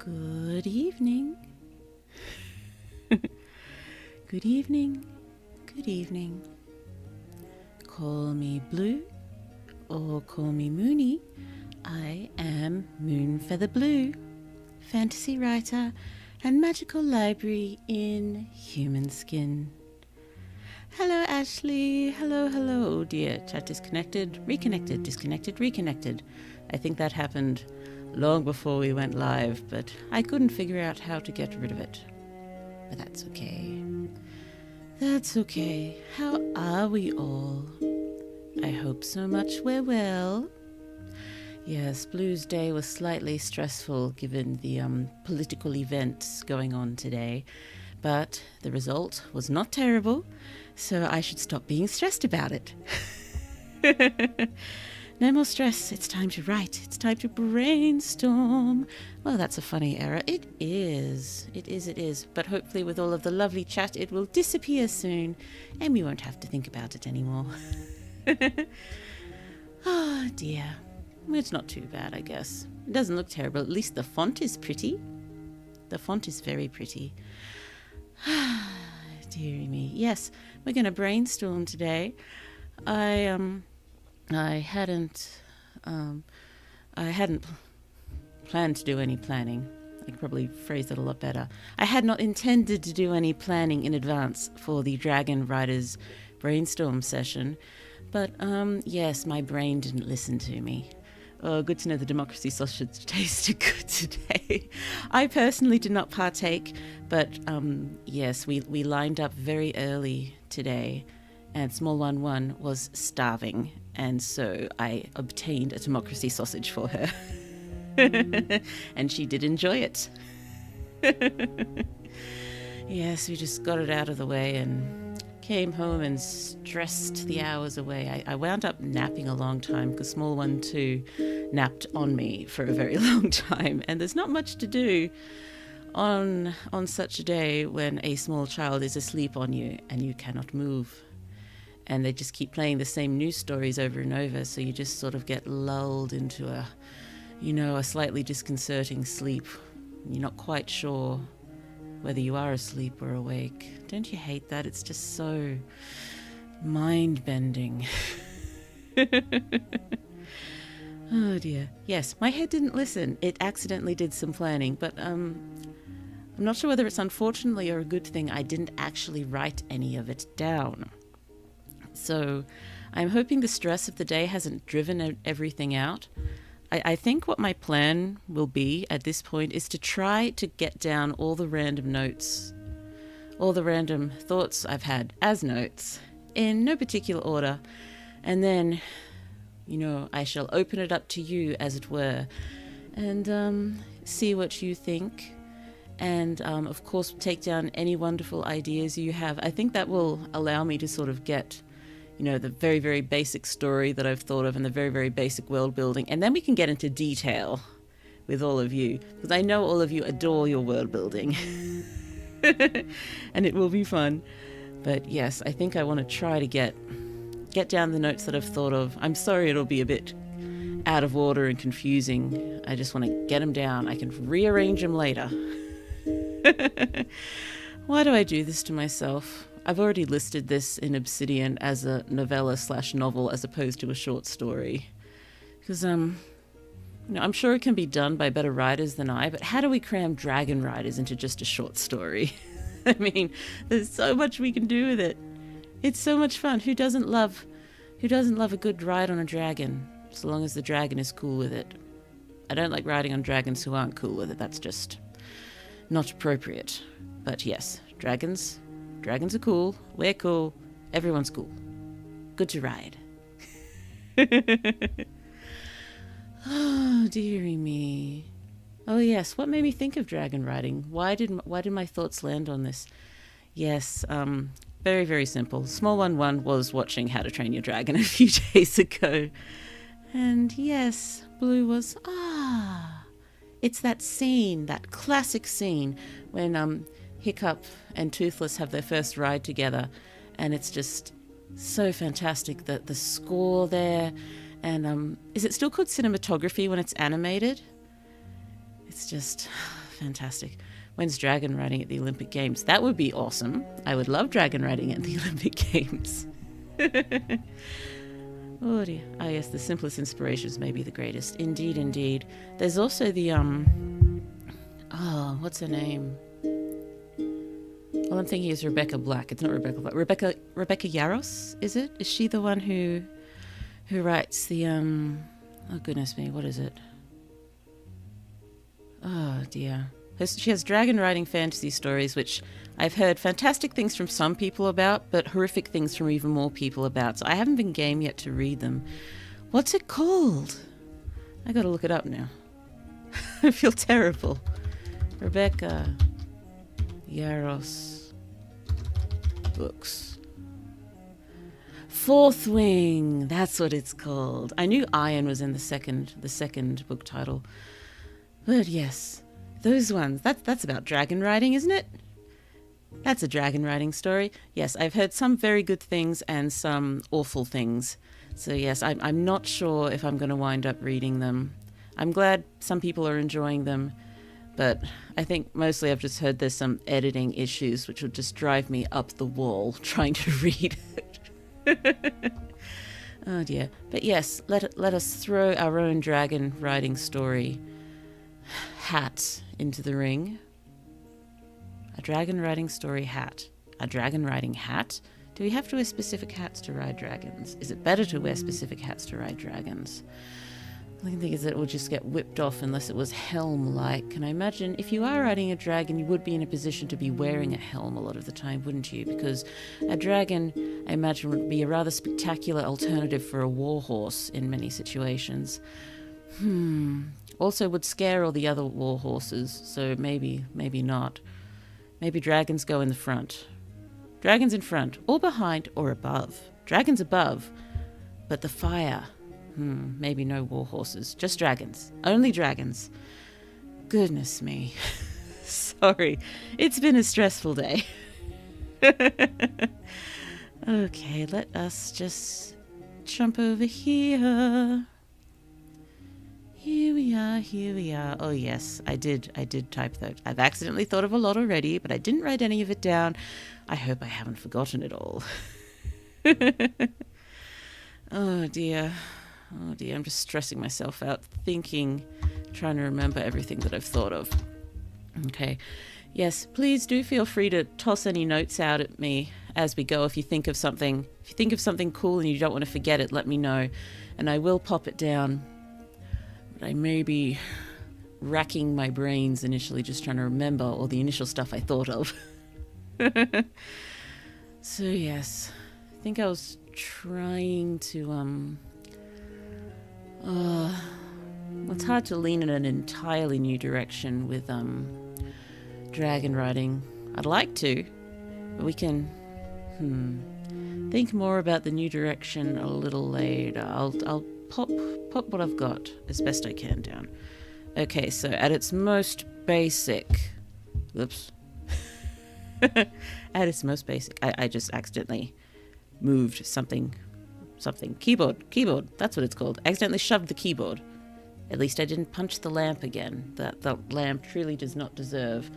Good evening. Good evening. Good evening. Call me Blue or call me Moony. I am Moonfeatherblue, fantasy writer and magical library in human skin. Hello, Ashley. Hello. Oh dear, chat disconnected, reconnected, disconnected, reconnected. I think that happened long before we went live, but I couldn't figure out how to get rid of it. But that's okay. That's okay. How are we all? I hope so much we're well. Yes, Blue's day was slightly stressful given the political events going on today, but the result was not terrible, so I should stop being stressed about it. No more stress. It's time to write. It's time to brainstorm. Well, that's a funny error. It is. It is. But hopefully with all of the lovely chat, it will disappear soon and we won't have to think about it anymore. Oh, dear. It's not too bad, I guess. It doesn't look terrible. At least the font is pretty. The font is very pretty. Dearie me. Yes, we're going to brainstorm today. I hadn't planned to do any planning. I could probably phrase it a lot better. I had not intended to do any planning in advance for the Dragon Riders brainstorm session, but yes, my brain didn't listen to me. Oh, good to know the democracy sausage tasted good today. I personally did not partake, but yes, we lined up very early today, and Small 1-1 was starving, and so I obtained a democracy sausage for her. And she did enjoy it. Yes, we just got it out of the way and came home and stressed the hours away. I wound up napping a long time because Small 1-2 napped on me for a very long time, and there's not much to do on such a day when a small child is asleep on you and you cannot move. And they just keep playing the same news stories over and over, so you just sort of get lulled into a slightly disconcerting sleep. You're not quite sure whether you are asleep or awake. Don't you hate that? It's just so mind-bending. Oh dear. Yes, my head didn't listen. It accidentally did some planning, but I'm not sure whether it's unfortunately or a good thing I didn't actually write any of it down. So I'm hoping the stress of the day hasn't driven everything out. I think what my plan will be at this point is to try to get down all the random notes, all the random thoughts I've had as notes in no particular order. And then, I shall open it up to you, as it were, and see what you think. And, of course, take down any wonderful ideas you have. I think that will allow me to sort of get the very, very basic story that I've thought of and the very, very basic world building. And then we can get into detail with all of you, because I know all of you adore your world building. And it will be fun. But yes, I think I want to try to get down the notes that I've thought of. I'm sorry it'll be a bit out of order and confusing. I just want to get them down. I can rearrange them later. Why do I do this to myself? I've already listed this in Obsidian as a novella/novel as opposed to a short story. Because, I'm sure it can be done by better writers than I, but how do we cram Dragon Riders into just a short story? I mean, there's so much we can do with it. It's so much fun. Who doesn't love a good ride on a dragon, so long as the dragon is cool with it? I don't like riding on dragons who aren't cool with it. That's just not appropriate. But yes, dragons are cool, we're cool, everyone's cool. Good to ride. Oh, dearie me. Oh yes, what made me think of dragon riding? Why did my thoughts land on this? Yes, very, very simple. Small 1-1 was watching How to Train Your Dragon a few days ago. And yes, Blue was, it's that scene, that classic scene when Hiccup and Toothless have their first ride together, and it's just so fantastic that the score there, and is it still called cinematography when it's animated? It's just fantastic. When's dragon riding at the Olympic Games? That would be awesome. I would love dragon riding at the Olympic Games. Oh dear. Ah yes, the simplest inspirations may be the greatest. Indeed, indeed. There's also the what's her name? All I'm thinking is Rebecca Black. It's not Rebecca Black. Rebecca Yarros, is it? Is she the one who writes the oh goodness me, what is it? Oh dear. She has dragon riding fantasy stories, which I've heard fantastic things from some people about, but horrific things from even more people about. So I haven't been game yet to read them. What's it called? I gotta look it up now. I feel terrible. Rebecca Yarros books. Fourth Wing. That's what it's called. I knew Iron was in the second book title, but yes. Those ones, that's about dragon riding, isn't it? That's a dragon riding story. Yes, I've heard some very good things and some awful things. So yes, I'm not sure if I'm going to wind up reading them. I'm glad some people are enjoying them, but I think mostly I've just heard there's some editing issues which would just drive me up the wall trying to read it. Oh dear. But yes, let us throw our own dragon riding story hat into the ring. A dragon riding story hat. A dragon riding hat? Do we have to wear specific hats to ride dragons? Is it better to wear specific hats to ride dragons? The only thing is that it would just get whipped off unless it was helm-like. And I imagine if you are riding a dragon, you would be in a position to be wearing a helm a lot of the time, wouldn't you? Because a dragon, I imagine, would be a rather spectacular alternative for a warhorse in many situations. Also would scare all the other war horses, so maybe not. Maybe dragons go in the front. Dragons in front, or behind, or above. Dragons above, but the fire. Maybe no war horses, just dragons. Only dragons. Goodness me. Sorry, it's been a stressful day. Okay, let us just jump over here. Here we are. Oh yes, I did type that. I've accidentally thought of a lot already, but I didn't write any of it down. I hope I haven't forgotten it all. Oh dear, I'm just stressing myself out, trying to remember everything that I've thought of. Okay, yes, please do feel free to toss any notes out at me as we go. If you think of something cool and you don't want to forget it, let me know, and I will pop it down. I may be racking my brains initially, just trying to remember all the initial stuff I thought of. So yes, I think I was trying to, it's hard to lean in an entirely new direction with, dragon riding. I'd like to, but we can, think more about the new direction a little later. I'll pop what I've got as best I can down. Okay, so at its most basic, whoops. At its most basic, I just accidentally moved something, keyboard, that's what it's called. Accidentally shoved the keyboard. At least I didn't punch the lamp again. That lamp truly does not deserve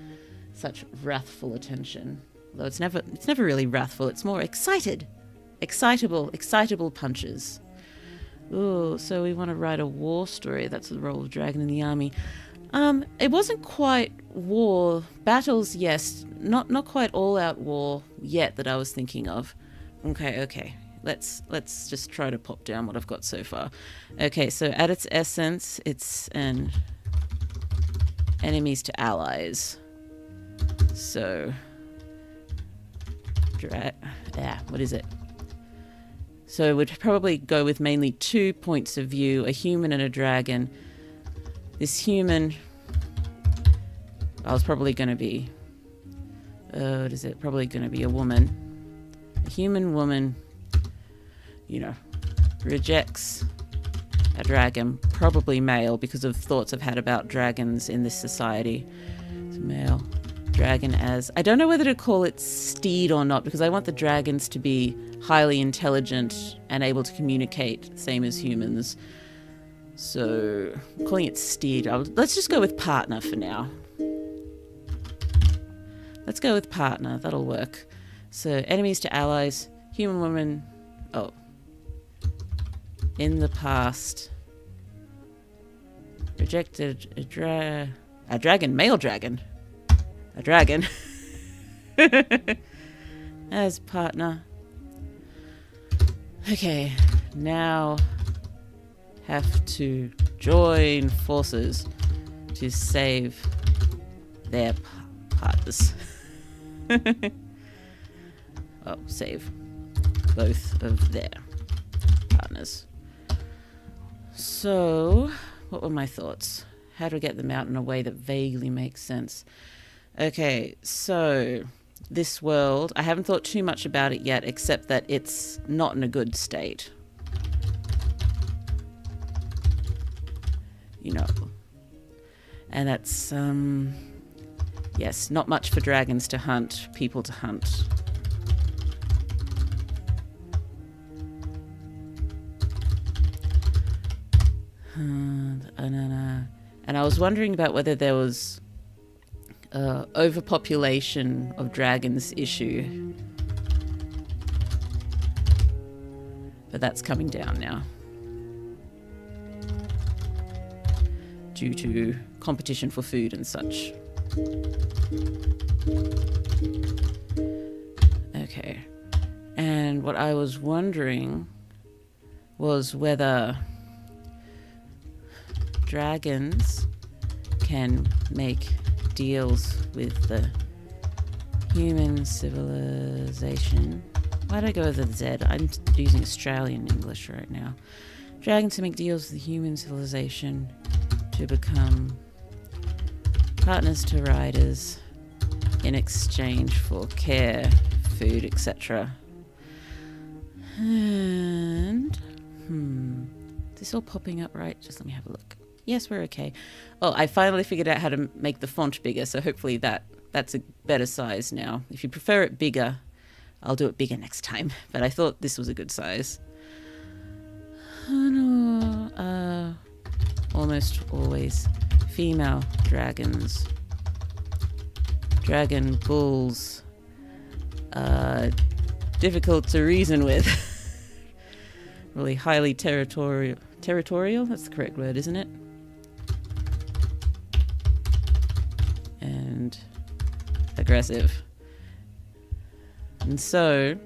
such wrathful attention. Though it's never really wrathful, it's more excitable punches. Oh, so we want to write a war story. That's the role of dragon in the army. It wasn't quite war. Battles, yes. Not quite all-out war yet that I was thinking of. Okay. Let's just try to pop down what I've got so far. Okay, so at its essence, it's an enemies to allies. So, what is it? So we'd probably go with mainly 2 points of view, a human and a dragon. This human, I was probably going to be, probably going to be a woman. A human woman, rejects a dragon, probably male because of thoughts I've had about dragons in this society. It's male. Dragon as, I don't know whether to call it steed or not, because I want the dragons to be highly intelligent and able to communicate, same as humans. So, I'm calling it steed. Let's just go with partner for now. Let's go with partner. That'll work. So enemies to allies, human woman. Oh. In the past. Rejected a dragon, male dragon. A dragon. As partner. Okay, now have to join forces to save their partners. Oh, save both of their partners. So, what were my thoughts? How to get them out in a way that vaguely makes sense. Okay, so this world, I haven't thought too much about it yet, except that it's not in a good state. You know. And that's, yes, not much for dragons to hunt, people to hunt. And I was wondering about whether there was overpopulation of dragons issue. But that's coming down now. Due to competition for food and such. Okay. And what I was wondering was whether dragons can make deals with the human civilization. Why did I go with the Z? I'm using Australian English right now. Dragons can make deals with the human civilization to become partners to riders in exchange for care, food, etc. And is this all popping up right? Just let me have a look. Yes, we're okay. Oh, I finally figured out how to make the font bigger, so hopefully that's a better size now. If you prefer it bigger, I'll do it bigger next time. But I thought this was a good size. Almost always female dragons. Dragon bulls are difficult to reason with. Really highly territorial. Territorial? That's the correct word, isn't it? And aggressive. And so,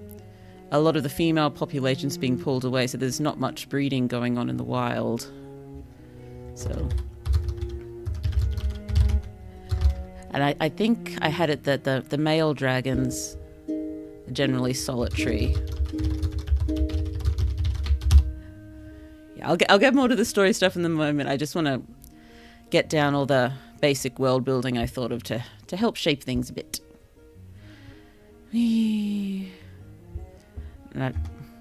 a lot of the female population's being pulled away, so there's not much breeding going on in the wild. So... And I think I had it that the male dragons are generally solitary. Yeah, I'll get more to the story stuff in the moment. I just want to get down all the basic world building I thought of to help shape things a bit.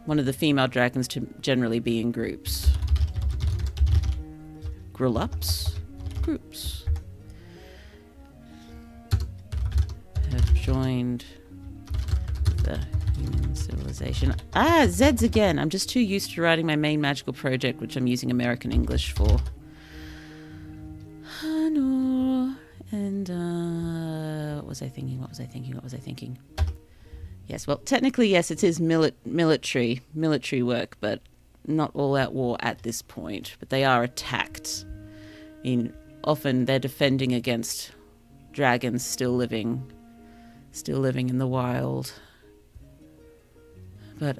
One of the female dragons to generally be in groups. Grill-ups? Groups. Have joined the human civilization. Zeds again. I'm just too used to writing my main magical project, which I'm using American English for. No. And, what was I thinking? Yes, well, technically, yes, it is military work, but not all-out war at this point. But they are attacked. I mean, often they're defending against dragons still living in the wild. But,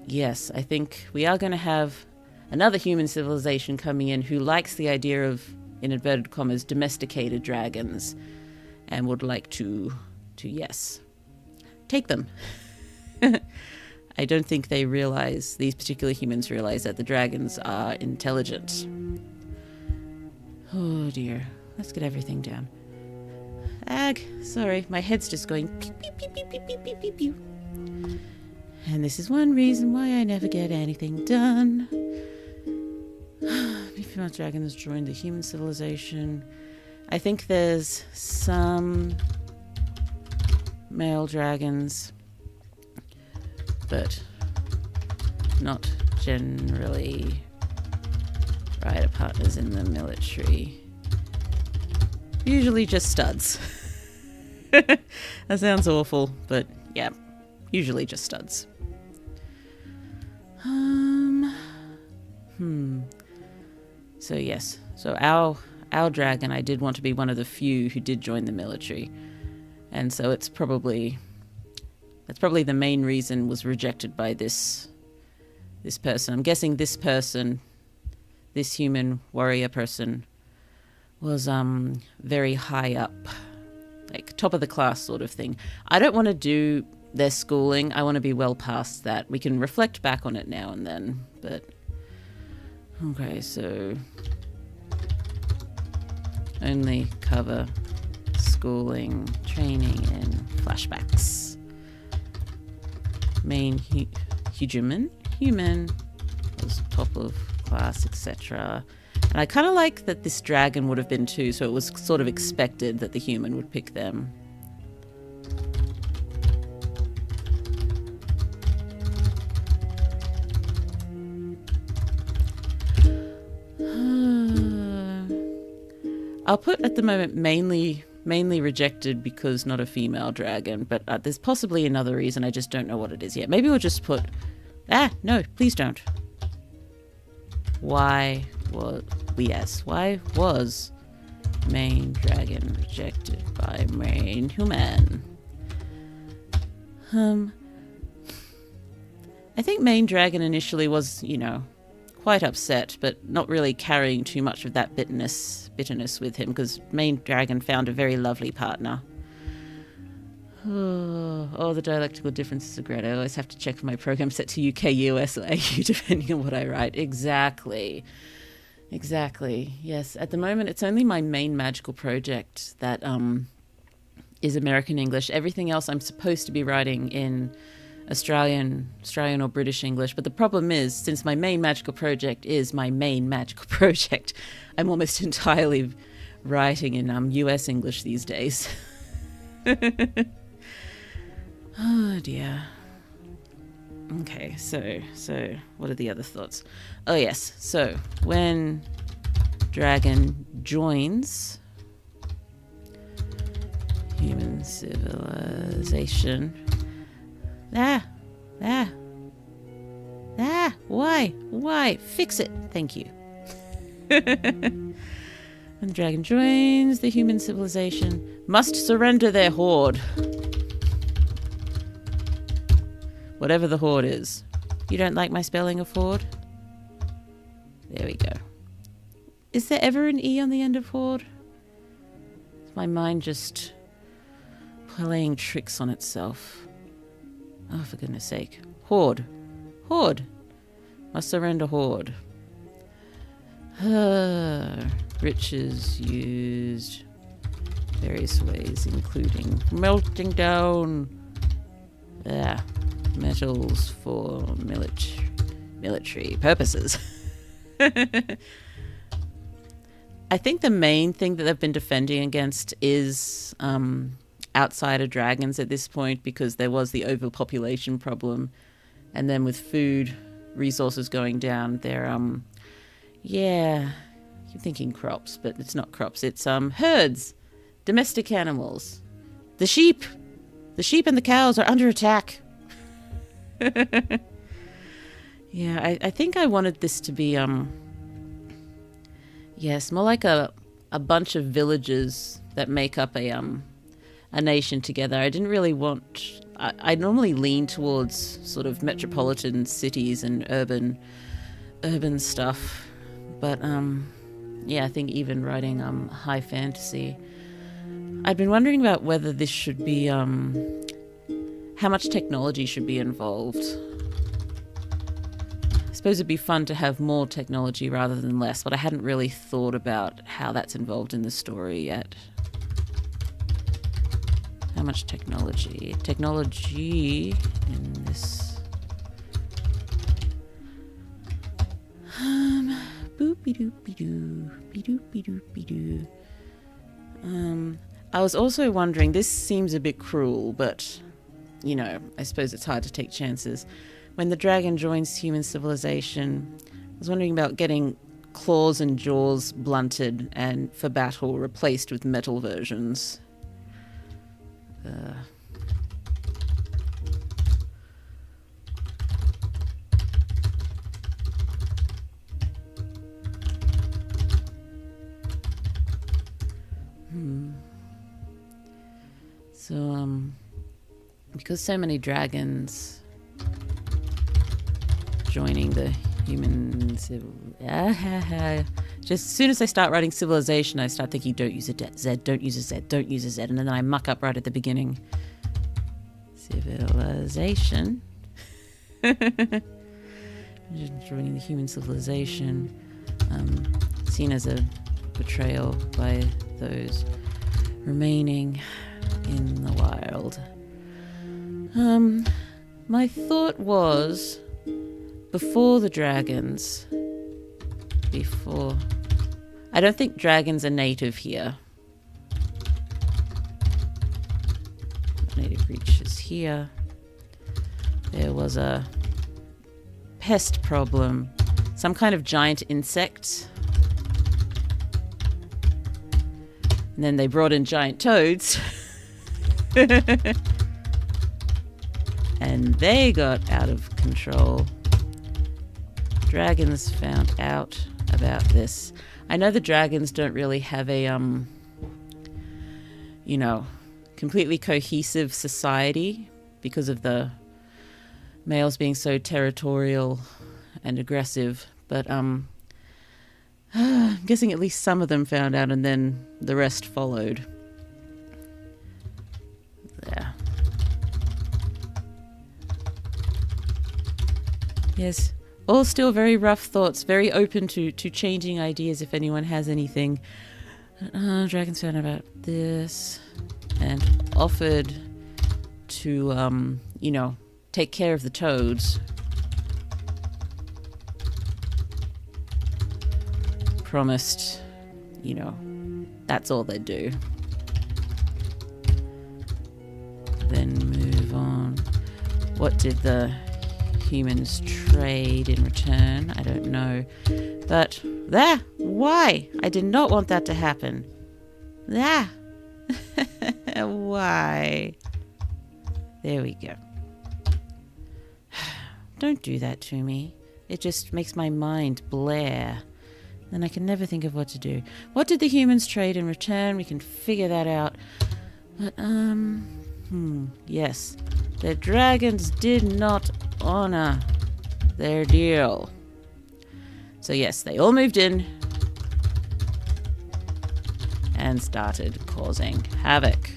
yes, I think we are going to have another human civilization coming in who likes the idea of, in inverted commas, domesticated dragons and would like to yes, take them. I don't think they realize, these particular humans realize that the dragons are intelligent. Oh dear. Let's get everything down. Sorry, my head's just going pew, pew, pew, pew, pew, pew, pew, pew, pew. And this is one reason why I never get anything done. Female dragons joined the human civilization. I think there's some male dragons, but not generally rider partners in the military. Usually just studs. That sounds awful, but yeah, usually just studs. So yes, so our dragon, I did want to be one of the few who did join the military, and so that's probably the main reason was rejected by this person. I'm guessing this person, this human warrior person, was very high up, like top of the class sort of thing. I don't want to do their schooling. I want to be well past that. We can reflect back on it now and then, but okay, so only cover schooling, training, and flashbacks. Main human was top of class, etc. And I kind of like that this dragon would have been too, so it was sort of expected that the human would pick them. I'll put at the moment mainly rejected because not a female dragon, but there's possibly another reason. I just don't know what it is yet. Maybe we'll just put... no, please don't. Why was main dragon rejected by main human? I think main dragon initially was, quite upset, but not really carrying too much of that bitterness with him, because main dragon found a very lovely partner. Oh, the dialectical differences are great. I always have to check for my program set to UK, US, or AU, depending on what I write. Exactly. Yes, at the moment it's only my main magical project that is American English. Everything else I'm supposed to be writing in Australian or British English, but the problem is, since my main magical project is my main magical project, I'm almost entirely writing in US English these days. Oh dear. Okay, so what are the other thoughts? Oh yes, so when dragon joins human civilization. Why? Fix it. Thank you. When the dragon joins the human civilization, must surrender their horde. Whatever the horde is. You don't like my spelling of horde? There we go. Is there ever an E on the end of horde? Is my mind just playing tricks on itself? Oh, for goodness sake. Horde. Must surrender horde. Riches used various ways, including melting down metals for military purposes. I think the main thing that they've been defending against is outsider dragons at this point, because there was the overpopulation problem, and then with food resources going down, they're you're thinking crops, but it's not crops, it's herds, domestic animals. The sheep and the cows are under attack. Yeah, I think I wanted this to be yes, more like a bunch of villages that make up a nation together. I didn't really want... I normally lean towards sort of metropolitan cities and urban stuff, but yeah, I think even writing high fantasy, I'd been wondering about whether this should be how much technology should be involved. I suppose it'd be fun to have more technology rather than less, but I hadn't really thought about how that's involved in the story yet. How much technology? Technology in this... boop-be-doop-be-doo, be-doop-be-doop-be-doo. I was also wondering, this seems a bit cruel, but, I suppose it's hard to take chances. When the dragon joins human civilization, I was wondering about getting claws and jaws blunted and, for battle, replaced with metal versions. So, because so many dragons joining the human just as soon as I start writing civilization, I start thinking, don't use a Z, don't use a Z, don't use a Z, and then I muck up right at the beginning. Civilization. Joining the human civilization, seen as a betrayal by those remaining in the wild. My thought was, before the dragons, I don't think dragons are native here. Native creatures here. There was a pest problem, some kind of giant insect. And then they brought in giant toads. And they got out of control. Dragons found out about this. I know the dragons don't really have a, completely cohesive society because of the males being so territorial and aggressive. But I'm guessing at least some of them found out and then the rest followed. There. Yes. All still very rough thoughts, very open to changing ideas if anyone has anything. Dragons found about this and offered to, take care of the toads. Promised, that's all they do. Then move on. What did the humans trade in return? I don't know. But why? I did not want that to happen. Why? There we go. Don't do that to me. It just makes my mind blare. Then I can never think of what to do. What did the humans trade in return? We can figure that out. But, yes. The dragons did not honor their deal. So yes, they all moved in and started causing havoc.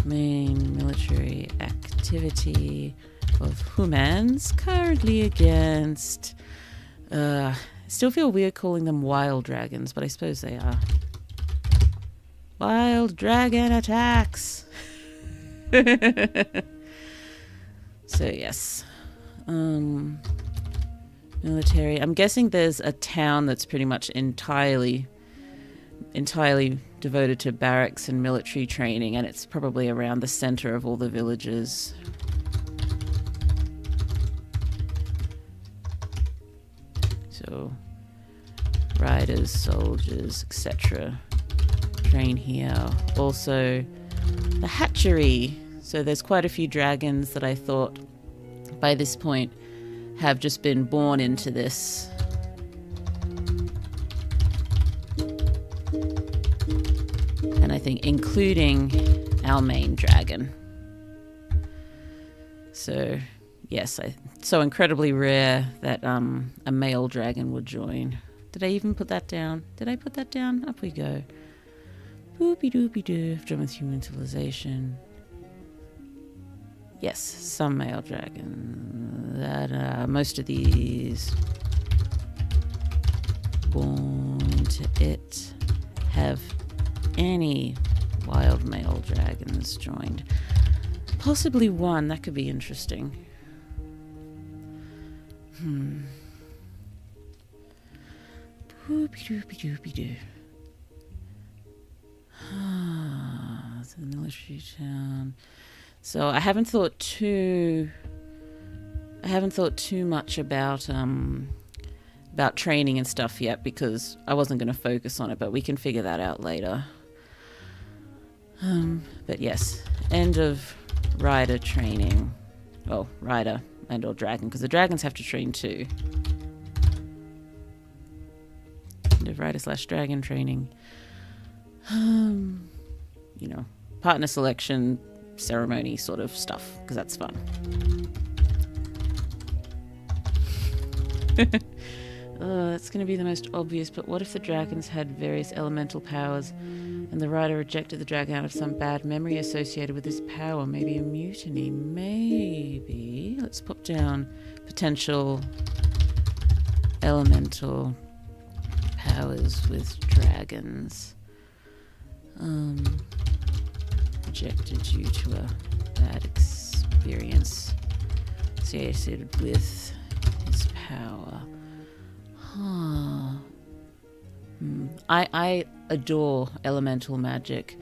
Main military activity of humans currently against... still feel weird calling them wild dragons, but I suppose they are. Wild dragon attacks! So yes. Military. I'm guessing there's a town that's pretty much entirely devoted to barracks and military training, and it's probably around the center of all the villages. So, riders, soldiers, etc. train here. Also, the hatchery. So there's quite a few dragons that I thought by this point have just been born into this. And I think including our main dragon. So yes, so incredibly rare that a male dragon would join. Did I even put that down? Did I put that down? Up we go. Boopy doopy doo. Join with human civilization. Yes, some male dragon. That most of these born into it have any wild male dragons joined. Possibly one. That could be interesting. Boopy doopy doopy doo. It's a military town. So I haven't thought too much about training and stuff yet because I wasn't going to focus on it, but we can figure that out later. But yes, End of rider training. Well, rider and or dragon, because the dragons have to train too. End of rider/dragon training. You know, partner selection, ceremony sort of stuff, because that's fun. That's going to be the most obvious, but what if the dragons had various elemental powers and the rider rejected the dragon out of some bad memory associated with this power? Maybe a mutiny. Maybe. Let's put down potential elemental powers with dragons. Rejected due to a bad experience associated with his power. I adore elemental magic.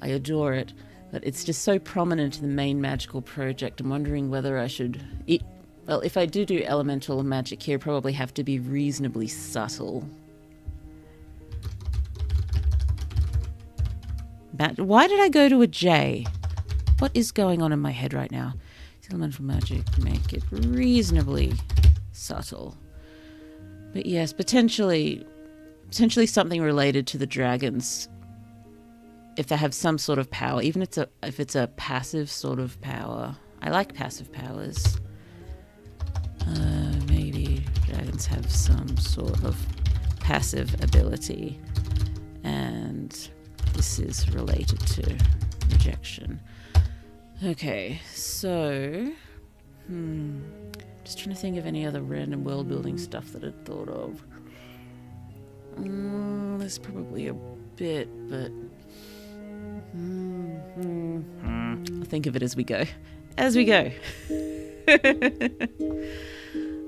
I adore it, but it's just so prominent in the main magical project. I'm wondering whether I should... Well, if I do elemental magic here, probably have to be reasonably subtle. Why did I go to a J? What is going on in my head right now? Elemental magic, make it reasonably subtle. But yes, potentially something related to the dragons. If they have some sort of power, even if it's a passive sort of power. I like passive powers. Maybe dragons have some sort of passive ability, and this is related to rejection. Okay, so just trying to think of any other random world building stuff that I'd thought of. There's probably a bit, but I'll think of it as we go. As we go.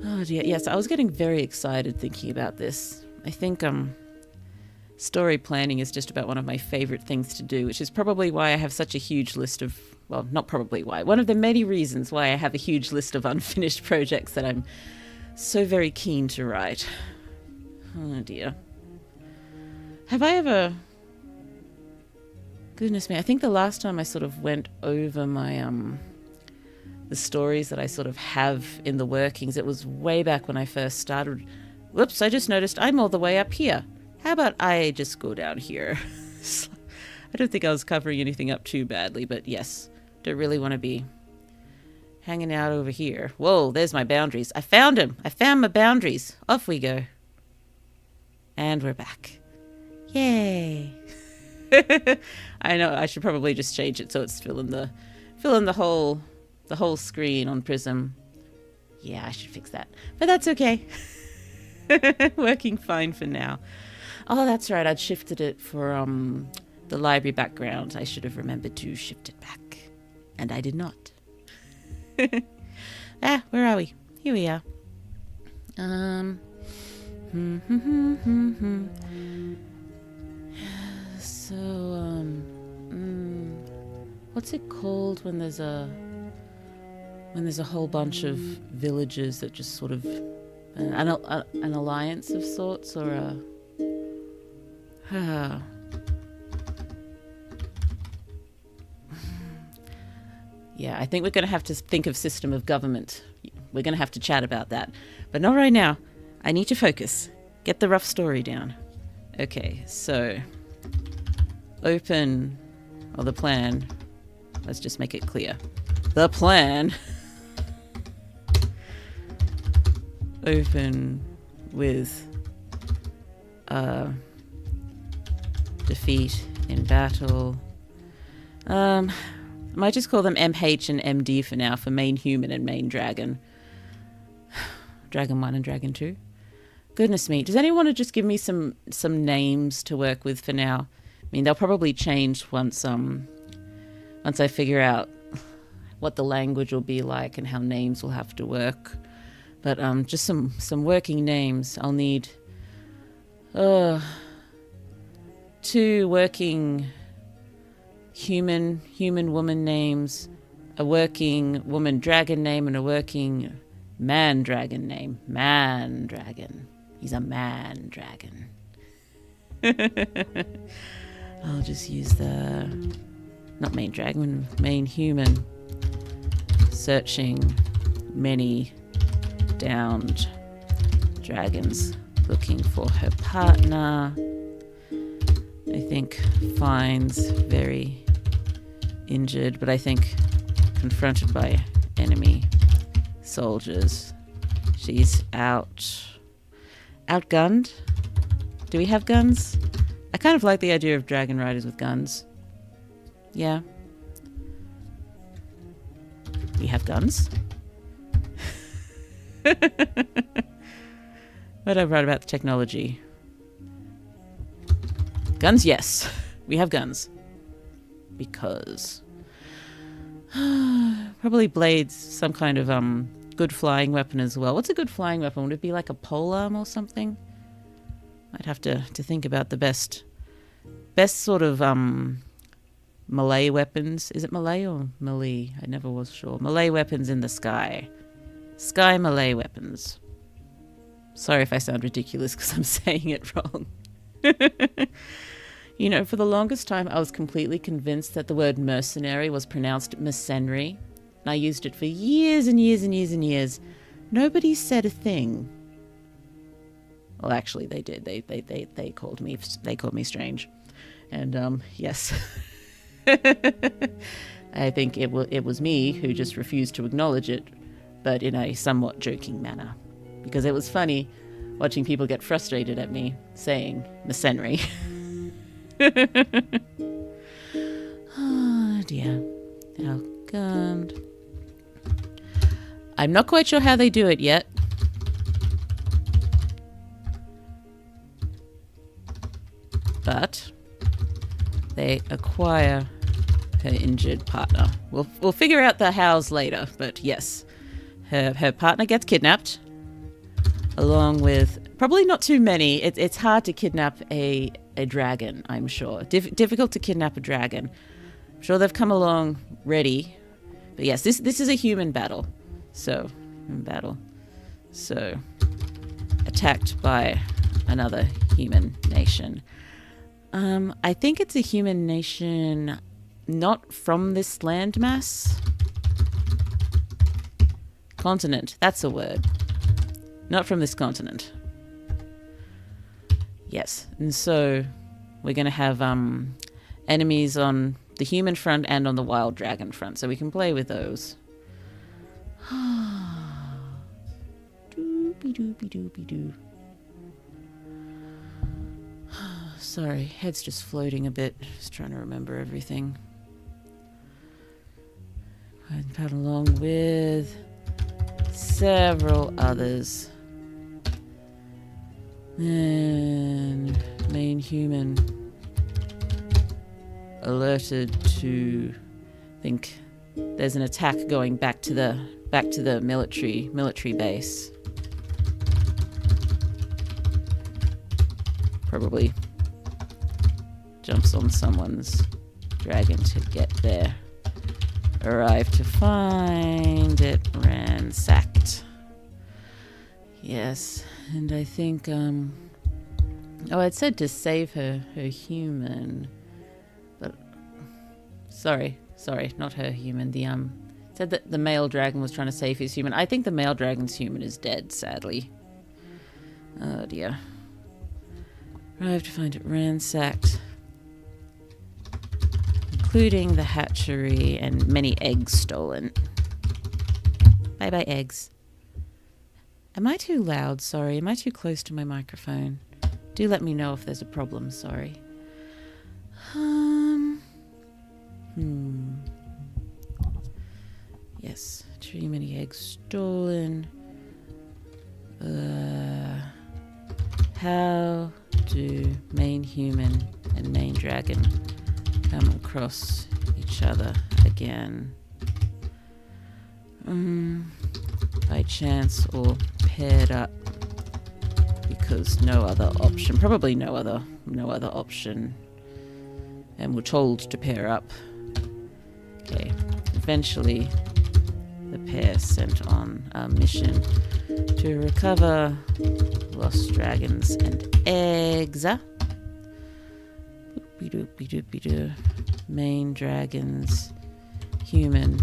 Oh dear, yes, I was getting very excited thinking about this. I think story planning is just about one of my favorite things to do, which is probably why I have such a huge list of, well, not probably why, one of the many reasons why I have a huge list of unfinished projects that I'm so very keen to write. Oh dear. Have I ever... Goodness me, I think the last time I sort of went over my, the stories that I sort of have in the workings, it was way back when I first started. Whoops, I just noticed I'm all the way up here. How about I just go down here? I don't think I was covering anything up too badly, but yes, don't really want to be hanging out over here. Whoa, there's my boundaries. I found them. I found my boundaries. Off we go. And we're back. Yay. I know I should probably just change it so it's filling the whole screen on Prism. Yeah, I should fix that. But that's okay. Working fine for now. Oh, that's right. I'd shifted it for the library background. I should have remembered to shift it back. And I did not. Where are we? Here we are. So, what's it called when there's a whole bunch of villages that just sort of an alliance of sorts, or a yeah, I think we're going to have to think of system of government. We're going to have to chat about that, but not right now. I need to focus. Get the rough story down. Okay, so open, or the plan. Let's just make it clear. The plan. Open with defeat in battle. I might just call them MH and MD for now, for main human and main dragon. Dragon 1 and Dragon 2. Goodness me. Does anyone want to just give me some names to work with for now? I mean, they'll probably change once I figure out what the language will be like and how names will have to work. But just some working names. I'll need 2 working human woman names, a working woman dragon name, and a working man dragon name. Man dragon. He's a man dragon. I'll just use the not main dragon, main human. Searching many downed dragons, looking for her partner. I think finds very injured, but I think confronted by enemy soldiers. She's outgunned. Do we have guns? I kind of like the idea of dragon riders with guns. Yeah. We have guns. What I write about the technology. Guns, yes. We have guns. Because probably blades, some kind of good flying weapon as well. What's a good flying weapon? Would it be like a polearm or something? I'd have to think about the best sort of melee weapons. Is it melee or melee? I never was sure. Melee weapons in the sky. Sky melee weapons. Sorry if I sound ridiculous because I'm saying it wrong. You know, for the longest time I was completely convinced that the word mercenary was pronounced mercenary. And I used it for years and years and years and years. Nobody said a thing. Well, actually they did. They called me strange. And yes. I think it was me who just refused to acknowledge it, but in a somewhat joking manner. Because it was funny watching people get frustrated at me saying mercenary. Oh dear. Outgunned. I'm not quite sure how they do it yet. But they acquire her injured partner. We'll figure out the hows later, but yes. Her partner gets kidnapped. Along with probably not too many. It's hard to kidnap a dragon, I'm sure. Difficult to kidnap a dragon. I'm sure they've come along ready. But yes, this is a human battle. So, attacked by another human nation. I think it's a human nation not from this landmass. Continent, that's a word. Not from this continent. Yes, and so we're going to have enemies on the human front and on the wild dragon front, so we can play with those. Doopy-doopy-doopy-doo. Sorry, head's just floating a bit. Just trying to remember everything. And paddle along with several others. And main human alerted to think there's an attack going back to the military base. Probably jumps on someone's dragon to get there. Arrive to find it ransacked. Yes, and I think, I'd said to save her human, but, sorry, not her human, said that the male dragon was trying to save his human. I think the male dragon's human is dead, sadly. Oh dear. Arrive to find it ransacked, including the hatchery and many eggs stolen. Bye-bye, eggs. Am I too loud? Sorry. Am I too close to my microphone? Do let me know if there's a problem. Sorry. Yes. Too many eggs stolen. How do main human and main dragon come across each other again? By chance or paired up, because no other option, probably no other option, and we're told to pair up. Okay, eventually the pair sent on a mission to recover lost dragons and eggs. Boopy-doopy-doopy-doo. main dragon's human.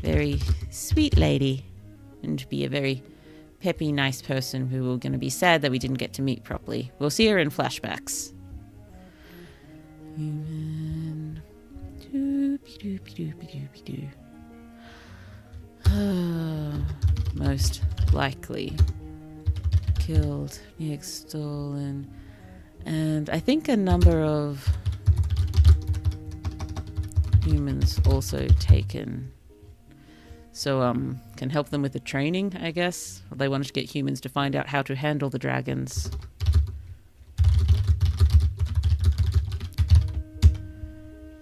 Very sweet lady. And be a very peppy, nice person who we're going to be sad that we didn't get to meet properly. We'll see her in flashbacks. Human. Doopy-doopy-doopy-doopy-doo. Most likely killed, stolen, and I think a number of humans also taken. So can help them with the training, I guess. They wanted to get humans to find out how to handle the dragons.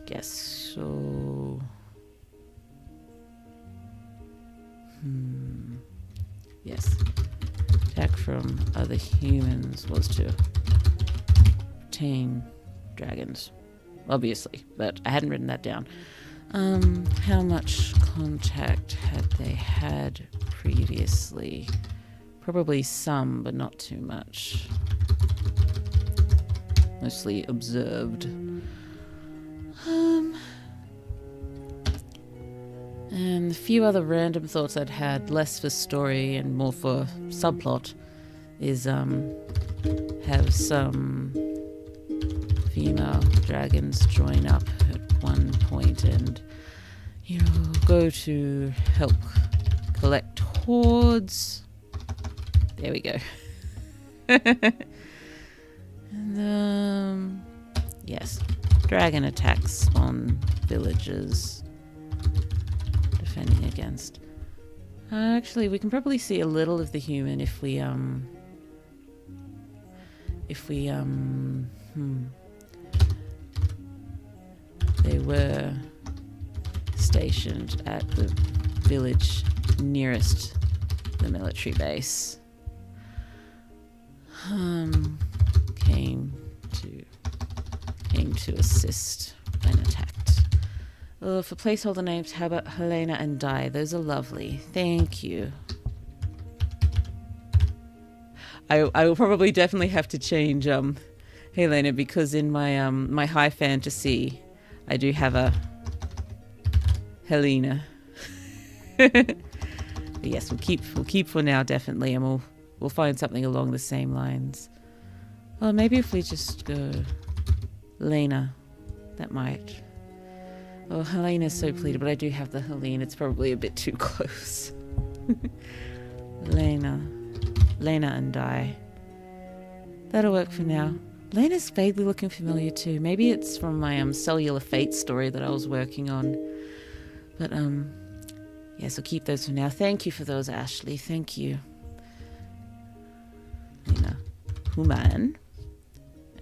Guess so. Yes. Attack from other humans was to obtain dragons. Obviously, but I hadn't written that down. How much contact had they had previously? Probably some, but not too much. Mostly observed. And a few other random thoughts I'd had, less for story and more for subplot, is have some female dragons join up at one point and, go to help collect hordes. There we go. And, yes, dragon attacks on villages. Defending against. Actually, we can probably see a little of the human if we they were stationed at the village nearest the military base. Came to assist when attacked. Oh, for placeholder names, how about Helena and Di? Those are lovely. Thank you. I will probably definitely have to change Helena, because in my my high fantasy I do have a Helena. But yes, we'll keep for now, definitely, and we'll find something along the same lines. Well, maybe if we just go Lena, that might. Oh, Helena's so pleated, but I do have the Helene. It's probably a bit too close. Lena and Di. That'll work for now. Lena's vaguely looking familiar too. Maybe it's from my Cellular Fate story that I was working on. But yes, I'll keep those for now. Thank you for those, Ashley. Thank you. Lena, human,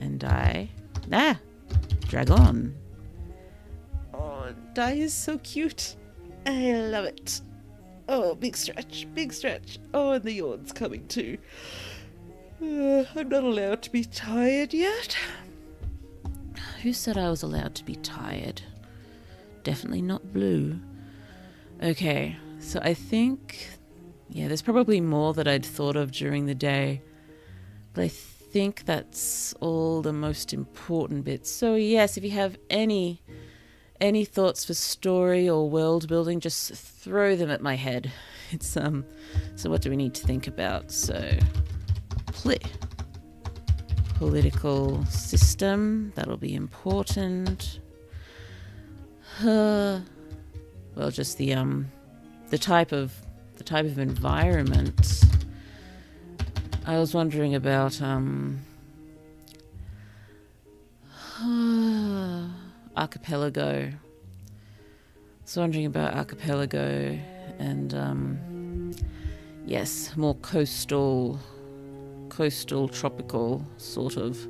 and Di. Dragon. Oh, Di is so cute. I love it. Oh, big stretch, big stretch. Oh, and the yawn's coming too. I'm not allowed to be tired yet. Who said I was allowed to be tired? Definitely not Blue. Okay, so I think, there's probably more that I'd thought of during the day, but I think that's all the most important bits. So yes, if you have any thoughts for story or world building, just throw them at my head. It's so what do we need to think about? So political system, that'll be important. Well, just the type of environment. I was wondering about archipelago. And yes, more coastal tropical sort of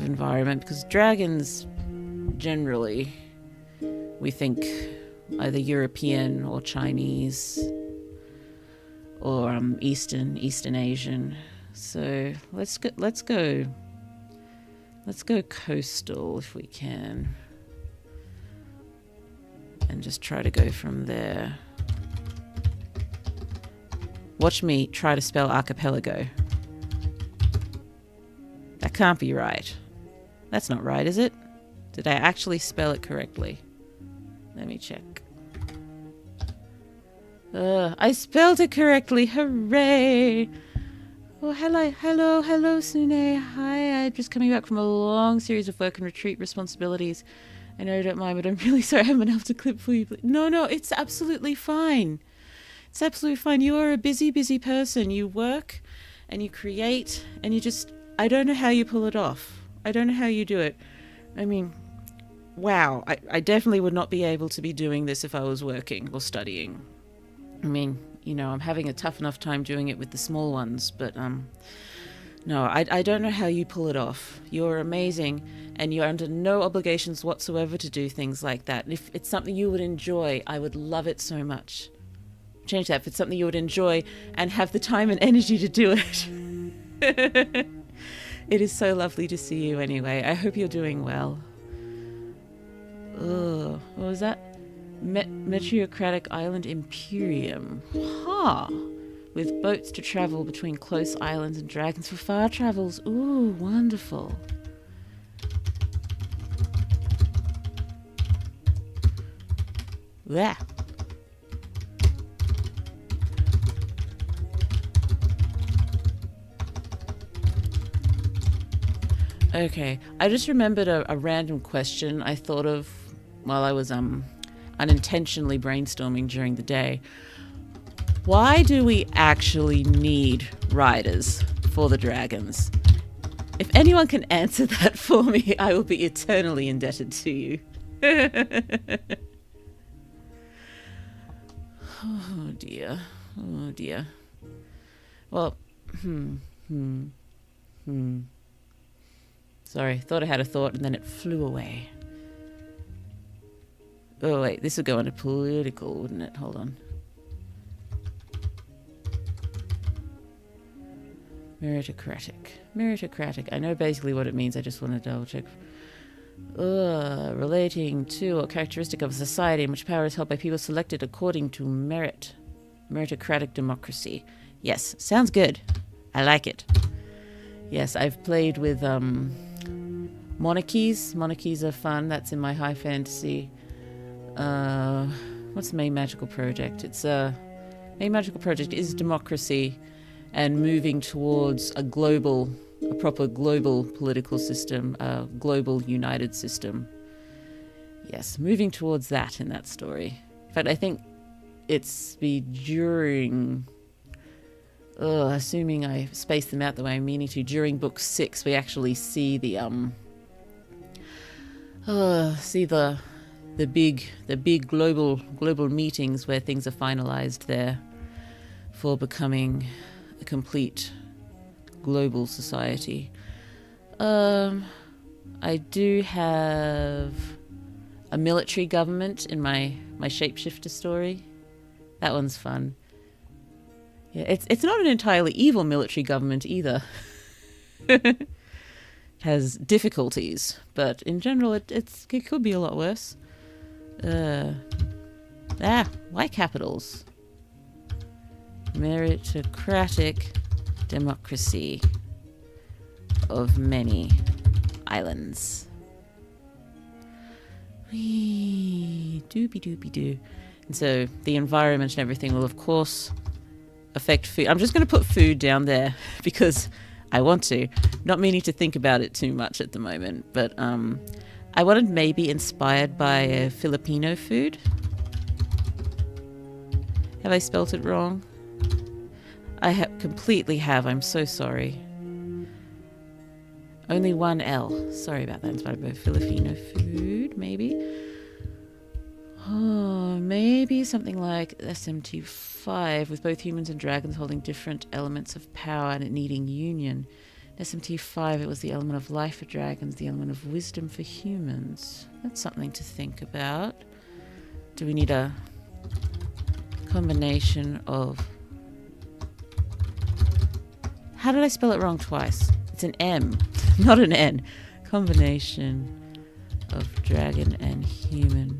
environment, because dragons generally we think either European or Chinese or Eastern Asian. So let's go coastal if we can, and just try to go from there. Watch me try to spell archipelago. That can't be right. That's not right, is it? Did I actually spell it correctly? Let me check. I spelled it correctly. Hooray! Oh, hello, Sune. Hi, I'm just coming back from a long series of work and retreat responsibilities. I know you don't mind, but I'm really sorry I haven't been able to clip for you. No, it's absolutely fine. It's absolutely fine. You are a busy person. You work and you create and you just... I don't know how you pull it off. I don't know how you do it. I mean, wow. I definitely would not be able to be doing this if I was working or studying. I mean, you know, I'm having a tough enough time doing it with the small ones, but no, I don't know how you pull it off. You're amazing, and you're under no obligations whatsoever to do things like that. And if it's something you would enjoy, I would love it so much. Change that. If it's something you would enjoy and have the time and energy to do it. It is so lovely to see you anyway. I hope you're doing well. Ugh, what was that? Meteocratic Island Imperium. Huh. With boats to travel between close islands and dragons for far travels. Ooh, wonderful. Yeah. Okay, I just remembered a random question I thought of while I was unintentionally brainstorming during the day. Why do we actually need riders for the dragons? If anyone can answer that for me, I will be eternally indebted to you. Oh dear. Oh dear. Well, Sorry, thought I had a thought and then it flew away. Oh wait, this would go into political, wouldn't it? Hold on. Meritocratic. I know basically what it means, I just want to double check. Relating to or characteristic of a society in which power is held by people selected according to merit. Meritocratic democracy. Yes, sounds good. I like it. Yes, I've played with monarchies. Monarchies are fun. That's in my high fantasy. What's the main magical project? It's main magical project is democracy and moving towards a proper global political system, a global united system. Yes, moving towards that in that story. In fact, I think it's during... assuming I space them out the way I'm meaning to, during book 6 we actually see the big global meetings where things are finalized there for becoming a complete global society. I do have a military government in my shapeshifter story. That one's fun. Yeah, it's not an entirely evil military government either. It has difficulties, but in general it could be a lot worse. Why capitals? Meritocratic democracy of many islands. Wee doopy-doopy-doo. And so the environment and everything will of course affect food. I'm just going to put food down there because I want to. Not meaning to think about it too much at the moment, but I wanted maybe inspired by a Filipino food. Have I spelt it wrong? I completely have. I'm so sorry. Only one L. Sorry about that. Inspired by Filipino food, maybe. Oh, maybe something like SMT5 with both humans and dragons holding different elements of power and it needing union. In SMT5 it was the element of life for dragons, the element of wisdom for humans. That's something to think about. Do we need a combination of... How did I spell it wrong twice? It's an M, not an N. Combination of dragon and human.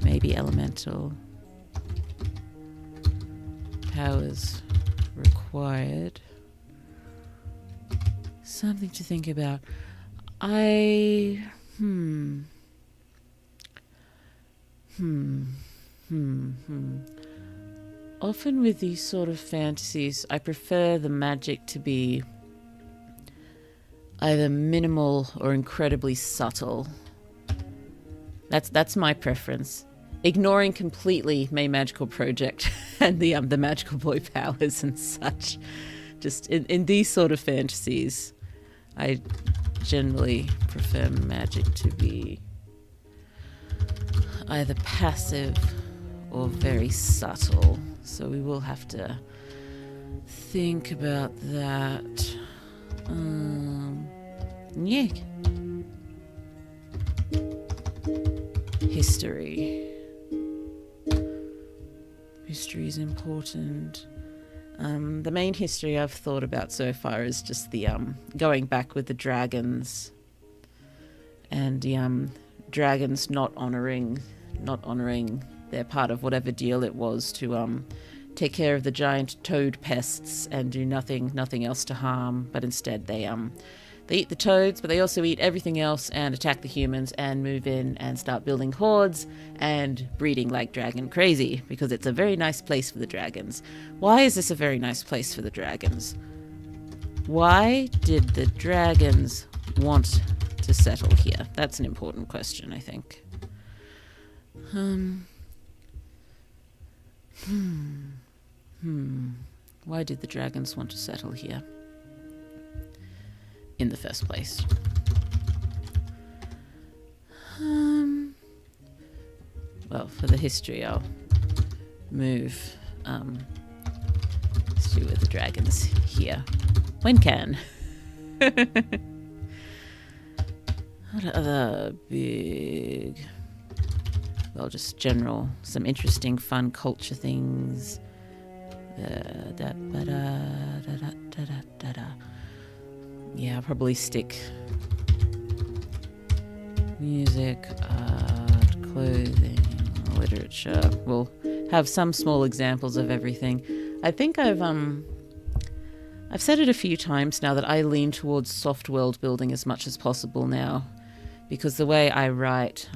Maybe elemental. Powers required. Something to think about. Hmm. Often with these sort of fantasies, I prefer the magic to be either minimal or incredibly subtle. That's my preference. Ignoring completely my magical project and the magical boy powers and such. Just in these sort of fantasies, I generally prefer magic to be either passive or very subtle. So we will have to think about that. Yeah. History. History is important. The main history I've thought about so far is just the going back with the dragons and the dragons not honoring their part of whatever deal it was to take care of the giant toad pests and do nothing else to harm, but instead they eat the toads, but they also eat everything else and attack the humans and move in and start building hordes and breeding like dragon crazy, because it's a very nice place for the dragons. Why is this a very nice place for the dragons? Why did the dragons want to settle here? That's an important question, I think. Why did the dragons want to settle here in the first place? Well, for the history, I'll move to with the dragons here when can. What other big, well, just general, some interesting fun culture things. Yeah, I'll probably stick music, art, clothing, literature. We'll have some small examples of everything. I think I've said it a few times now that I lean towards soft world building as much as possible now, because the way I write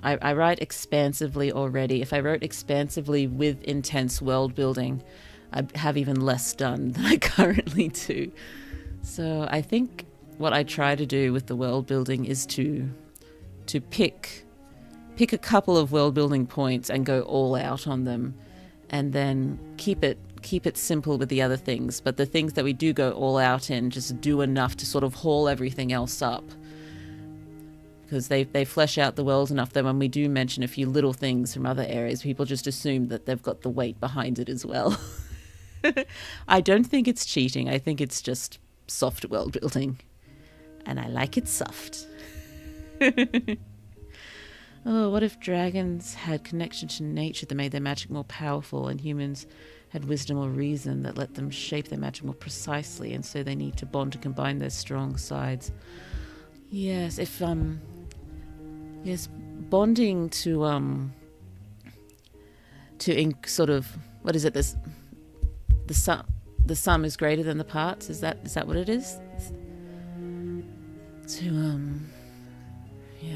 expansively already. If I wrote expansively with intense world building, I'd have even less done than I currently do. So I think what I try to do with the world building is to pick a couple of world building points and go all out on them, and then keep it simple with the other things. But the things that we do go all out in, just do enough to sort of haul everything else up, because they flesh out the world enough that when we do mention a few little things from other areas, people just assume that they've got the weight behind it as well. I don't think it's cheating. I think it's just soft world building, and I like it soft. Oh, what if dragons had connection to nature that made their magic more powerful, and humans had wisdom or reason that let them shape their magic more precisely, and so they need to bond to combine their strong sides? Yes, if bonding to sort of, what is it? This the sum is greater than the parts. Is that what it is?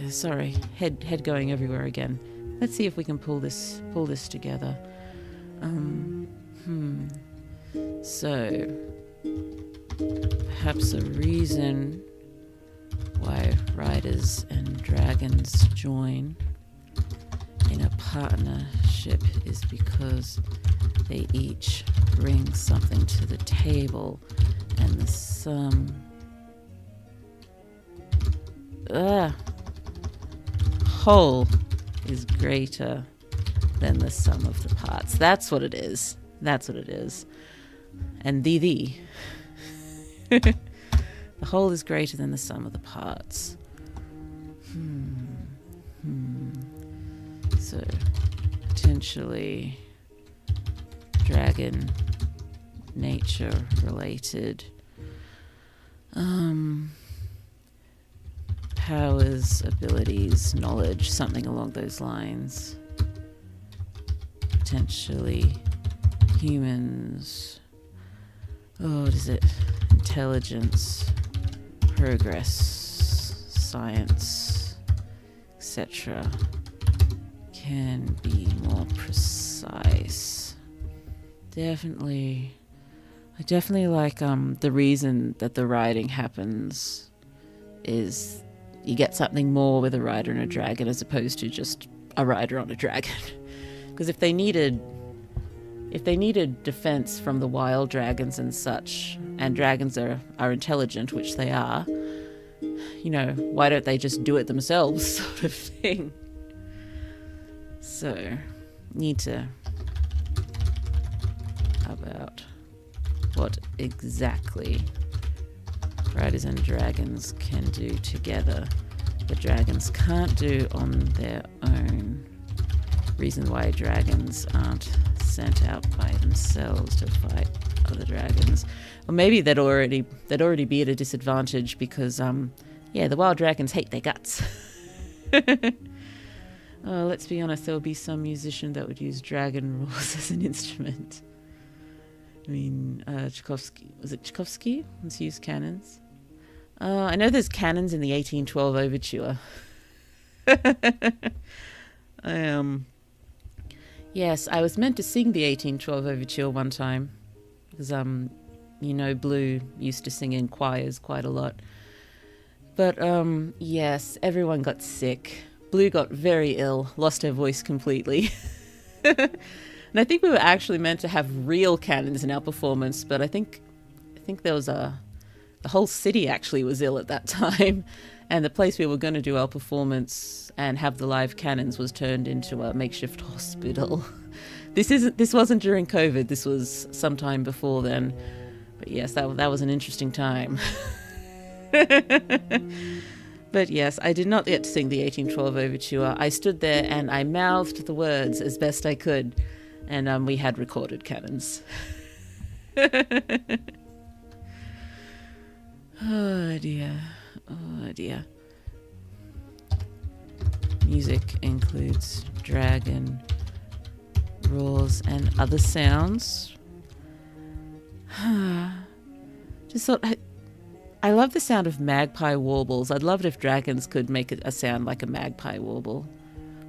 Sorry, head going everywhere again. Let's see if we can pull this together. So perhaps a reason why riders and dragons join in a partnership is because they each bring something to the table, and the sum whole is greater than the sum of the parts. That's what it is. And the whole is greater than the sum of the parts. So potentially dragon nature related powers, abilities, knowledge, something along those lines. Potentially humans. What is it? Intelligence, progress, science, etc. can be more precise. Definitely. I definitely like the reason that the riding happens is you get something more with a rider and a dragon as opposed to just a rider on a dragon. Because if they needed defense from the wild dragons and such, and dragons are intelligent, which they are, you know, why don't they just do it themselves, sort of thing. So, need to about what exactly riders and dragons can do together that dragons can't do on their own. Reason why dragons aren't sent out by themselves to fight other dragons. Or maybe they'd already be at a disadvantage because the wild dragons hate their guts. Let's be honest, there would be some musician that would use dragon roars as an instrument. I mean, Tchaikovsky. Was it Tchaikovsky? Let's use cannons. I know there's cannons in the 1812 overture. Yes, I was meant to sing the 1812 overture one time. Because, Blue used to sing in choirs quite a lot. But, yes, everyone got sick. Blue got very ill, lost her voice completely. And I think we were actually meant to have real cannons in our performance, but I think there was the whole city actually was ill at that time, and the place we were going to do our performance and have the live cannons was turned into a makeshift hospital. This wasn't during COVID. This was sometime before then. But yes, that was an interesting time. But yes, I did not get to sing the 1812 overture. I stood there and I mouthed the words as best I could. And we had recorded cannons. Oh dear. Oh dear. Music includes dragon roars and other sounds. Just thought, I love the sound of magpie warbles. I'd love it if dragons could make a sound like a magpie warble.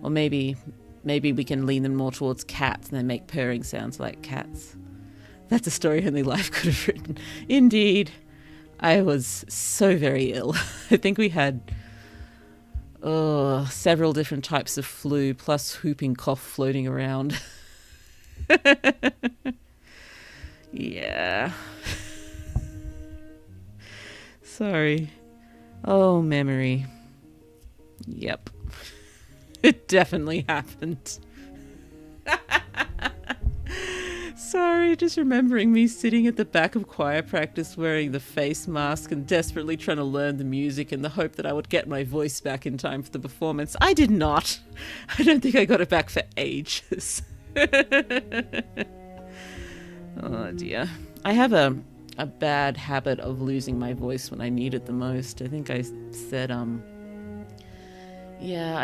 Or maybe we can lean them more towards cats and then make purring sounds like cats. That's a story only life could have written. Indeed. I was so very ill. I think we had several different types of flu plus whooping cough floating around. Yeah. Sorry. Oh, memory. Yep. It definitely happened. Sorry, just remembering me sitting at the back of choir practice wearing the face mask and desperately trying to learn the music in the hope that I would get my voice back in time for the performance. I did not. I don't think I got it back for ages. Oh dear. I have a bad habit of losing my voice when I need it the most. I think I said, I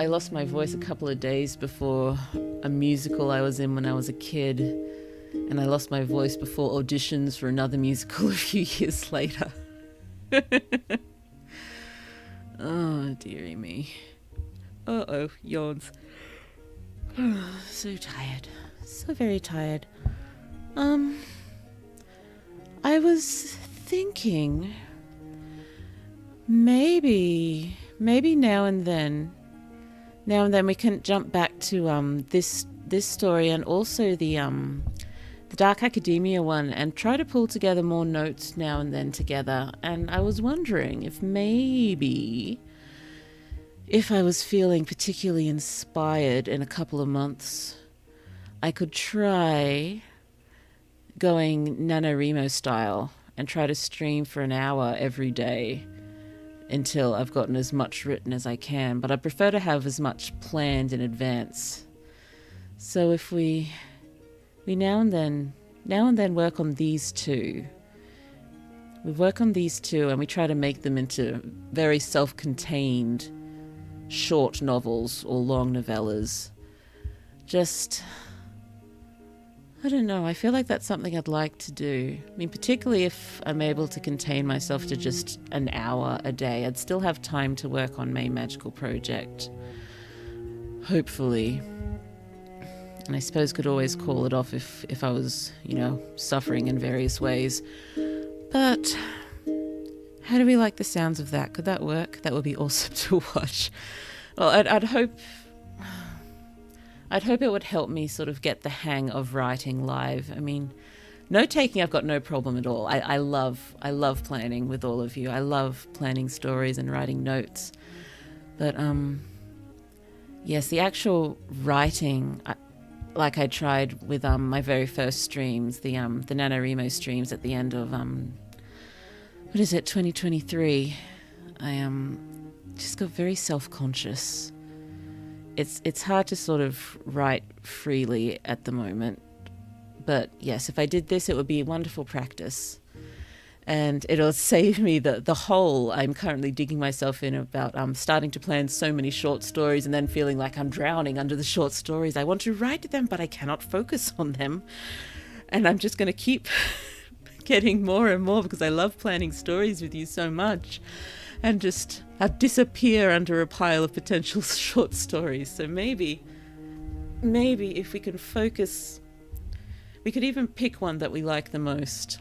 lost my voice a couple of days before a musical I was in when I was a kid. And I lost my voice before auditions for another musical a few years later. Oh, dearie me. Uh-oh, yawns. So tired. So very tired. I was thinking maybe now and then we can jump back to this story and also the Dark Academia one and try to pull together more notes now and then together. And I was wondering if maybe if I was feeling particularly inspired in a couple of months, I could try going NaNoWriMo style and try to stream for an hour every day until I've gotten as much written as I can. But I prefer to have as much planned in advance. So if we now and then work on these two. We work on these two and we try to make them into very self-contained short novels or long novellas. Just, I don't know, I feel like that's something I'd like to do. I mean, particularly if I'm able to contain myself to just an hour a day, I'd still have time to work on my magical project. hopefully, and I suppose could always call it off if I was, suffering in various ways. But how do we like the sounds of that? Could that work? That would be awesome to watch. Well, I'd hope it would help me sort of get the hang of writing live. I mean, note taking, I've got no problem at all. I love planning with all of you. I love planning stories and writing notes. But yes, the actual writing, like I tried with my very first streams, the NaNoWriMo streams at the end of 2023. I just got very self-conscious. It's hard to sort of write freely at the moment. But yes, if I did this, it would be a wonderful practice. And it'll save me the hole I'm currently digging myself in about starting to plan so many short stories and then feeling like I'm drowning under the short stories. I want to write them, but I cannot focus on them. And I'm just going to keep getting more and more because I love planning stories with you so much. And just I'll disappear under a pile of potential short stories. So maybe if we can focus, we could even pick one that we like the most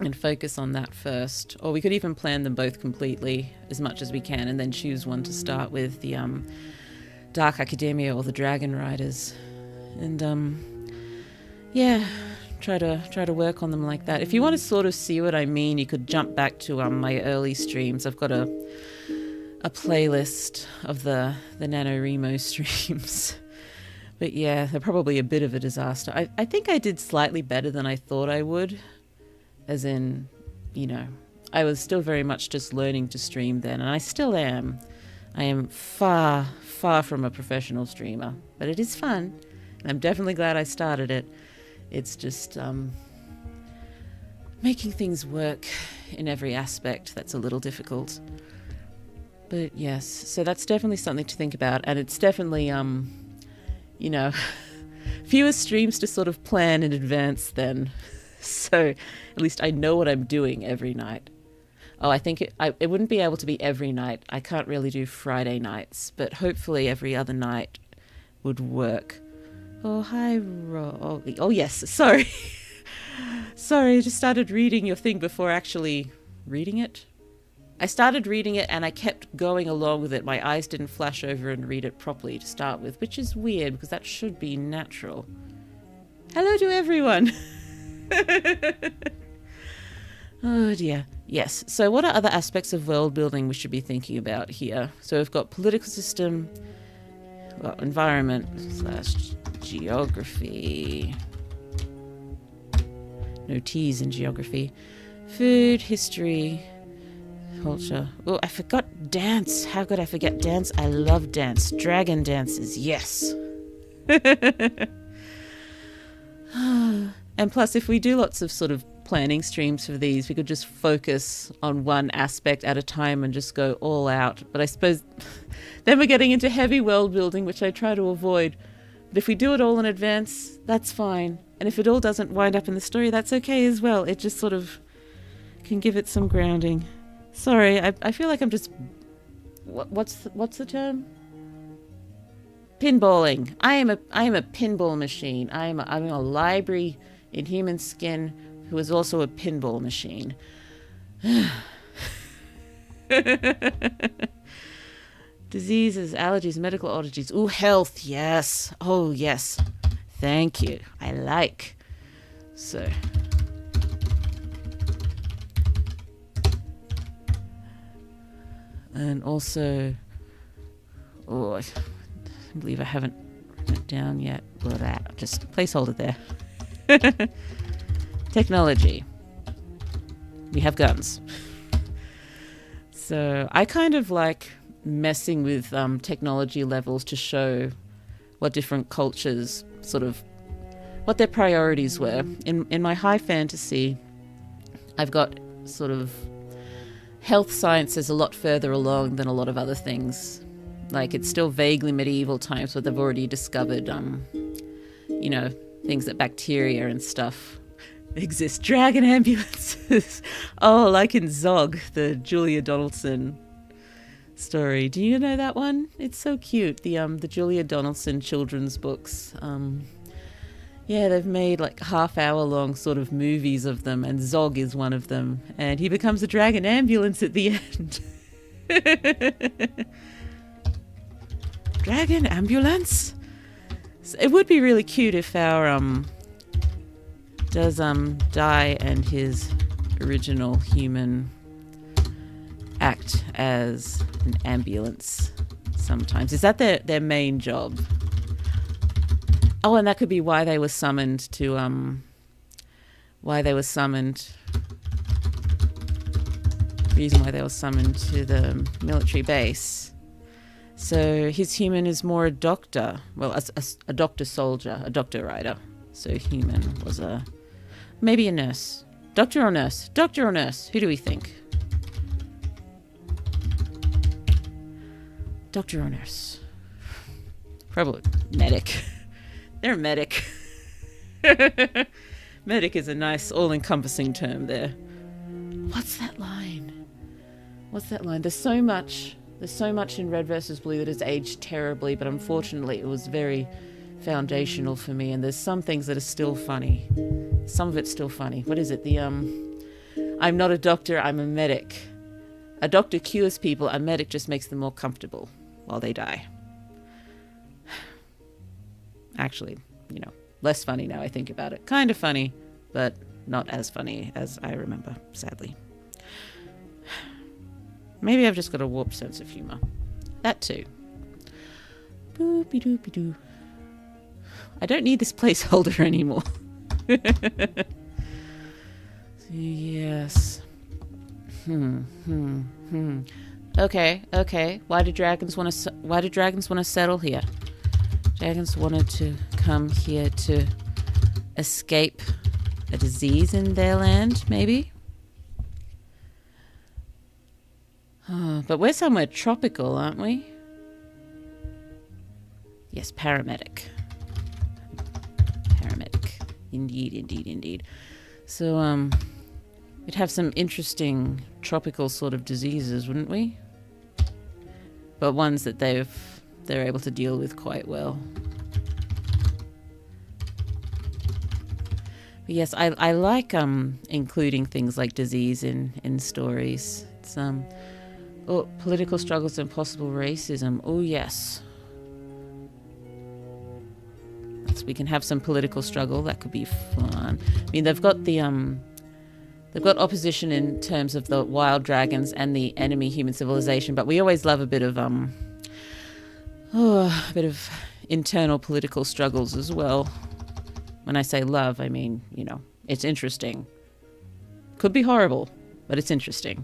and focus on that first. Or we could even plan them both completely as much as we can and then choose one to start with, the Dark Academia or the Dragon Riders. And try to work on them like that. If you want to sort of see what I mean, you could jump back to my early streams. I've got a playlist of the NaNoWriMo streams. But yeah, they're probably a bit of a disaster. I think I did slightly better than I thought I would. As in, I was still very much just learning to stream then, and I still am. I am far, far from a professional streamer, but it is fun, and I'm definitely glad I started it. It's just making things work in every aspect that's a little difficult. But yes, so that's definitely something to think about, and it's definitely, fewer streams to sort of plan in advance then. So at least I know what I'm doing every night. Oh, I think it wouldn't be able to be every night. I can't really do Friday nights, but hopefully every other night would work. Oh, hi, Oh, yes, sorry. Sorry, I just started reading your thing before actually reading it. I started reading it and I kept going along with it. My eyes didn't flash over and read it properly to start with, which is weird because that should be natural. Hello to everyone. Oh dear. Yes. So what are other aspects of world building we should be thinking about here? So we've got political system, environment / geography. No T's in geography. Food, history, culture. Oh, I forgot dance. How could I forget dance? I love dance. Dragon dances. Yes. And plus, if we do lots of sort of planning streams for these, we could just focus on one aspect at a time and just go all out. But I suppose then we're getting into heavy world building, which I try to avoid. But if we do it all in advance, that's fine. And if it all doesn't wind up in the story, that's okay as well. It just sort of can give it some grounding. Sorry, I feel like I'm just... What's the term? Pinballing. I am a pinball machine. I'm a library in human skin who is also a pinball machine. Diseases, allergies, medical oddities. Ooh, health, yes. Oh, yes. Thank you. I like. So. And also, I believe I haven't written it down yet. Just placeholder there. Technology. We have guns. So I kind of like messing with technology levels to show what different cultures what their priorities were. In my high fantasy, I've got sort of health sciences a lot further along than a lot of other things. Like, it's still vaguely medieval times, but they've already discovered, things that bacteria and stuff exist. Dragon ambulances. Oh, like in Zog, the Julia Donaldson story. Do you know that one? It's so cute. The Julia Donaldson children's books. Yeah, they've made like half-hour-long sort of movies of them, and Zog is one of them. And he becomes a dragon ambulance at the end. Dragon ambulance? So it would be really cute if our does die and his original human act as an ambulance sometimes. Is that their main job? Oh, and that could be why they were summoned to reason why they were summoned to the military base. So his human is more a doctor. Well, a doctor soldier, a doctor rider. So human was maybe a nurse. Doctor or nurse? Doctor or nurse? Who do we think? Doctor or nurse? Probably medic. They're a medic. Medic is a nice all-encompassing term there. What's that line? What's that line? There's so much in Red versus Blue that has aged terribly, but unfortunately it was very foundational for me, and there's some things that are still funny. Some of it's still funny. What is it? I'm not a doctor, I'm a medic. A doctor cures people, a medic just makes them more comfortable while they die. Actually, less funny now I think about it. Kind of funny, but not as funny as I remember, sadly. Maybe I've just got a warped sense of humour. That too. Boopy-doopy-doo. I don't need this placeholder anymore. Yes. Okay. Why do dragons want to settle here? Dragons wanted to come here to escape a disease in their land, maybe? Oh, but we're somewhere tropical, aren't we? Yes, paramedic. Paramedic. Indeed. So, we'd have some interesting tropical sort of diseases, wouldn't we? But ones that they're able to deal with quite well. But yes, I like including things like disease in stories. It's political struggles and possible racism. Oh yes. We can have some political struggle. That could be fun. I mean, they've got opposition in terms of the wild dragons and the enemy human civilization, but we always love a bit of internal political struggles as well. When I say love, I mean, it's interesting. Could be horrible, but it's interesting.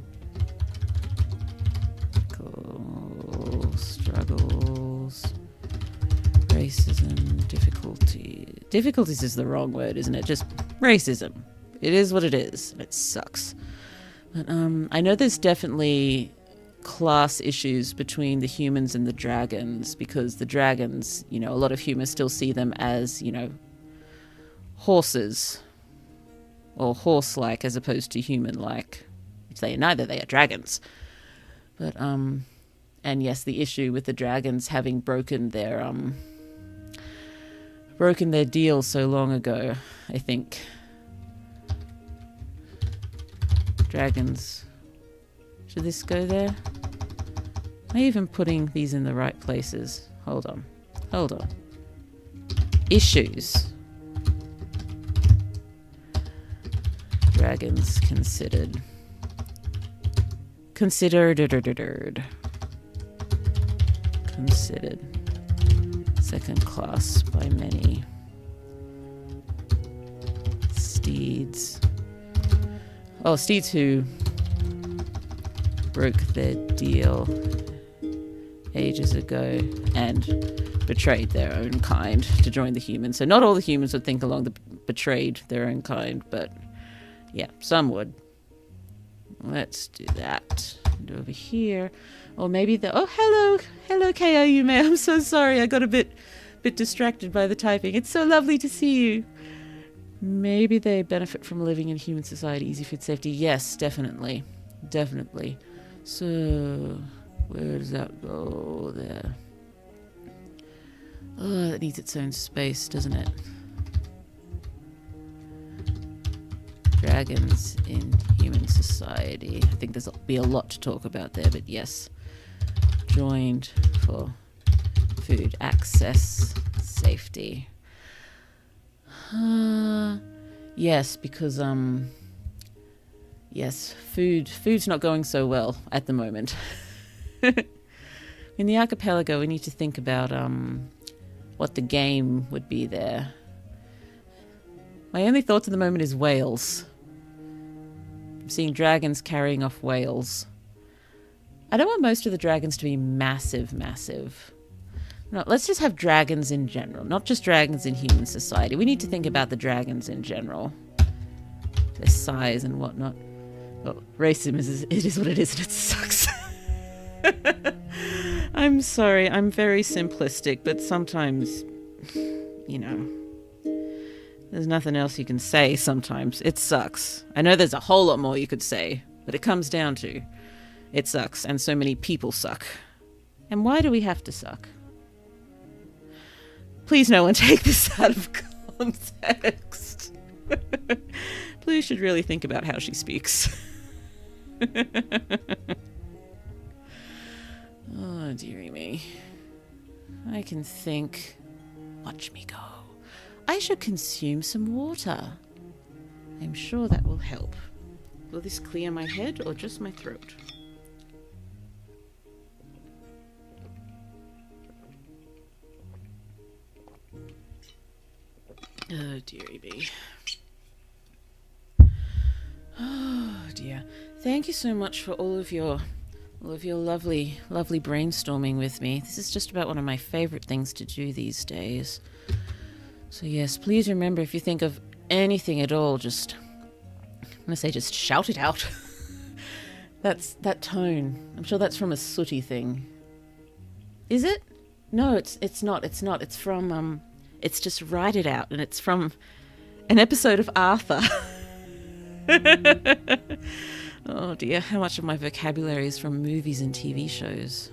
Cool. Struggles. Racism, difficulties is the wrong word, isn't it? Just racism. It is what it is. It sucks. But I know there's definitely class issues between the humans and the dragons, because the dragons, a lot of humans still see them as, horses, or horse-like as opposed to human-like. Which they are dragons. But and yes, the issue with the dragons having broken their deal so long ago, I think. Dragons. Should this go there? Am I even putting these in the right places? Hold on. Issues. Dragons considered. Considered. Second class by many. Steeds. Oh, steeds who broke their deal ages ago and betrayed their own kind to join the humans. So not all the humans would think along the betrayed their own kind, but yeah, some would. Let's do that. And over here. Or maybe hello KO Yume. I'm so sorry. I got a bit distracted by the typing. It's so lovely to see you. Maybe they benefit from living in human society. Easy food safety. Yes, definitely. So, Where does that go? There. Oh, it needs its own space, doesn't it? Dragons in human society. I think there'll be a lot to talk about there, but yes. Joined for food access, safety. Yes, because yes, food's not going so well at the moment. In the archipelago, we need to think about what the game would be there. My only thoughts at the moment is whales. I'm seeing dragons carrying off whales. I don't want most of the dragons to be massive. No, let's just have dragons in general, not just dragons in human society. We need to think about the dragons in general. Their size and whatnot. Well, racism it is what it is and it sucks. I'm sorry, I'm very simplistic, but sometimes, there's nothing else you can say sometimes. It sucks. I know there's a whole lot more you could say, but it comes down to it sucks, and so many people suck. And why do we have to suck? Please no one take this out of context. Please should really think about how she speaks. Oh, dearie me. I can think. Watch me go. I should consume some water. I'm sure that will help. Will this clear my head or just my throat? Oh, dearie me. Oh, dear. Thank you so much for all of your lovely brainstorming with me. This is just about one of my favorite things to do these days. So yes, please remember, if you think of anything at all, just, I'm going to say just shout it out. That tone. I'm sure that's from a sooty thing. Is it? No, it's not. It's from, it's just write it out, and it's from an episode of Arthur. Oh dear, how much of my vocabulary is from movies and TV shows.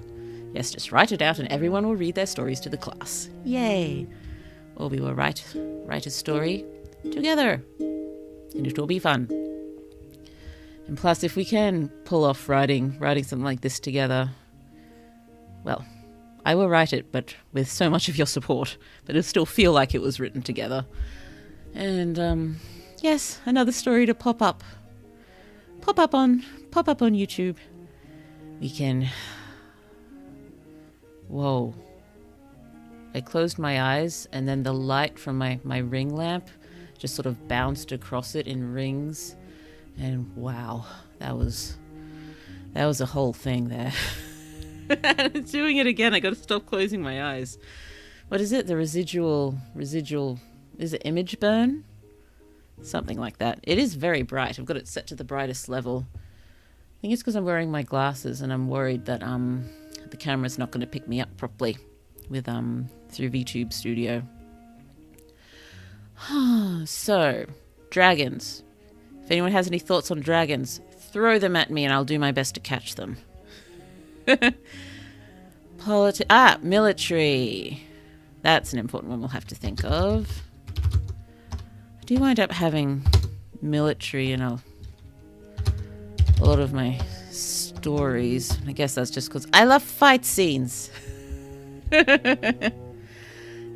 Yes, just write it out and everyone will read their stories to the class. Yay! Or we will write a story together. And it will be fun. And plus, if we can pull off writing something like this together, well, I will write it, but with so much of your support. But it'll still feel like it was written together. And, yes, another story to pop up on YouTube. We can... Whoa. I closed my eyes and then the light from my ring lamp just sort of bounced across it in rings. And wow, that was a whole thing there. Doing it again, I gotta stop closing my eyes. What is it? The residual, is it image burn? Something like that. It is very bright. I've got it set to the brightest level. I think it's because I'm wearing my glasses and I'm worried that the camera's not going to pick me up properly with through VTube Studio. So, dragons. If anyone has any thoughts on dragons, throw them at me and I'll do my best to catch them. Military. That's an important one we'll have to think of. I do wind up having military in a lot of my stories. I guess that's just because I love fight scenes.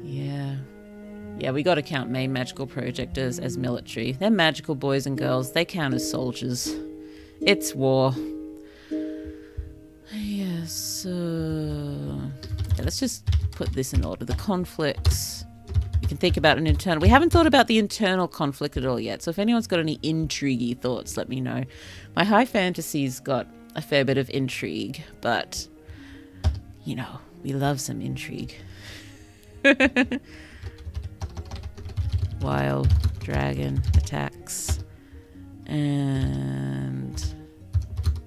Yeah, we got to count main magical projectors as military. They're magical boys and girls. They count as soldiers. It's war. Yes, so... Okay, let's just put this in order. The conflicts. We can think about an internal... We haven't thought about the internal conflict at all yet, so if anyone's got any intriguey thoughts, let me know. My high fantasy's got a fair bit of intrigue, but, you know, we love some intrigue. Wild dragon attacks and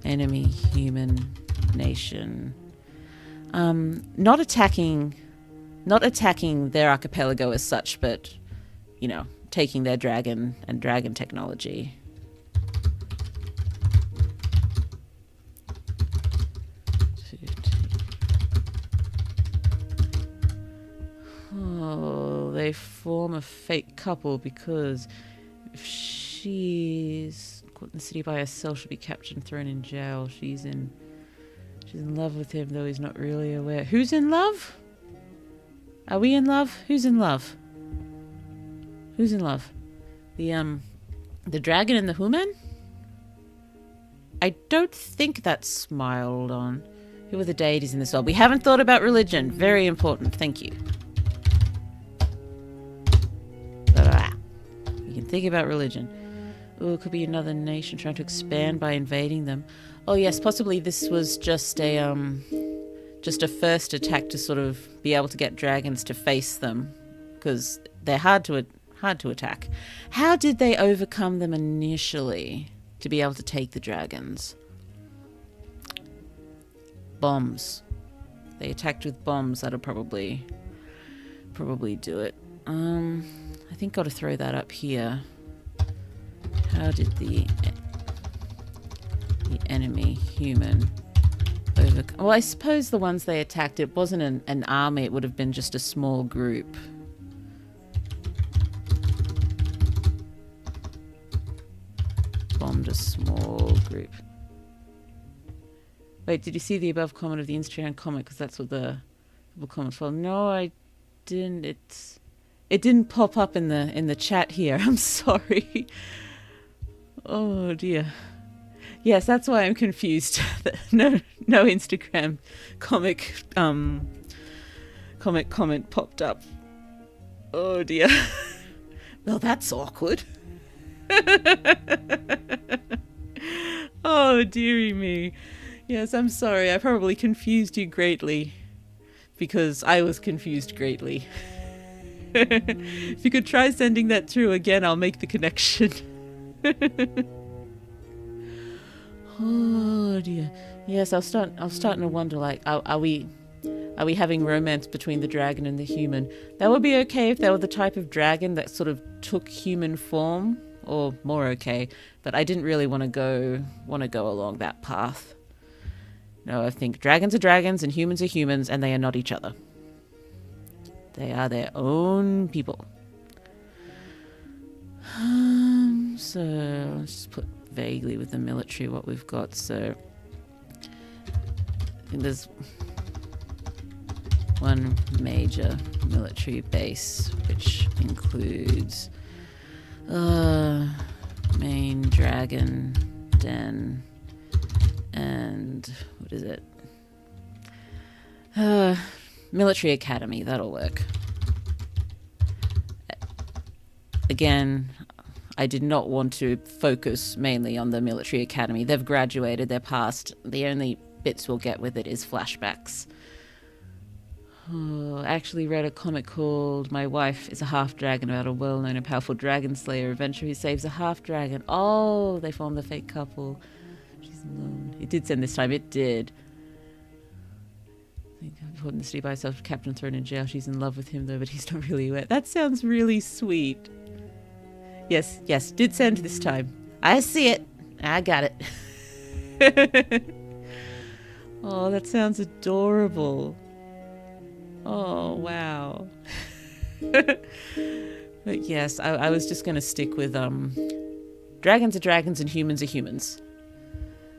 enemy human nation. Not attacking their archipelago as such, but, you know, taking their dragon and dragon technology. they form a fake couple, because if she's caught in the city by herself, she'll be captured and thrown in jail. She's in love with him, though he's not really aware. Who's in love? Are we in love? Who's in love? Who's in love? The dragon and the human? I don't think that's smiled on. Who are the deities in this world? We haven't thought about religion. Very important. Thank you. We can think about religion. Oh, it could be another nation trying to expand by invading them. Oh yes, possibly this was just a first attack to sort of be able to get dragons to face them, because they're hard to attack. How did they overcome them initially to be able to take the dragons? Bombs. They attacked with bombs. That'll probably do it. I think got to throw that up here. How did the enemy human overcome? Well, I suppose the ones they attacked, it wasn't an army. It would have been just a small group. Bombed a small group. Wait, did you see the above comment of the Instagram comment? Because that's what the comment for. No, I didn't. It didn't pop up in the chat here. I'm sorry. Oh dear. Yes, that's why I'm confused. no Instagram comment popped up. Oh dear. Well, that's awkward. Oh dearie me. Yes, I'm sorry. I probably confused you greatly, because I was confused greatly. If you could try sending that through again, I'll make the connection. Oh dear. Yes, I'm starting to wonder, like, are we having romance between the dragon and the human? That would be okay if they were the type of dragon that sort of took human form, or more okay. But I didn't really want to go along that path. No, I think dragons are dragons and humans are humans, and they are not each other. They are their own people. So let's just put vaguely with the military what we've got. So I think there's one major military base, which includes main dragon den and what is it? Military academy. That'll work. Again, I did not want to focus mainly on the military academy. They've graduated, they're past. The only bits we'll get with it is flashbacks. Oh, I actually read a comic called My Wife is a Half Dragon, about a well-known and powerful dragon slayer adventurer who saves a half dragon. Oh, they formed the fake couple. She's alone. It did send this time. It did. I think I'm put in the city by herself, captain thrown in jail. She's in love with him though, but he's not really aware. That sounds really sweet. Yes, did send this time. I see it. I got it. Oh, that sounds adorable. Oh, wow. But yes, I was just going to stick with dragons are dragons and humans are humans.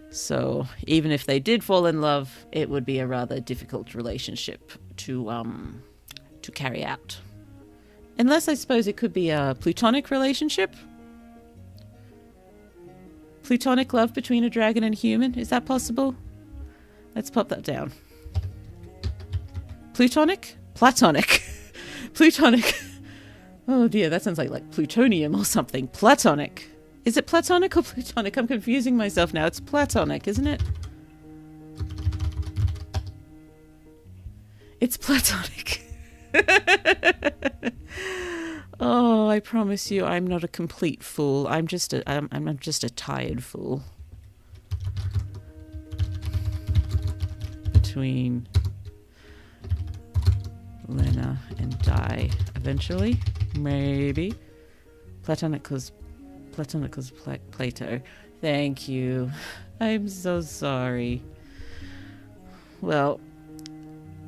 So even if they did fall in love, it would be a rather difficult relationship to carry out. Unless I suppose it could be a plutonic relationship. Plutonic love between a dragon and human. Is that possible? Let's pop that down. Plutonic? Platonic. Plutonic. Oh dear, that sounds like plutonium or something. Platonic. Is it platonic or plutonic? I'm confusing myself now. It's platonic, isn't it? It's platonic. Oh, I promise you, I'm not a complete fool. I'm just a tired fool. Between Lena and Di, eventually, maybe. Platonic was Plato. Thank you. I'm so sorry. Well,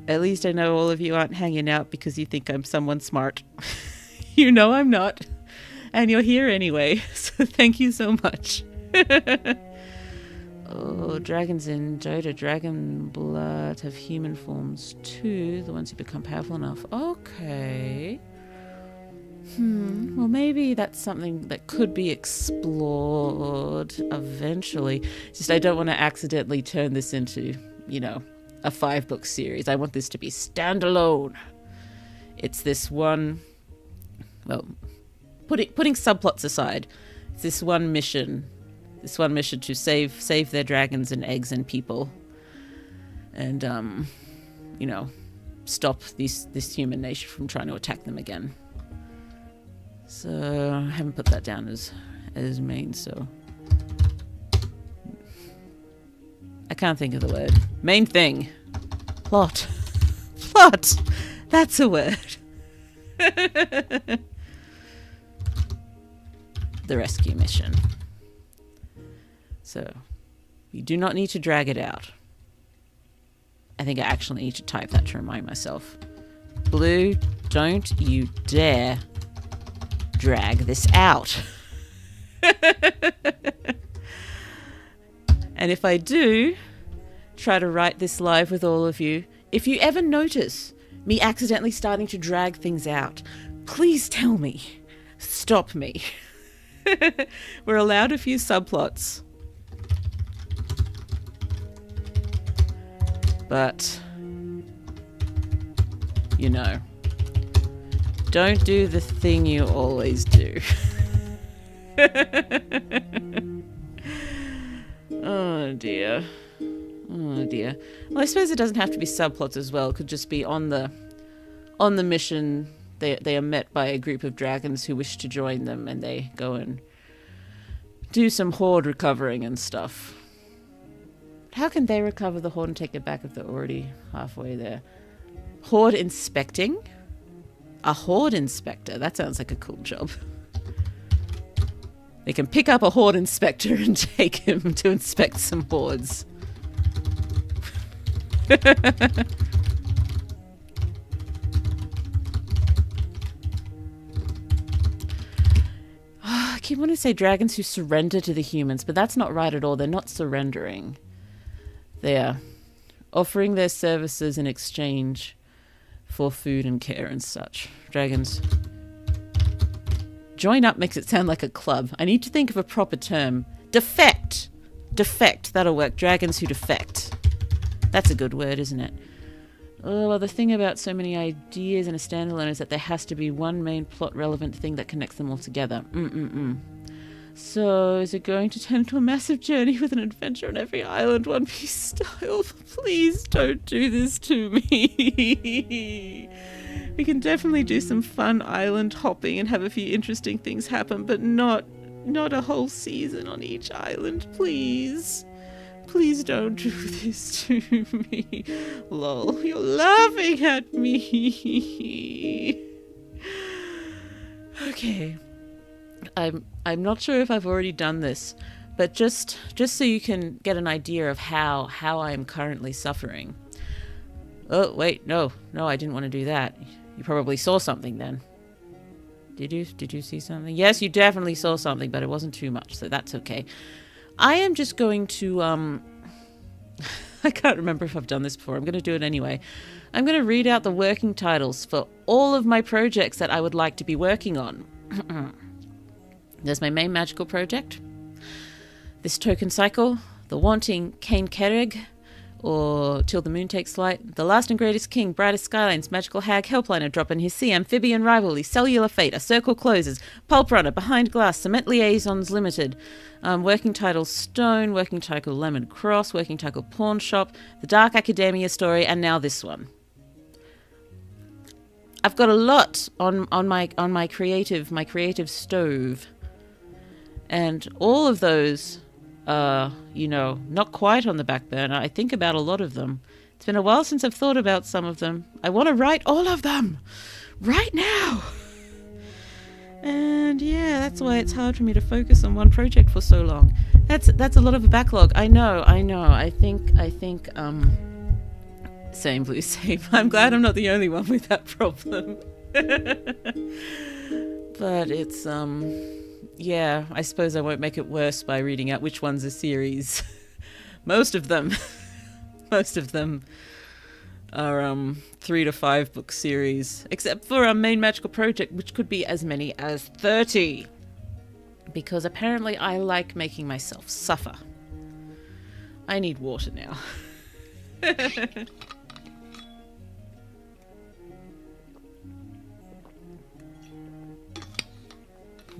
At least I know all of you aren't hanging out because you think I'm someone smart. You know I'm not. And you're here anyway, so thank you so much. Oh, dragons in Joda Dragon Blood have human forms too, the ones who become powerful enough. Okay. Well, maybe that's something that could be explored eventually. Just I don't want to accidentally turn this into, you know, a 5-book series. I want this to be standalone. It's this one, well, putting subplots aside, it's this one mission to save their dragons and eggs and people, and you know, stop this human nation from trying to attack them again. So I haven't put that down as main, so I can't think of the word. Main thing. Plot. That's a word. The rescue mission. So, you do not need to drag it out. I think I actually need to type that to remind myself. Blue, don't you dare drag this out. And if I do try to write this live with all of you, if you ever notice me accidentally starting to drag things out, please tell me. Stop me. We're allowed a few subplots. But, you know, don't do the thing you always do. Oh dear. Oh dear. Well, I suppose it doesn't have to be subplots as well. It could just be on the mission. They are met by a group of dragons who wish to join them, and they go and do some horde recovering and stuff. How can they recover the horde and take it back if they're already halfway there? Horde inspecting? A horde inspector? That sounds like a cool job. They can pick up a horde inspector and take him to inspect some hordes. I keep wanting to say dragons who surrender to the humans, but that's not right at all. They're not surrendering. They are offering their services in exchange for food and care and such. Dragons. Join up makes it sound like a club. I need to think of a proper term. Defect. Defect. That'll work. Dragons who defect. That's a good word, isn't it? Oh, well, the thing about so many ideas in a standalone is that there has to be one main plot relevant thing that connects them all together. So, is it going to turn into a massive journey with an adventure on every island, One Piece style? Please don't do this to me. We can definitely do some fun island hopping and have a few interesting things happen, but not a whole season on each island, please. Please don't do this to me. Lol, you're laughing at me. Okay. I'm not sure if I've already done this, but just so you can get an idea of how I am currently suffering. Oh, wait, no, I didn't want to do that. You probably saw something then. Did you see something? Yes, you definitely saw something, but it wasn't too much, so that's okay. I am just going to, I can't remember if I've done this before. I'm going to do it anyway. I'm going to read out the working titles for all of my projects that I would like to be working on. There's my main magical project, this token cycle, the Wanting Kane Kerrig, or Till the Moon Takes Flight, The Last and Greatest King, Brightest Skylines, Magical Hag, Helpliner, Drop in His Sea, Amphibian Rivalry, Cellular Fate, A Circle Closes, Pulp Runner, Behind Glass, Cement Liaisons Limited, working title Stone, working title Lemon Cross, working title Pawn Shop, The Dark Academia Story, and now this one. I've got a lot on my creative stove, and all of those are, not quite on the back burner. I think about a lot of them. It's been a while since I've thought about some of them. I want to write all of them right now. And yeah, that's why it's hard for me to focus on one project for so long. That's a lot of a backlog. I know. I think Same, Blue, same. I'm glad I'm not the only one with that problem. But it's, yeah, I suppose I won't make it worse by reading out which one's a series. Most of them are 3 to 5 book series, except for our main magical project, which could be as many as 30. Because apparently I like making myself suffer. I need water now.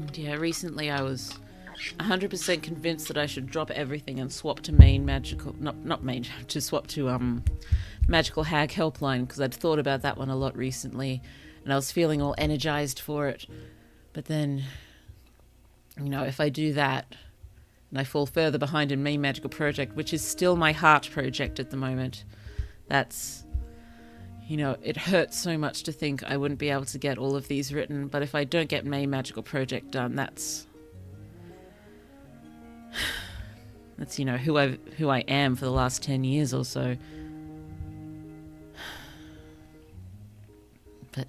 And yeah, recently I was 100% convinced that I should drop everything and swap to swap to Magical Hag Helpline, because I'd thought about that one a lot recently and I was feeling all energized for it. But then, you know, if I do that and I fall further behind in main magical project, which is still my heart project at the moment, that's, you know, it hurts so much to think I wouldn't be able to get all of these written. But if I don't get main magical project done, that's, you know, who I am for the last 10 years or so. But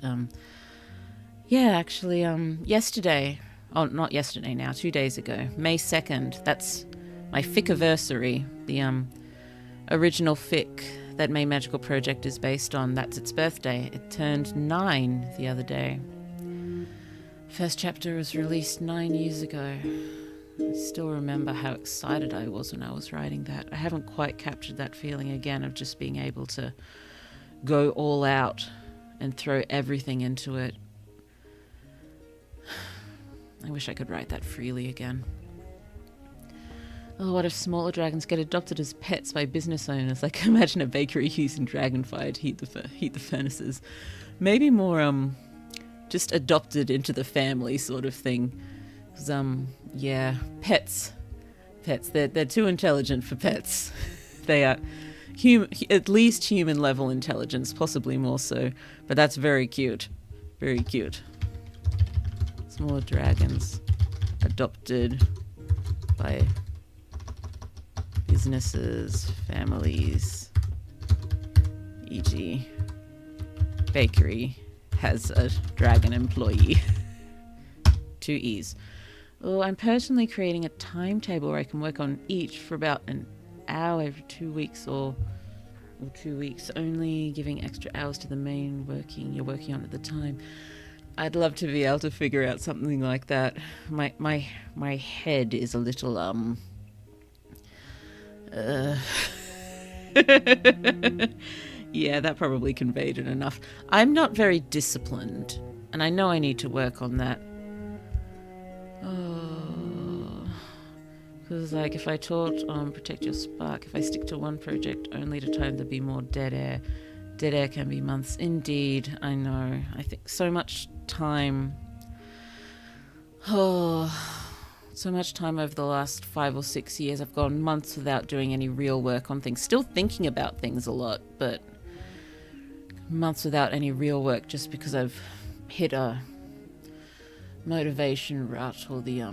yeah, actually, yesterday, oh, not yesterday now, 2 days ago, May 2nd, that's my fic-anniversary, the original fic that May Magical Project is based on. That's its birthday. It turned 9 the other day. First chapter was released 9 years ago. I still remember how excited I was when I was writing that. I haven't quite captured that feeling again of just being able to go all out and throw everything into it. I wish I could write that freely again. Oh, what if smaller dragons get adopted as pets by business owners? Like, imagine a bakery using dragonfire to heat the furnaces. Maybe more, just adopted into the family sort of thing. 'Cause, yeah, pets. They're too intelligent for pets. They are at least human level intelligence, possibly more so. But that's very cute. Very cute. Smaller dragons adopted by businesses, families, e.g. bakery has a dragon employee. 2 E's. Oh, I'm personally creating a timetable where I can work on each for about an hour every 2 weeks or 2 weeks, only giving extra hours to the main you're working on at the time. I'd love to be able to figure out something like that. My head is a little yeah, that probably conveyed it enough. I'm not very disciplined, and I know I need to work on that. Because, like, if I taught Protect Your Spark, if I stick to one project only at a time, there'd be more dead air. Dead air can be months. Indeed, I know. I think so much time. Oh, so much time over the last 5 or 6 years. I've gone months without doing any real work on things. Still thinking about things a lot, but months without any real work just because I've hit a motivation rut, or the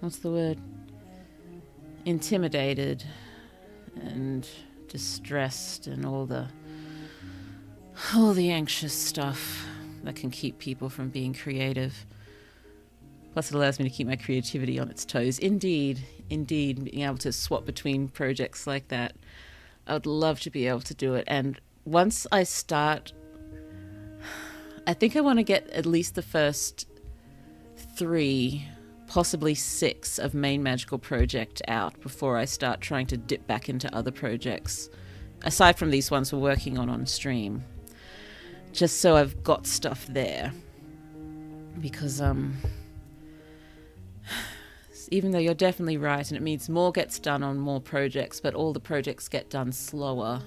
what's the word? Intimidated and distressed and all the anxious stuff that can keep people from being creative. Plus, it allows me to keep my creativity on its toes. Indeed, being able to swap between projects like that, I would love to be able to do it. And once I start, I think I want to get at least the first 3, possibly 6 of main magical project out before I start trying to dip back into other projects, aside from these ones we're working on stream, just so I've got stuff there. Because even though you're definitely right, and it means more gets done on more projects, but all the projects get done slower.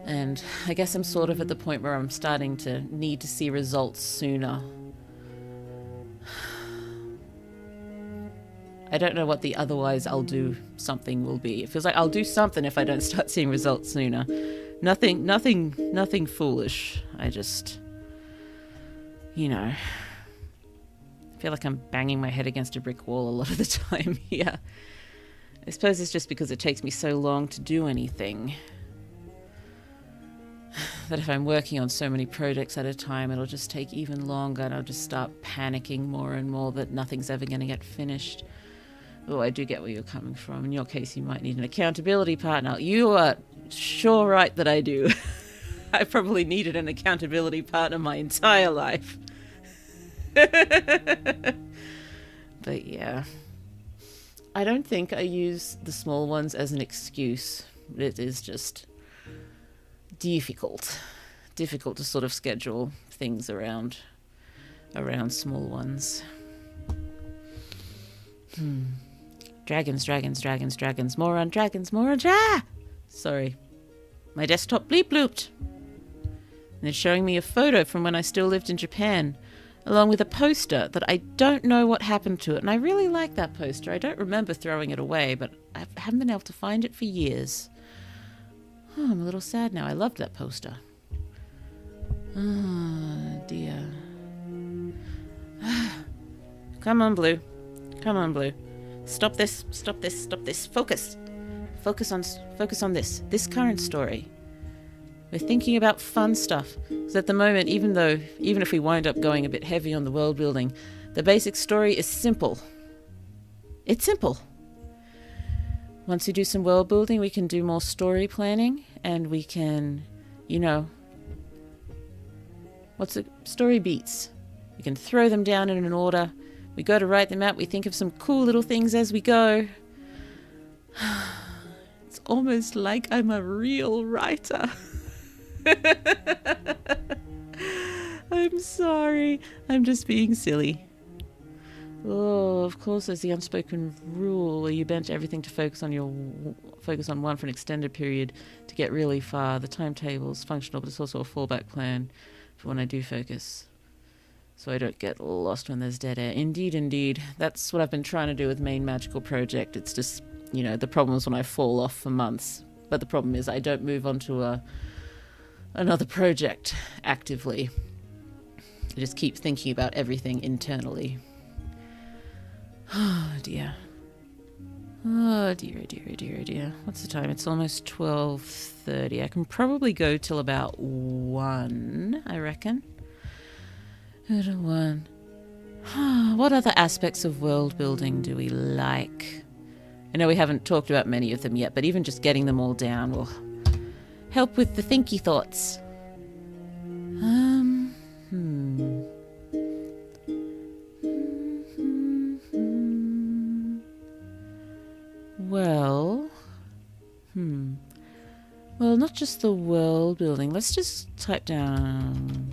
And I guess I'm sort of at the point where I'm starting to need to see results sooner. I don't know what the otherwise I'll do something will be. It feels like I'll do something if I don't start seeing results sooner. Nothing foolish. I just, you know, I feel like I'm banging my head against a brick wall a lot of the time here. I suppose it's just because it takes me so long to do anything. that if I'm working on so many projects at a time, it'll just take even longer and I'll just start panicking more and more that nothing's ever going to get finished. Oh, I do get where you're coming from. In your case, you might need an accountability partner. You are sure right that I do. I probably needed an accountability partner my entire life. But yeah. I don't think I use the small ones as an excuse. It is just difficult to sort of schedule things around small ones. Dragons, more on dragons. Sorry, my desktop bleep blooped. And it's showing me a photo from when I still lived in Japan, along with a poster that I don't know what happened to it. And I really like that poster. I don't remember throwing it away, but I haven't been able to find it for years. Oh, I'm a little sad now. I loved that poster. Oh, dear. Come on, Blue. Stop this. Focus on this current story. We're thinking about fun stuff. So at the moment, even if we wind up going a bit heavy on the world building, the basic story is simple. It's simple. Once we do some world building, we can do more story planning, and we can, story beats. We can throw them down in an order. We go to write them out. We think of some cool little things as we go. It's almost like I'm a real writer. I'm sorry. I'm just being silly. Oh, of course, there's the unspoken rule where you bench everything to focus on one for an extended period to get really far. The timetable's functional, but it's also a fallback plan for when I do focus, so I don't get lost when there's dead air. Indeed. That's what I've been trying to do with Main Magical Project. It's just, the problem is when I fall off for months. But the problem is I don't move on to another project actively. I just keep thinking about everything internally. Oh dear. Oh dear. What's the time? It's almost 12:30. I can probably go till about 1, I reckon. At 1. What other aspects of world building do we like? I know we haven't talked about many of them yet, but even just getting them all down will help with the thinky thoughts. Well, not just the world building. Let's just type down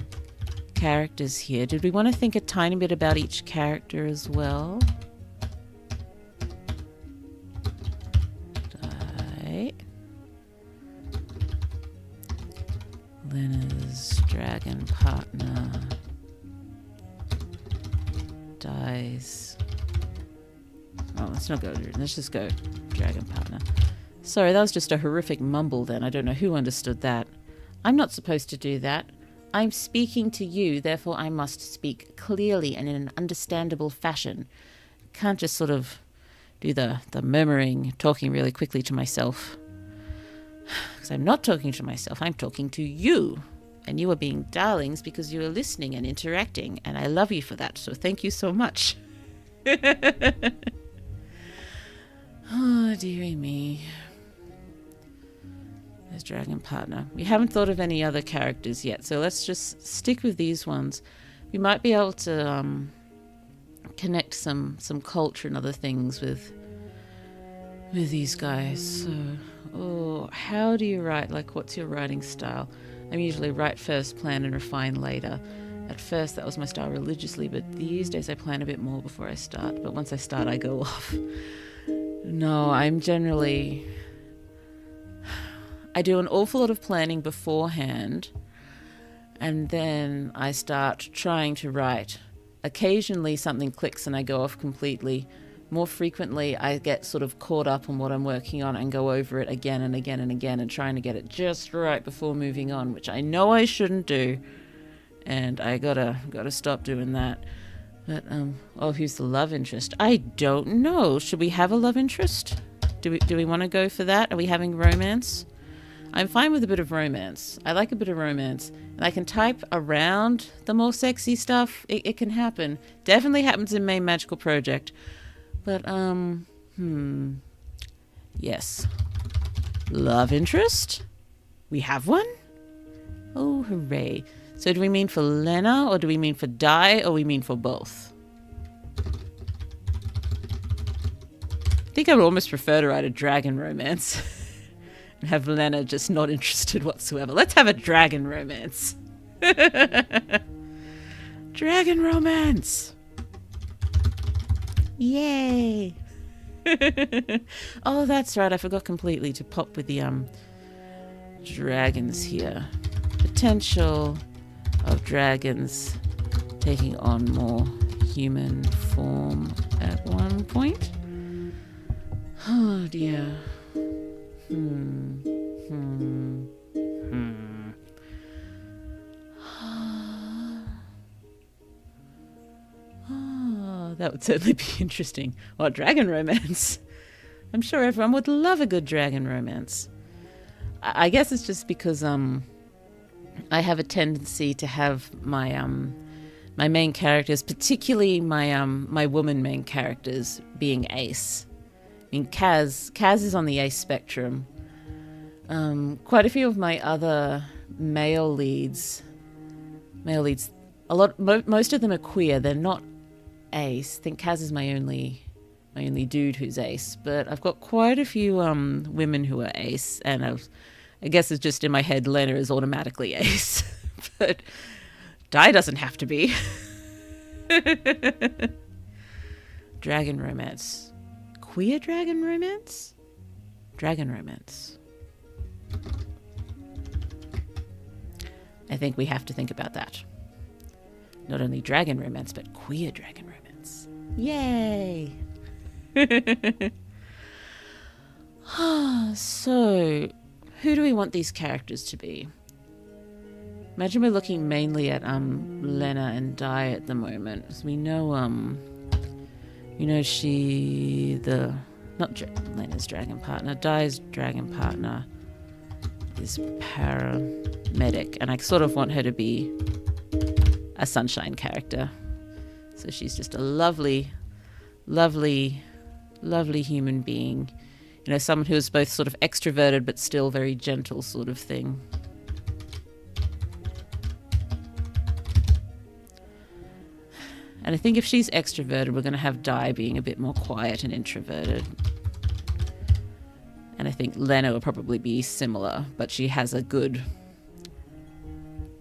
characters here. Did we want to think a tiny bit about each character as well? Lena's dragon partner dies. Oh, let's not go. Let's just go dragon partner. Sorry, that was just a horrific mumble then. I don't know who understood that. I'm not supposed to do that. I'm speaking to you, therefore I must speak clearly and in an understandable fashion. Can't just sort of do the murmuring, talking really quickly to myself. Because I'm not talking to myself, I'm talking to you. And you are being darlings because you are listening and interacting, and I love you for that, so thank you so much. Oh, dearie me. There's dragon partner. We haven't thought of any other characters yet, so let's just stick with these ones. We might be able to connect some culture and other things with these guys. So, how do you write? Like, what's your writing style? I'm usually write first, plan and refine later. At first, that was my style religiously, but these days I plan a bit more before I start. But once I start, I go off. No, I do an awful lot of planning beforehand, and then I start trying to write. Occasionally something clicks and I go off completely. More frequently, I get sort of caught up on what I'm working on and go over it again and again and again and trying to get it just right before moving on, which I know I shouldn't do, and I gotta stop doing that. But who's the love interest? I don't know. Should we have a love interest? Do we want to go for that? Are we having romance? I'm fine with a bit of romance. I like a bit of romance. And I can type around the more sexy stuff. It can happen. Definitely happens in main magical project. But, yes. Love interest? We have one? Oh, hooray. So do we mean for Lena, or do we mean for Di, or we mean for both? I think I would almost prefer to write a dragon romance. And have Lena just not interested whatsoever. Let's have a dragon romance. Dragon romance! Yay! Oh, that's right. I forgot completely to pop with the dragons here. Potential of dragons taking on more human form at one point. Oh dear. Oh, that would certainly be interesting. What, dragon romance? I'm sure everyone would love a good dragon romance. I guess it's just because I have a tendency to have my my main characters, particularly my woman main characters, being ace. I mean, Kaz is on the ace spectrum. Quite a few of my other male leads, most of them are queer. They're not ace. I think Kaz is my only dude who's ace. But I've got quite a few women who are ace, and I guess it's just in my head Lena is automatically ace. But Di doesn't have to be. Dragon romance. Queer dragon romance? Dragon romance. I think we have to think about that. Not only dragon romance, but queer dragon romance. Yay! So, who do we want these characters to be? Imagine we're looking mainly at Lena and Di at the moment. So we know Lena's dragon partner, Di's dragon partner is paramedic, and I sort of want her to be a sunshine character. So she's just a lovely, lovely, lovely human being. You know, someone who is both sort of extroverted but still very gentle sort of thing. And I think if she's extroverted, we're going to have Di being a bit more quiet and introverted. And I think Lena will probably be similar, but she has a good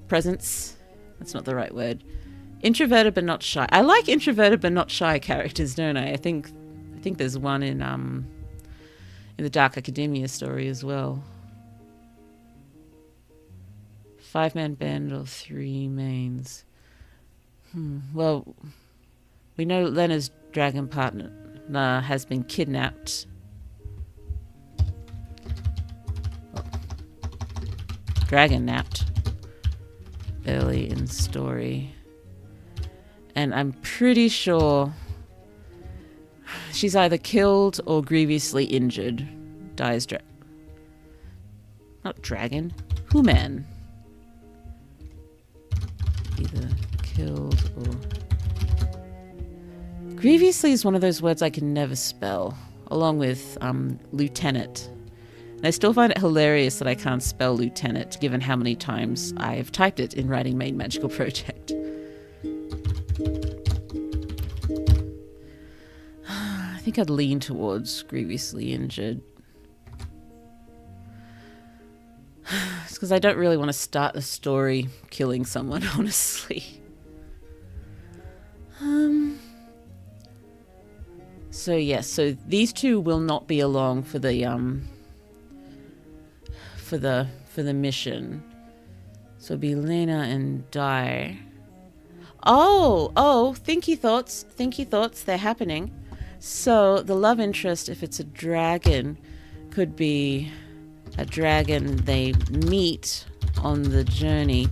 presence. That's not the right word. Introverted but not shy. I like introverted but not shy characters, don't I? I think there's one in the Dark Academia story as well. 5-man band or 3 mains. Well, we know Lena's dragon partner has been kidnapped. Dragon napped early in story. And I'm pretty sure she's either killed or grievously injured. Dies not dragon. Human. Either killed or... Grievously is one of those words I can never spell, along with lieutenant. And I still find it hilarious that I can't spell lieutenant, given how many times I've typed it in writing Main Magical Project. I think I'd lean towards grievously injured. It's because I don't really want to start a story killing someone, honestly. So yes, so these two will not be along for the mission. So it'll be Lena and Di. Oh, thinky thoughts, they're happening. So the love interest, if it's a dragon, could be a dragon they meet on the journey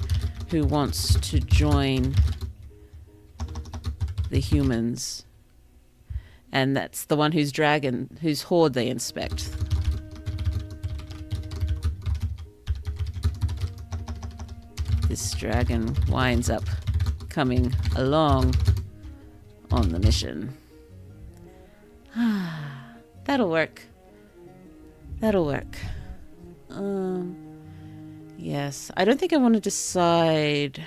who wants to join the humans. And that's the one whose horde they inspect. this dragon winds up coming along on the mission. That'll work. That'll work. Yes, I don't think I want to decide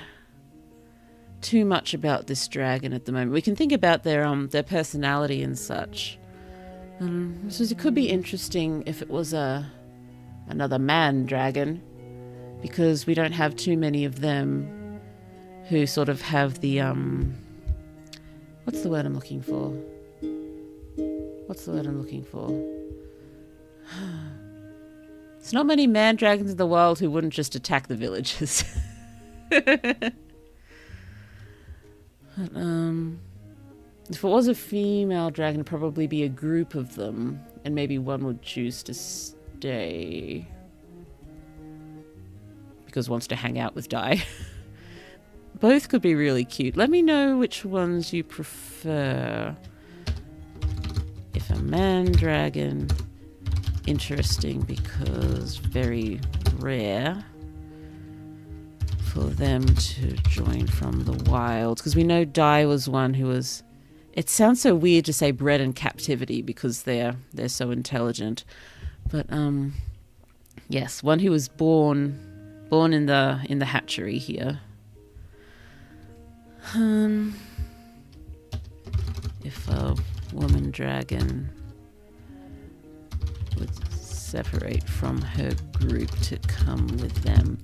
too much about this dragon at the moment. We can think about their personality and such. So it could be interesting if it was another man dragon, because we don't have too many of them who sort of have the what's the word I'm looking for? There's not many man dragons in the world who wouldn't just attack the villagers. But, if it was a female dragon, it'd probably be a group of them, and maybe one would choose to stay because wants to hang out with Dai. Both could be really cute. Let me know which ones you prefer. If a man dragon, interesting because very rare for them to join from the wild. Because we know Dai was one who was... It sounds so weird to say bred in captivity because they're so intelligent. But yes, one who was born in the hatchery here. If a woman dragon would separate from her group to come with them.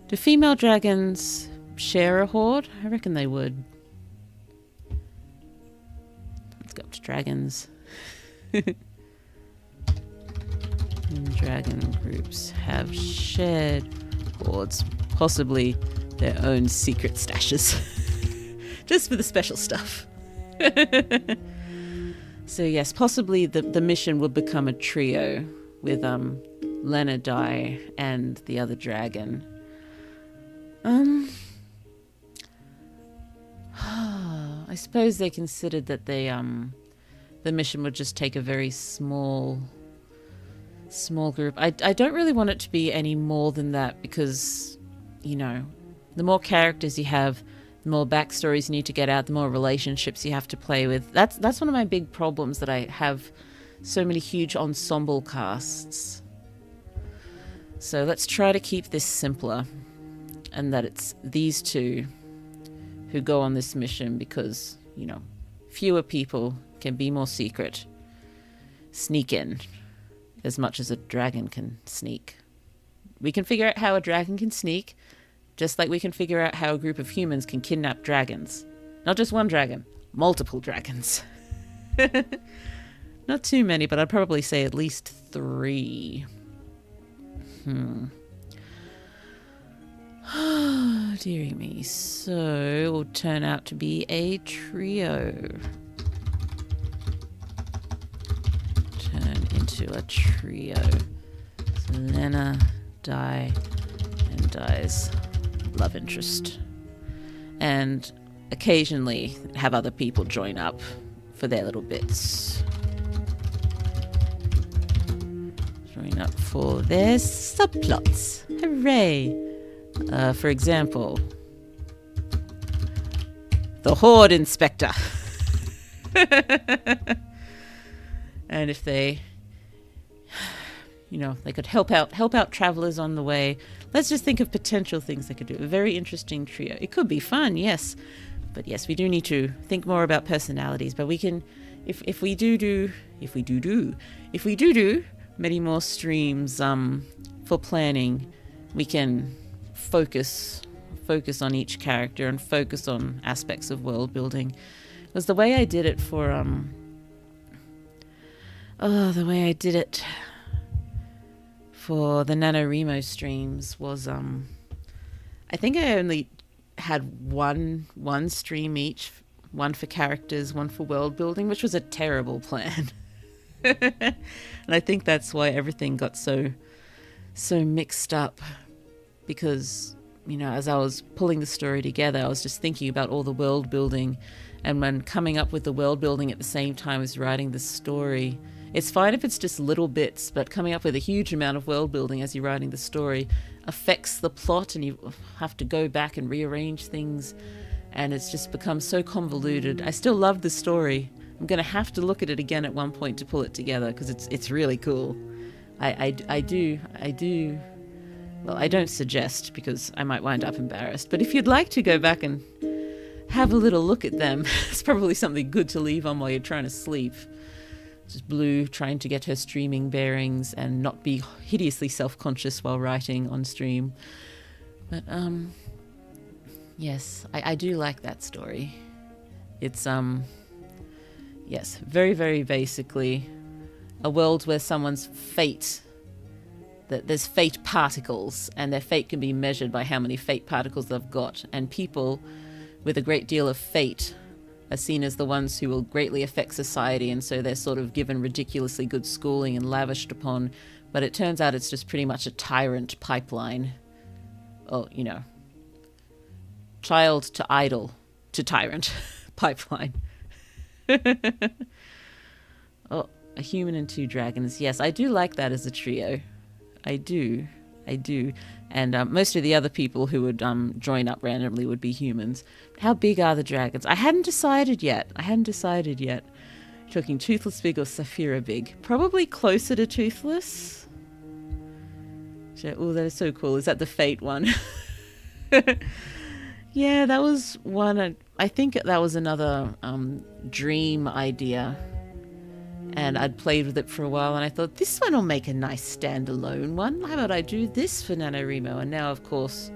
Do female dragons share a horde? I reckon they would. Let's go up to dragons. Dragon groups have shared hordes, possibly their own secret stashes. Just for the special stuff. So yes, possibly the mission would become a trio with Lena, Dai, and the other dragon. I suppose they considered that the mission would just take a very small group. I don't really want it to be any more than that because, you know, the more characters you have, the more backstories you need to get out, the more relationships you have to play with. That's one of my big problems, that I have so many huge ensemble casts. So let's try to keep this simpler, and that it's these two who go on this mission because, you know, fewer people can be more secret, sneak in as much as a dragon can sneak. We can figure out how a dragon can sneak, just like we can figure out how a group of humans can kidnap dragons. Not just one dragon, multiple dragons. Not too many, but I'd probably say at least 3. Oh, dearie me. So it will turn out to be a trio. Turn into a trio. So Lena, Dai, and Dai's love interest. And occasionally have other people join up for their little bits. Join up for their subplots. Hooray! For example, the Horde Inspector. And if they, you know, they could help out travelers on the way. Let's just think of potential things they could do. A very interesting trio. It could be fun, yes. But yes, we do need to think more about personalities. But we can, if we do many more streams for planning, we can focus on each character and focus on aspects of world building. It was the way I did it for the NaNoWriMo streams was I think I only had one stream each, one for characters, one for world building, which was a terrible plan. And I think that's why everything got so mixed up, because, you know, as I was pulling the story together, I was just thinking about all the world building, and when coming up with the world building at the same time as writing the story, It's fine if it's just little bits, but coming up with a huge amount of world building as you're writing the story affects the plot, and you have to go back and rearrange things, and it's just become so convoluted. I still love the story. I'm going to have to look at it again at one point to pull it together, because it's really cool. I do. Well, I don't suggest, because I might wind up embarrassed, but if you'd like to go back and have a little look at them, it's probably something good to leave on while you're trying to sleep. Just Blue trying to get her streaming bearings and not be hideously self-conscious while writing on stream. But yes, I do like that story. It's yes, very, very basically a world where someone's fate, that there's fate particles, and their fate can be measured by how many fate particles they've got, and people with a great deal of fate are seen as the ones who will greatly affect society, and so they're sort of given ridiculously good schooling and lavished upon. But it turns out it's just pretty much a tyrant pipeline. Oh, you know, child to idol to tyrant pipeline. Oh, a human and 2 dragons. Yes, I do like that as a trio. I do. And most of the other people who would join up randomly would be humans. How big are the dragons? I hadn't decided yet. Talking Toothless big or Saphira big? Probably closer to Toothless. Oh, that is so cool. Is that the Fate one? Yeah, that was one. I think that was another dream idea. And I'd played with it for a while, and I thought, this one will make a nice standalone one. How about I do this for NaNoWriMo? And now, of course,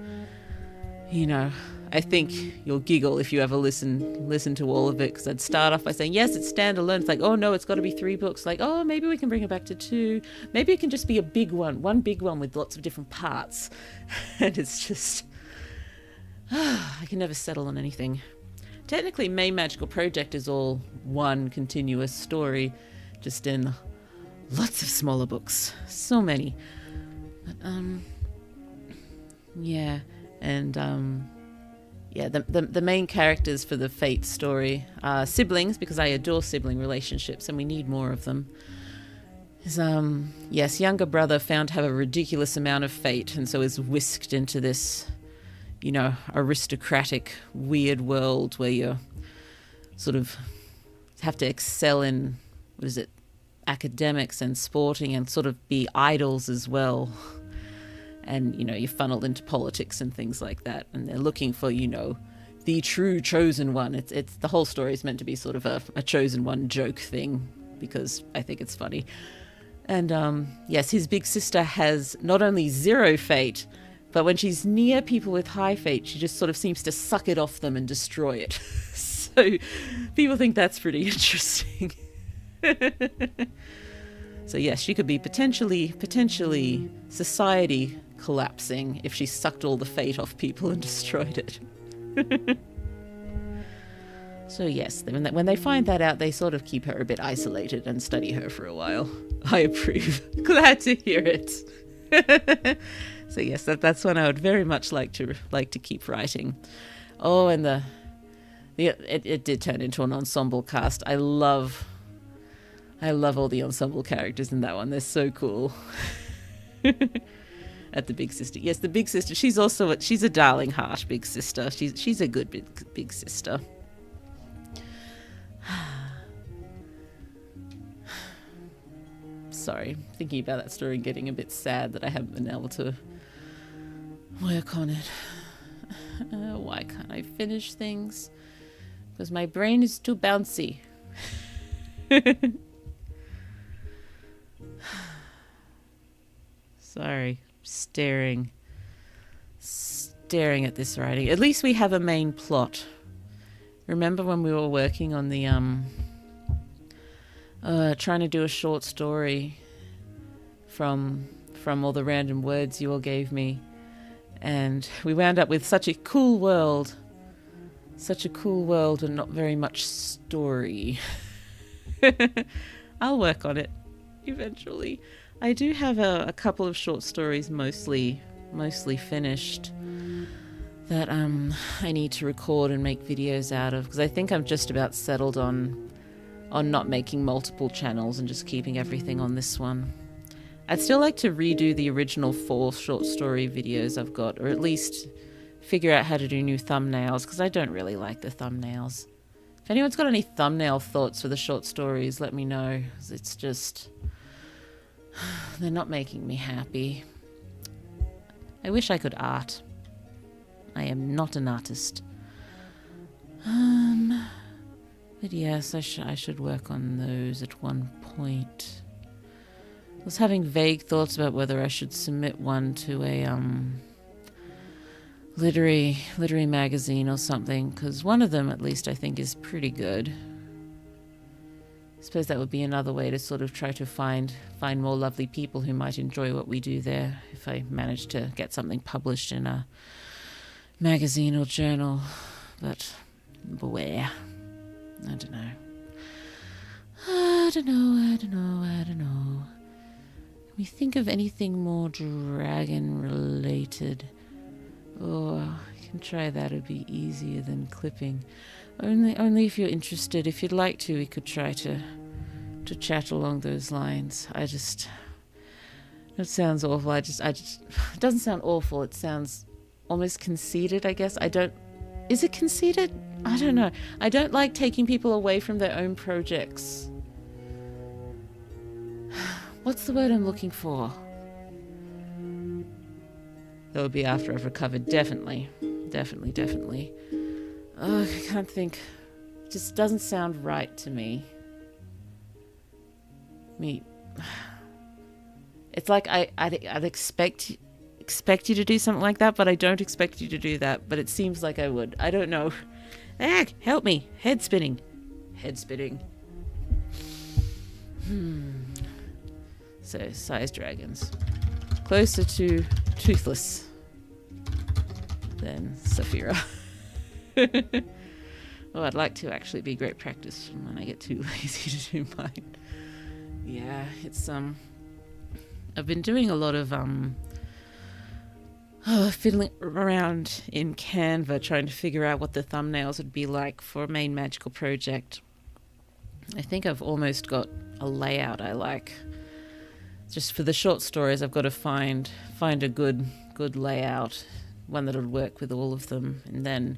you know, I think you'll giggle if you ever listen to all of it, because I'd start off by saying, yes, it's standalone. It's like, oh, no, it's got to be 3 books. Like, oh, maybe we can bring it back to 2. Maybe it can just be a big one big one with lots of different parts. And it's just, I can never settle on anything. Technically, Main Magical Project is all one continuous story, just in lots of smaller books. So many. But, yeah. And, yeah, the main characters for the Fate story are siblings, because I adore sibling relationships, and we need more of them. Is, yes, younger brother found to have a ridiculous amount of fate, and so is whisked into this, you know, aristocratic, weird world where you sort of have to excel in, what is it, academics and sporting, and sort of be idols as well. And, you know, you're funneled into politics and things like that. And they're looking for, you know, the true chosen one. It's the whole story is meant to be sort of a chosen one joke thing, because I think it's funny. And, yes, his big sister has not only 0 fate, but when she's near people with high fate, she just sort of seems to suck it off them and destroy it. So people think that's pretty interesting. So yes, she could be potentially society collapsing if she sucked all the fate off people and destroyed it. So yes, when they find that out, they sort of keep her a bit isolated and study her for a while. I approve. Glad to hear it. So yes, that's one I would very much like to keep writing. Oh, and it did turn into an ensemble cast. I love all the ensemble characters in that one. They're so cool. At the big sister. Yes, the big sister. She's a darling heart big sister. She's a good big sister. Sorry, thinking about that story and getting a bit sad that I haven't been able to work on it. Why can't I finish things? Because my brain is too bouncy. Sorry, staring at this writing. At least we have a main plot. Remember when we were working on the trying to do a short story from all the random words you all gave me, and we wound up with such a cool world and not very much story. I'll work on it eventually. I do have a couple of short stories mostly finished that I need to record and make videos out of, because I think I'm just about settled on on not making multiple channels and just keeping everything on this one. I'd still like to redo the original 4 short story videos I've got, or at least figure out how to do new thumbnails, because I don't really like the thumbnails. If anyone's got any thumbnail thoughts for the short stories, let me know. It's just... they're not making me happy. I wish I could art. I am not an artist. But yes, I should work on those at one point. I was having vague thoughts about whether I should submit one to a literary magazine or something, because one of them at least I think is pretty good. I suppose that would be another way to sort of try to find more lovely people who might enjoy what we do there, if I manage to get something published in a magazine or journal. But beware. I don't know. Can we think of anything more dragon related? Oh, I can try that. It'd be easier than clipping. Only if you're interested. If you'd like to, we could try to chat along those lines. It sounds awful. It doesn't sound awful. It sounds almost conceited, I guess. Is it conceited? I don't know. I don't like taking people away from their own projects. What's the word I'm looking for? That would be after I've recovered. Definitely. Oh, I can't think. It just doesn't sound right to me. It's like I'd expect you to do something like that, but I don't expect you to do that. But it seems like I would. I don't know. Help me. Head spinning. So, size dragons. Closer to Toothless than Saphira. Oh, I'd like to actually be great practice when I get too lazy to do mine. Yeah, it's I've been doing a lot of fiddling around in Canva trying to figure out what the thumbnails would be like for a main magical project. I think I've almost got a layout I like. Just for the short stories, I've got to find a good layout, one that would work with all of them, and then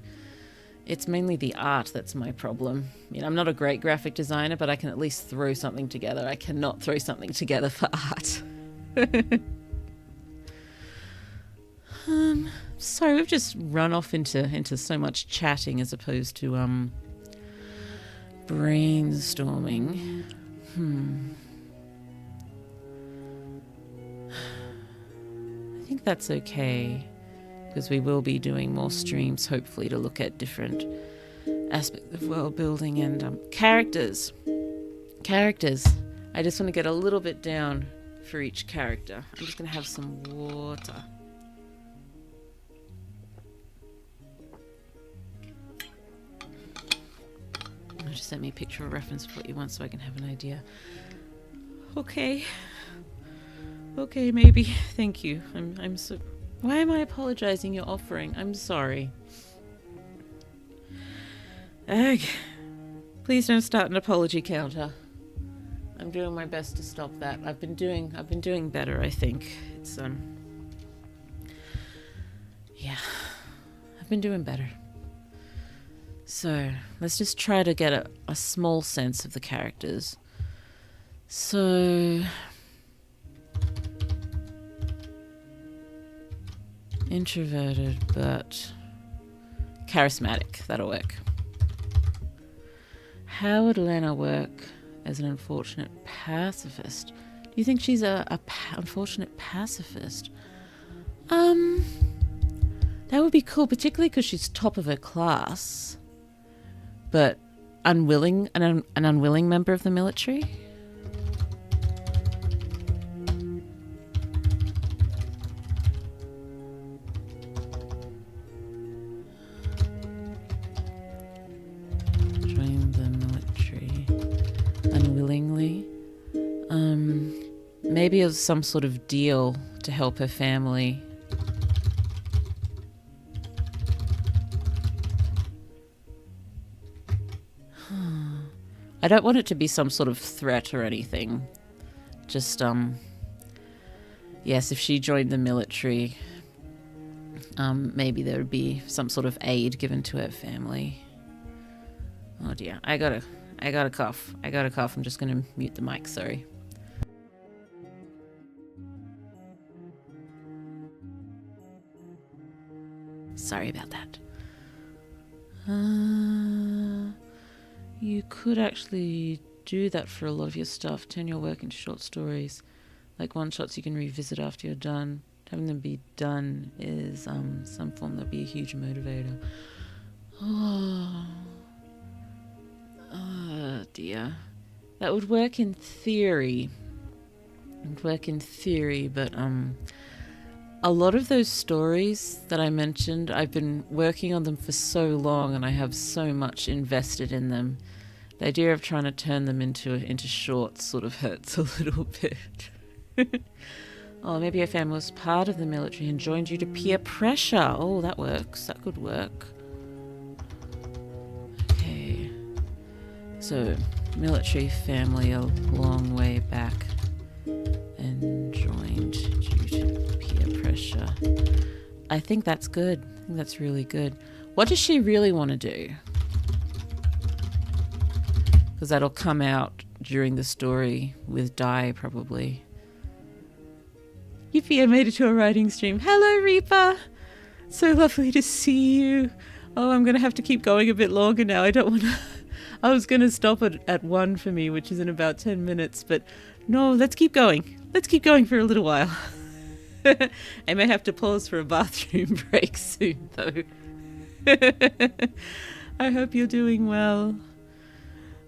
it's mainly the art that's my problem. I'm not a great graphic designer, but I can at least throw something together. I cannot throw something together for art. Sorry, we've just run off into so much chatting as opposed to brainstorming. I think that's okay, because we will be doing more streams, hopefully, to look at different aspects of world building and characters. I just want to get a little bit down for each character. I'm just going to have some water. Just send me a picture or reference of what you want so I can have an idea. Okay, maybe. Thank you. I'm so... Why am I apologizing? You're offering. I'm sorry. Ugh. Please don't start an apology counter. I'm doing my best to stop that. I've been doing better, I think. It's yeah. I've been doing better. So, let's just try to get a small sense of the characters. So, introverted, but charismatic. That'll work. How would Lena work as an unfortunate pacifist? Do you think she's a unfortunate pacifist? That would be cool, particularly because she's top of her class, but unwilling, an unwilling member of the military. Join the military unwillingly. Maybe it was some sort of deal to help her family. I don't want it to be some sort of threat or anything. Just, yes, if she joined the military, maybe there would be some sort of aid given to her family. Oh dear, I got a cough. I'm just gonna mute the mic, sorry. Sorry about that. You could actually do that for a lot of your stuff. Turn your work into short stories. Like one-shots you can revisit after you're done. Having them be done is some form that'd be a huge motivator. Oh dear. That would work in theory. But a lot of those stories that I mentioned, I've been working on them for so long and I have so much invested in them. The idea of trying to turn them into shorts sort of hurts a little bit. Oh, maybe your family was part of the military and joined you to peer pressure. Oh, that works. That could work. Okay. So, military family a long way back and joined due to peer pressure. I think that's good. I think that's really good. What does she really want to do? Because that'll come out during the story with Di, probably. Yippee, I made it to a writing stream. Hello, Reaper. So lovely to see you. Oh, I'm going to have to keep going a bit longer now. I don't want to... I was going to stop it at 1 for me, which is in about 10 minutes. But no, let's keep going. Let's keep going for a little while. I may have to pause for a bathroom break soon, though. I hope you're doing well.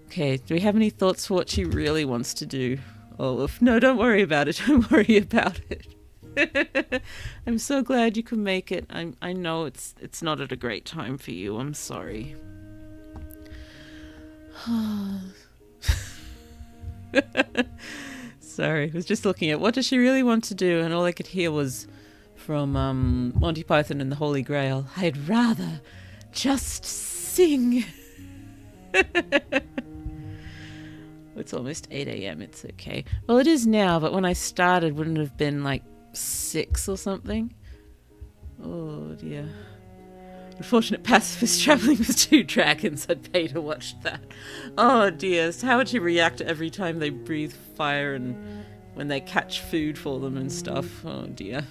Okay, do we have any thoughts for what she really wants to do, Olaf? No, don't worry about it. Don't worry about it. I'm so glad you could make it. I know it's not at a great time for you. I'm sorry. Sorry, I was just looking at what does she really want to do, and all I could hear was from Monty Python and the Holy Grail. I'd rather just sing. It's almost 8 a.m. It's okay. Well, it is now, but when I started, wouldn't it have been like 6 or something? Oh dear. Unfortunate pacifist traveling with 2 dragons. I'd pay to watch that. Oh dear. So how would she react every time they breathe fire and when they catch food for them and stuff? Oh dear.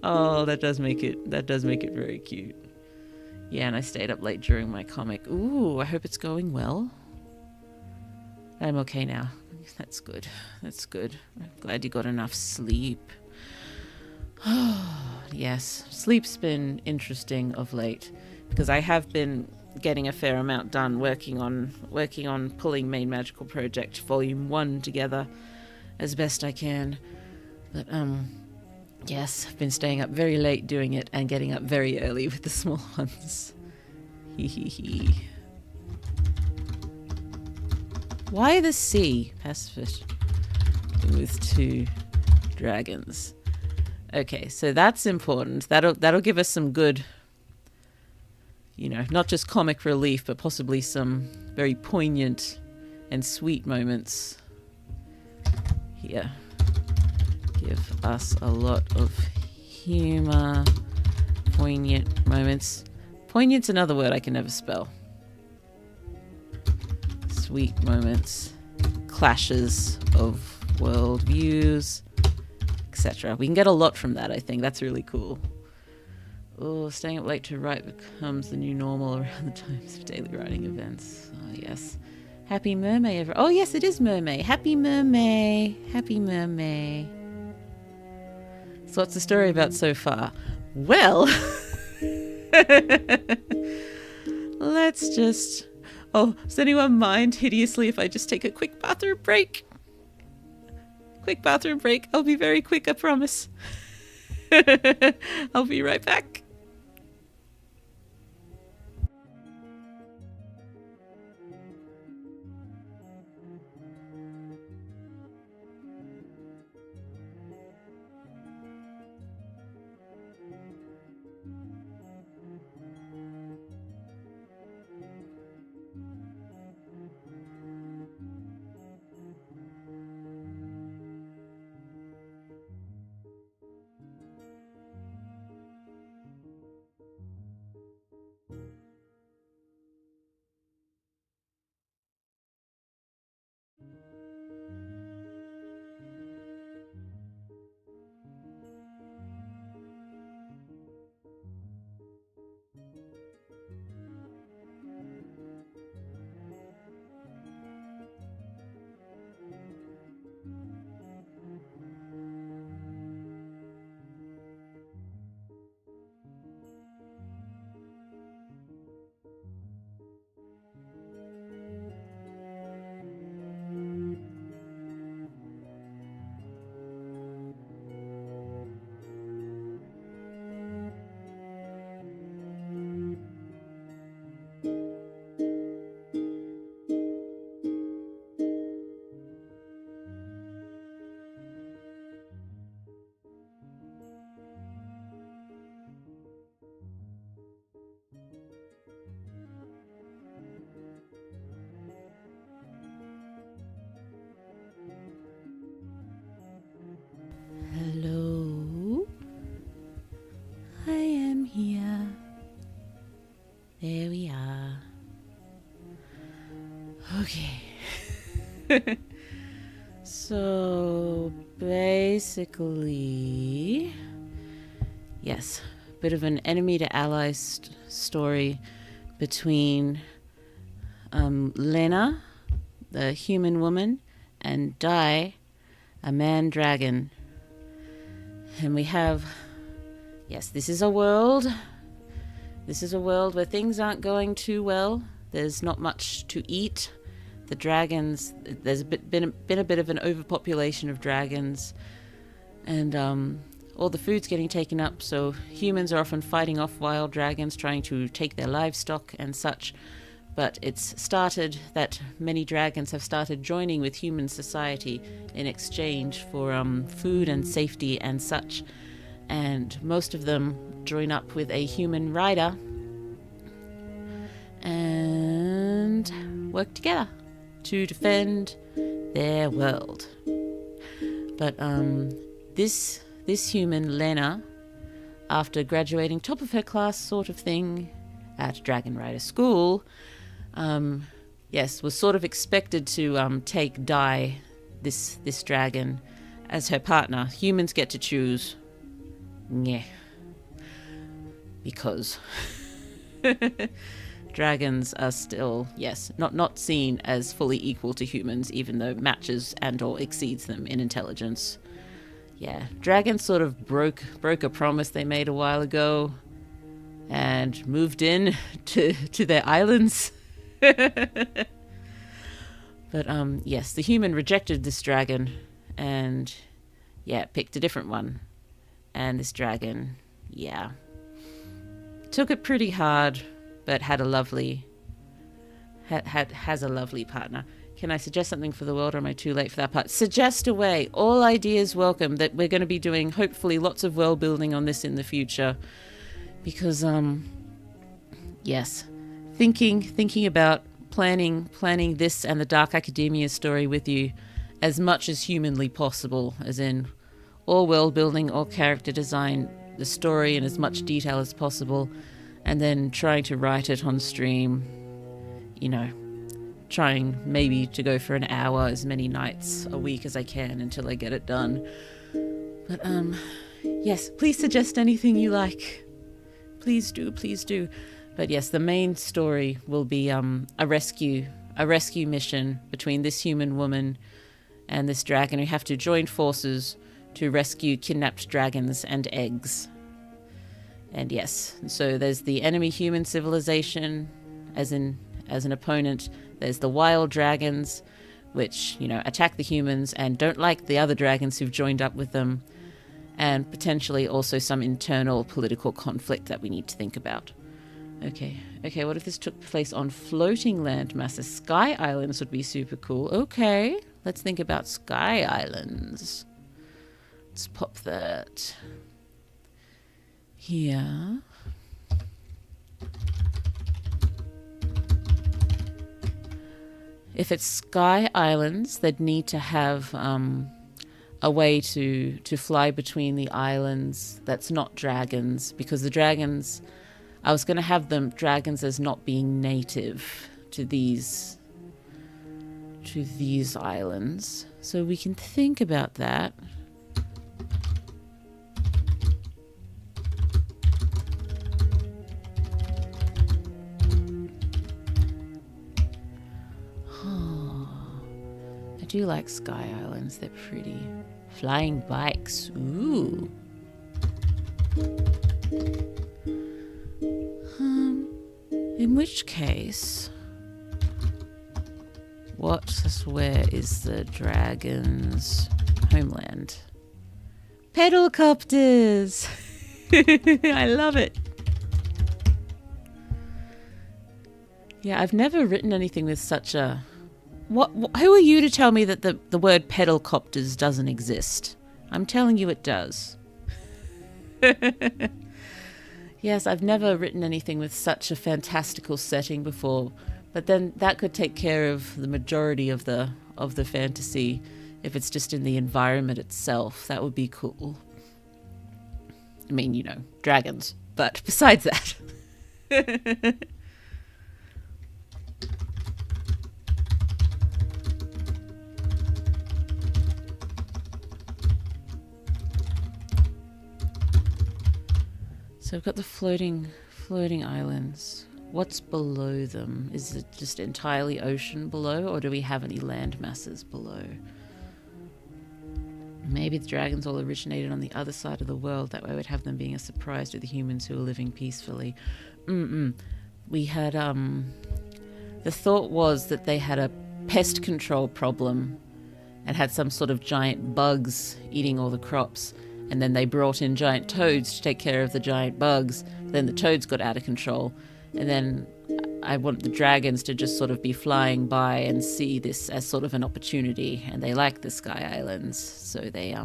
Oh, that does make it very cute. Yeah, and I stayed up late during my comic. Ooh, I hope it's going well. I'm okay now. That's good. That's good. I'm glad you got enough sleep. Yes, sleep's been interesting of late because I have been getting a fair amount done working on pulling Main Magical Project Volume 1 together as best I can. But yes, I've been staying up very late doing it and getting up very early with the small ones. Hee hee hee. Why the sea? Pacifist with 2 dragons. Okay, so that's important. That'll give us some good, not just comic relief, but possibly some very poignant and sweet moments here. Give us a lot of humor, poignant moments. Poignant's another word I can never spell. Sweet moments, clashes of worldviews, etc. We can get a lot from that, I think. That's really cool. Oh, staying up late to write becomes the new normal around the times of daily writing events. Oh, yes. Happy Mermaid. Oh, yes, it is Mermaid. Happy Mermaid. Happy Mermaid. So what's the story about so far? Well, let's just... Oh, does anyone mind hideously if I just take a quick bathroom break? Quick bathroom break. I'll be very quick, I promise. I'll be right back. So basically, yes, a bit of an enemy to ally story between Lena, the human woman, and Dai, a man dragon. And we have, yes, this is a world. This is a world where things aren't going too well. There's not much to eat. The dragons, there's been a bit of an overpopulation of dragons, and all the food's getting taken up, so humans are often fighting off wild dragons, trying to take their livestock and such. But it's started that many dragons have started joining with human society in exchange for food and safety and such. And most of them join up with a human rider and work together to defend their world. But this human, Lena, after graduating top of her class sort of thing at Dragon Rider School, yes, was sort of expected to take Dai, this dragon, as her partner. Humans get to choose. Yeah. Because dragons are still, yes, not seen as fully equal to humans, even though matches and or exceeds them in intelligence. Yeah, dragons sort of broke a promise they made a while ago and moved in to their islands. But yes, the human rejected this dragon and yeah, picked a different one. And this dragon, yeah, took it pretty hard, but had a lovely has a lovely partner. Can I suggest something for the world, or am I too late for that part? Suggest away. All ideas welcome. That we're going to be doing hopefully lots of world building on this in the future, because yes, thinking about planning this and the Dark Academia story with you as much as humanly possible, as in all world building, all character design, the story in as much detail as possible, and then trying to write it on stream, you know, trying maybe to go for an hour as many nights a week as I can until I get it done. But yes, please suggest anything you like. Please do. But yes, the main story will be a rescue mission between this human woman and this dragon, who have to join forces to rescue kidnapped dragons and eggs. And yes, so there's the enemy human civilization as an opponent. There's the wild dragons, which, you know, attack the humans and don't like the other dragons who've joined up with them, and potentially also some internal political conflict that we need to think about. Okay, what if this took place on floating land masses? Sky Islands would be super cool. Okay, let's think about Sky Islands. Let's pop that here. If it's Sky Islands, they'd need to have a way to fly between the islands that's not dragons, because the dragons, I was going to have them dragons as not being native to these islands. So we can think about that. I do like Sky Islands, they're pretty. Flying bikes, ooh. In which case, where is the dragon's homeland? Pedalcopters! I love it. Yeah, I've never written anything with such a... Who are you to tell me that the word pedalcopters doesn't exist? I'm telling you it does. Yes, I've never written anything with such a fantastical setting before, but then that could take care of the majority of the fantasy if it's just in the environment itself. That would be cool. I mean, you know, dragons, but besides that. So we've got the floating islands. What's below them? Is it just entirely ocean below, or do we have any land masses below? Maybe the dragons all originated on the other side of the world. That way we'd have them being a surprise to the humans who are living peacefully. We had, the thought was that they had a pest control problem and had some sort of giant bugs eating all the crops. And then they brought in giant toads to take care of the giant bugs. Then the toads got out of control. And then I want the dragons to just sort of be flying by and see this as sort of an opportunity. And they like the Sky Islands. So they,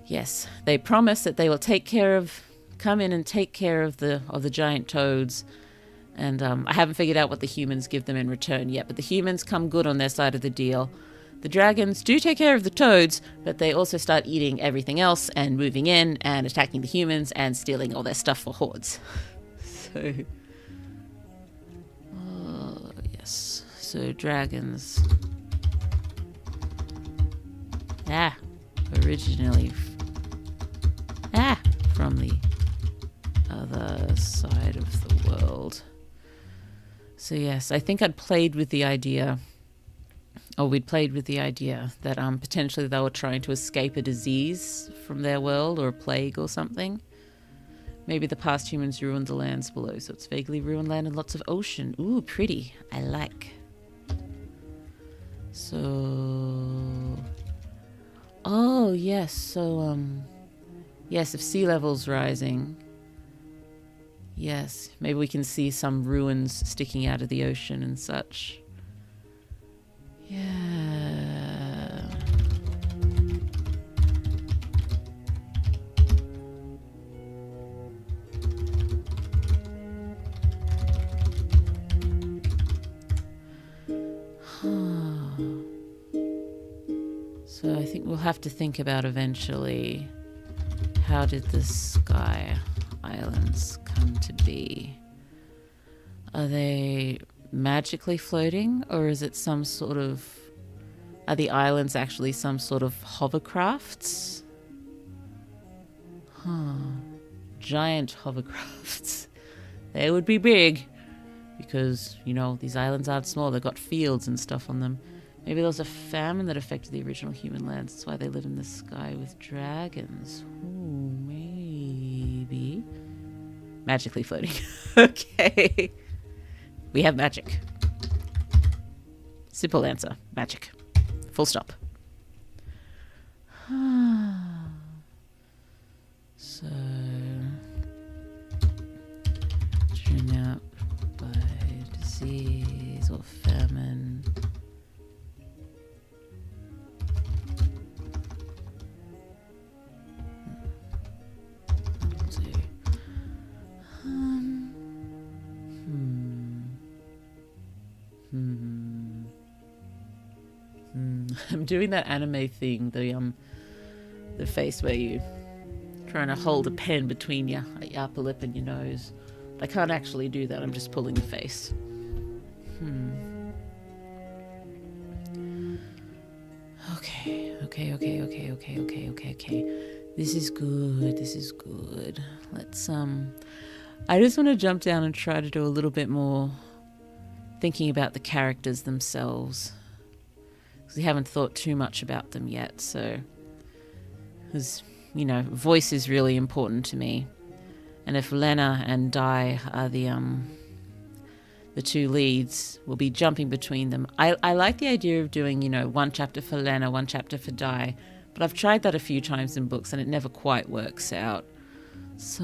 yes, they promise that they will come in and take care of the giant toads. And I haven't figured out what the humans give them in return yet. But the humans come good on their side of the deal. The dragons do take care of the toads, but they also start eating everything else and moving in and attacking the humans and stealing all their stuff for hordes. So, oh, yes. So dragons. Originally from the other side of the world. So yes, I think I'd played with the idea... we'd played with the idea that potentially they were trying to escape a disease from their world or a plague or something. Maybe the past humans ruined the lands below, so it's vaguely ruined land and lots of ocean. Ooh, pretty. I like. So... oh, yes. So, yes, if sea level's rising... yes, maybe we can see some ruins sticking out of the ocean and such. Yeah. So I think we'll have to think about eventually, how did the Sky Islands come to be? Are they magically floating, or is it some sort of... are the islands actually some sort of hovercrafts? Giant hovercrafts. They would be big, because, you know, these islands aren't small. They've got fields and stuff on them. Maybe there was a famine that affected the original human lands. That's why they live in the sky with dragons. Ooh, maybe. Magically floating. Okay. We have magic. Simple answer. Magic. Full stop. So... driven out by disease or famine. I'm doing that anime thing, the face where you trying to hold a pen between your upper lip and your nose. I can't actually do that. I'm just pulling the face. Okay. This is good. Let's I just want to jump down and try to do a little bit more thinking about the characters themselves. Because we haven't thought too much about them yet, so... because, you know, voice is really important to me. And if Lena and Dai are the two leads, we'll be jumping between them. I like the idea of doing, you know, one chapter for Lena, one chapter for Dai. But I've tried that a few times in books and it never quite works out. So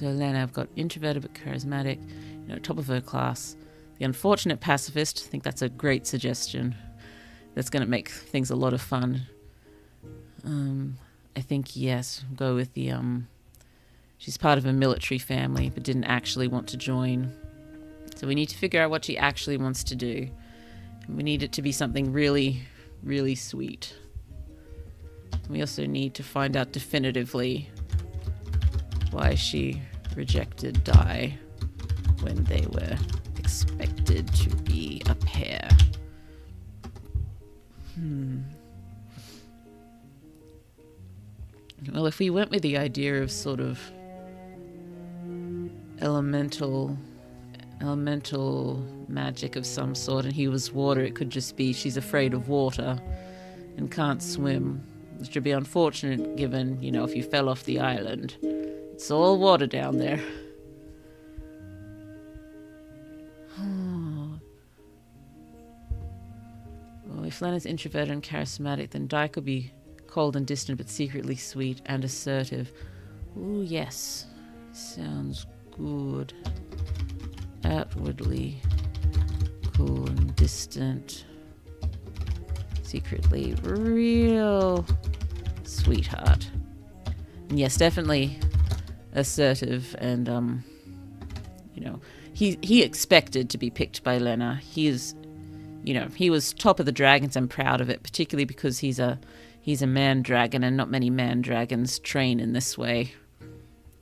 Lena, I've got introverted but charismatic, you know, top of her class. The unfortunate pacifist, I think that's a great suggestion. That's going to make things a lot of fun. I think, yes, go with the, she's part of a military family but didn't actually want to join. So we need to figure out what she actually wants to do. And we need it to be something really, really sweet. We also need to find out definitively why she rejected Dai when they were expected to be a pair. Well, if we went with the idea of sort of elemental magic of some sort, and he was water, it could just be she's afraid of water and can't swim, which would be unfortunate given, you know, if you fell off the island. It's all water down there. Well, if Lena's introverted and charismatic, then Di could be cold and distant but secretly sweet and assertive. Ooh, yes. Sounds good. Outwardly cool and distant. Secretly real sweetheart. And yes, definitely assertive and, you know, he expected to be picked by Lena. He is, you know, he was top of the dragons and proud of it, particularly because he's a man dragon, and not many man dragons train in this way.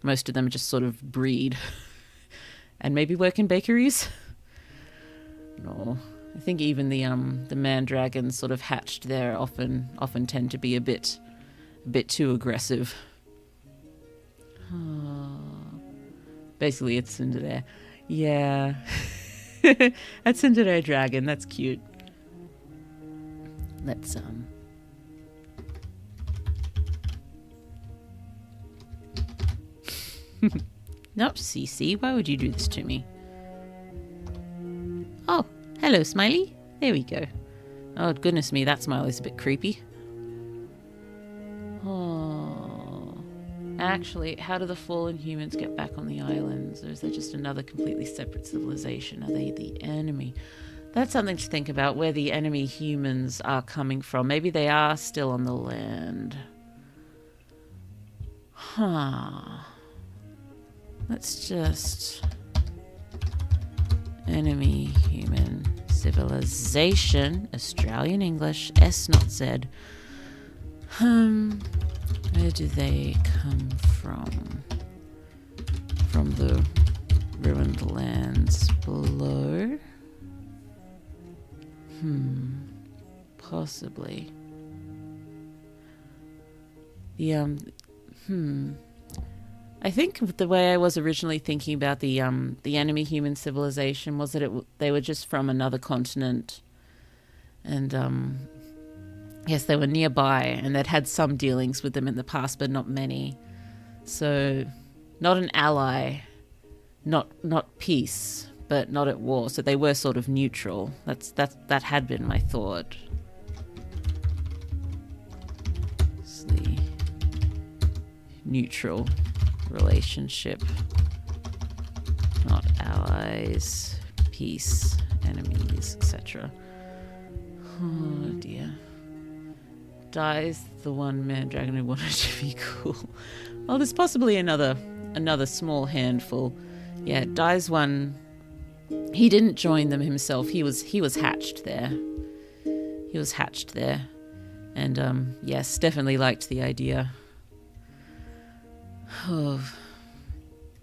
Most of them just sort of breed and maybe work in bakeries. No, I think even the man dragons sort of hatched there often tend to be a bit too aggressive. Basically, it's Tsundere. Yeah. That's Tsundere dragon. That's cute. Let's Not CC. Why would you do this to me? Oh, hello, Smiley. There we go. Oh, goodness me, that smile is a bit creepy. Oh. Actually, how do the fallen humans get back on the islands? Or is there just another completely separate civilization? Are they the enemy? That's something to think about, where the enemy humans are coming from. Maybe they are still on the land. Huh. Let's just... Enemy human civilization. Australian English. S not Z. Where do they come from? From the ruined lands below? Possibly. I think the way I was originally thinking about the enemy human civilization was that they were just from another continent, and yes, they were nearby, and they'd had some dealings with them in the past, but not many. So, not an ally, not peace, but not at war. So they were sort of neutral. That had been my thought. It's the neutral relationship, not allies, peace, enemies, etc. Oh dear. Dies the one man dragon who wanted to be cool. Well, there's possibly another small handful. Yeah, Dies one. He didn't join them himself. He was hatched there. He was hatched there, and yes, definitely liked the idea. Oh,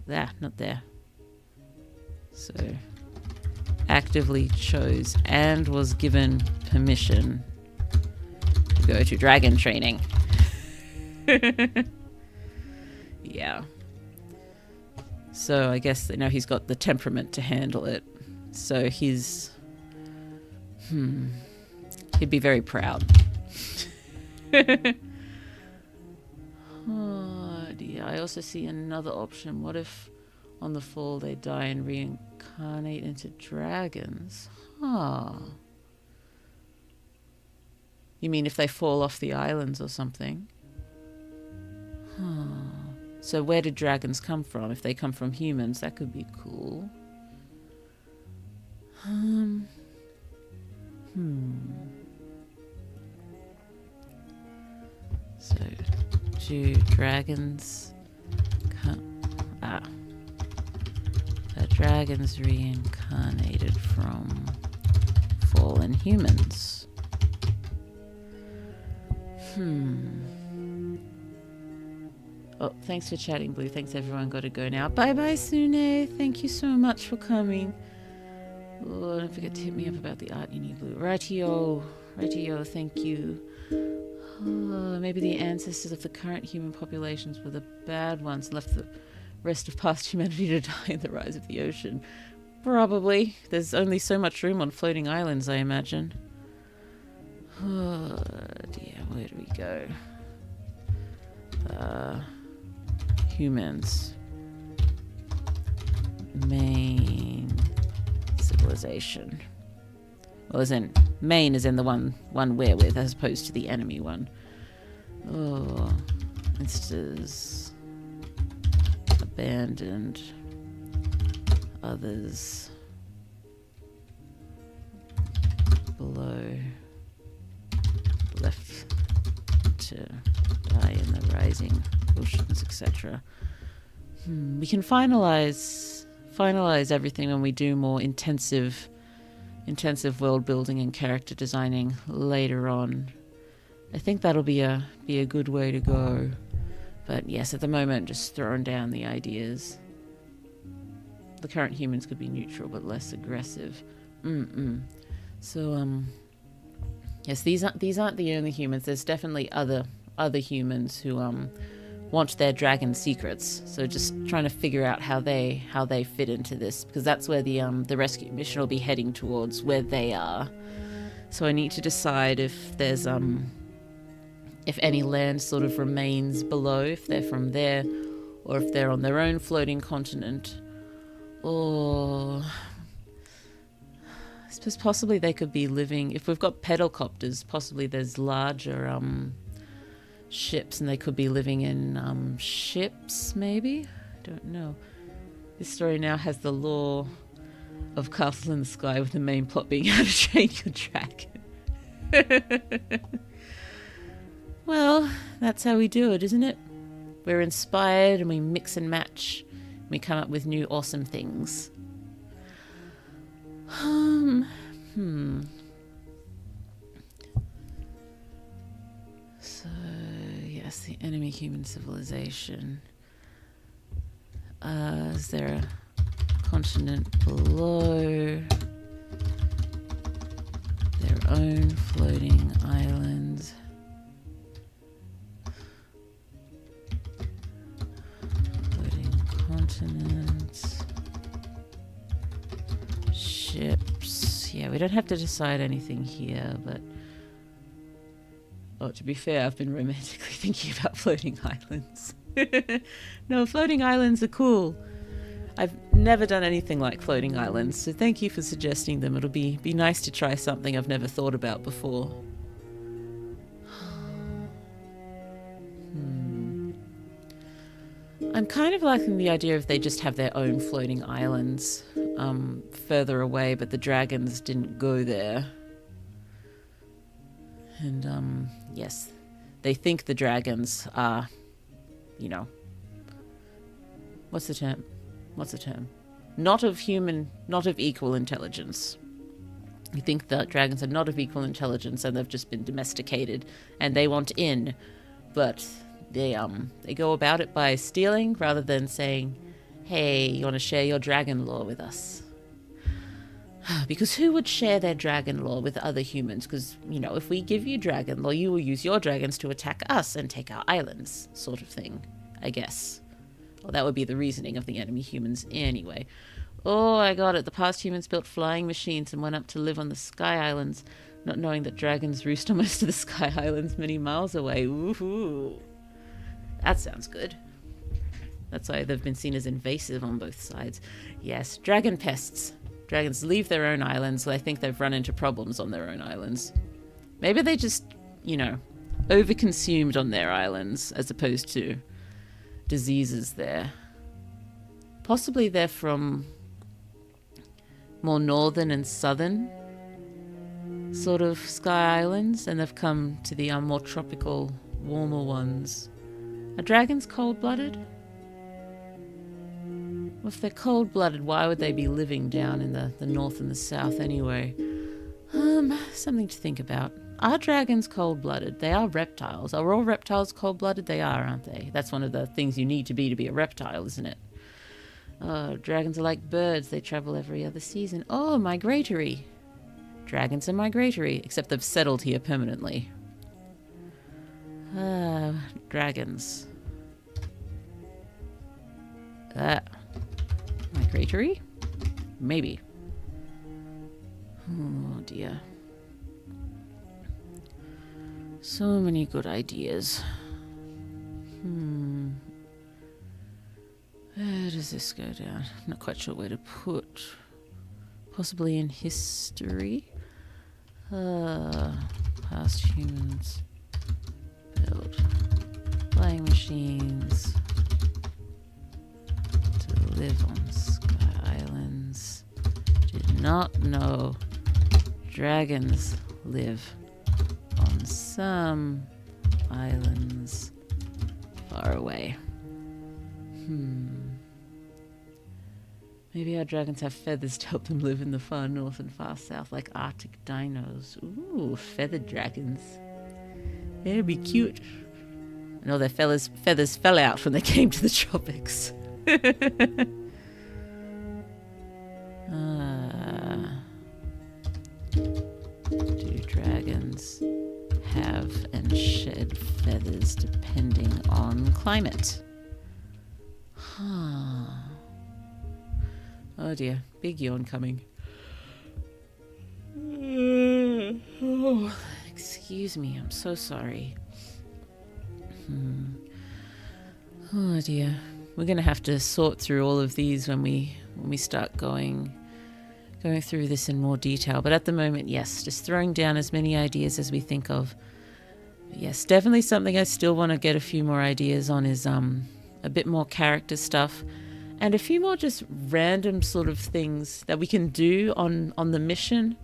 there, not there. So, actively chose and was given permission to go to dragon training. Yeah. So I guess, you know, he's got the temperament to handle it. So he'd be very proud. Oh dear. I also see another option. What if on the fall they die and reincarnate into dragons? Huh. You mean if they fall off the islands or something? Huh. So where did dragons come from? If they come from humans, that could be cool. So, do dragons are dragons reincarnated from fallen humans? Oh, thanks for chatting, Blue. Thanks, everyone. Got to go now. Bye-bye, Sune. Thank you so much for coming. Oh, don't forget to hit me up about the art you need, Blue. Rightio. Rightio, thank you. Oh, maybe the ancestors of the current human populations were the bad ones and left the rest of past humanity to die in the rise of the ocean. Probably. There's only so much room on floating islands, I imagine. Oh dear, where do we go? Humans. Main civilization. Well, as in, main is in the one we're with, as opposed to the enemy one. Oh, instances. Abandoned. Others. Below. Left to die in the rising oceans, etc. We can finalize everything when we do more intensive world building and character designing later on. I think that'll be a good way to go. But yes, at the moment, just throwing down the ideas. The current humans could be neutral but less aggressive. So yes, these aren't the only humans. There's definitely other humans who want their dragon secrets. So just trying to figure out how they fit into this, because that's where the rescue mission will be heading towards, where they are. So I need to decide if there's if any land sort of remains below, if they're from there, or if they're on their own floating continent, or I suppose possibly they could be living, if we've got pedalcopters, possibly there's larger ships and they could be living in ships, maybe? I don't know. This story now has the lore of Castle in the Sky, with the main plot being how to train your dragon. Well, that's how we do it, isn't it? We're inspired and we mix and match. And we come up with new awesome things. So, yes, the enemy human civilization. Is there a continent below? Their own floating islands. Floating continents. Ships. Yeah, we don't have to decide anything here, but... Oh, to be fair, I've been romantically thinking about floating islands. No, floating islands are cool. I've never done anything like floating islands, so thank you for suggesting them. It'll be nice to try something I've never thought about before. I'm kind of liking the idea if they just have their own floating islands further away, but the dragons didn't go there. And, yes, they think the dragons are, you know, what's the term? Not of equal intelligence. You think that dragons are not of equal intelligence and they've just been domesticated and they want in, but they go about it by stealing rather than saying, hey, you want to share your dragon lore with us? Because who would share their dragon lore with other humans? Because, you know, if we give you dragon lore, you will use your dragons to attack us and take our islands, sort of thing, I guess. Well, that would be the reasoning of the enemy humans anyway. Oh, I got it. The past humans built flying machines and went up to live on the Sky Islands, not knowing that dragons roost on most of the Sky Islands many miles away. Woohoo! That sounds good. That's why they've been seen as invasive on both sides. Yes, dragon pests. Dragons leave their own islands, so they think they've run into problems on their own islands. Maybe they just, you know, overconsumed on their islands as opposed to diseases there. Possibly they're from more northern and southern sort of Sky Islands, and they've come to the more tropical, warmer ones. Are dragons cold-blooded? Well, if they're cold-blooded, why would they be living down in the north and the south anyway? Something to think about. Are dragons cold-blooded? They are reptiles. Are all reptiles cold-blooded? They are, aren't they? That's one of the things you need to be a reptile, isn't it? Dragons are like birds. They travel every other season. Oh, migratory. Dragons are migratory, except they've settled here permanently. Dragons. Migratory? Maybe. Oh dear. So many good ideas. Where does this go down? I'm not quite sure where to put. Possibly in history. Past humans. Build. Flying machines. To live on Sky Islands. Did not know dragons live on some islands far away. Maybe our dragons have feathers to help them live in the far north and far south, like Arctic dinos. Ooh, feathered dragons. They'd be cute. And all their feathers fell out when they came to the tropics. Do dragons have and shed feathers depending on climate? Oh dear, big yawn coming. Oh, excuse me, I'm so sorry. Oh dear, we're gonna have to sort through all of these when we start going through this in more detail. But at the moment, yes, just throwing down as many ideas as we think of. Yes, definitely something I still want to get a few more ideas on is a bit more character stuff. And a few more just random sort of things that we can do on the mission.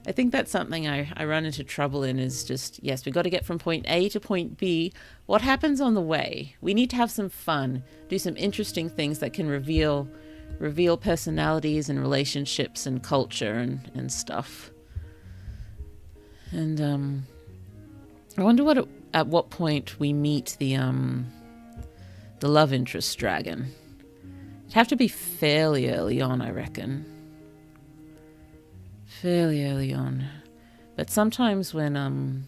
I think that's something I run into trouble in is just, yes, we've got to get from point A to point B. What happens on the way? We need to have some fun, do some interesting things that can reveal personalities and relationships and culture and stuff. And I wonder at what point we meet the love interest dragon. It'd have to be fairly early on, I reckon. Fairly early on. But sometimes when I'm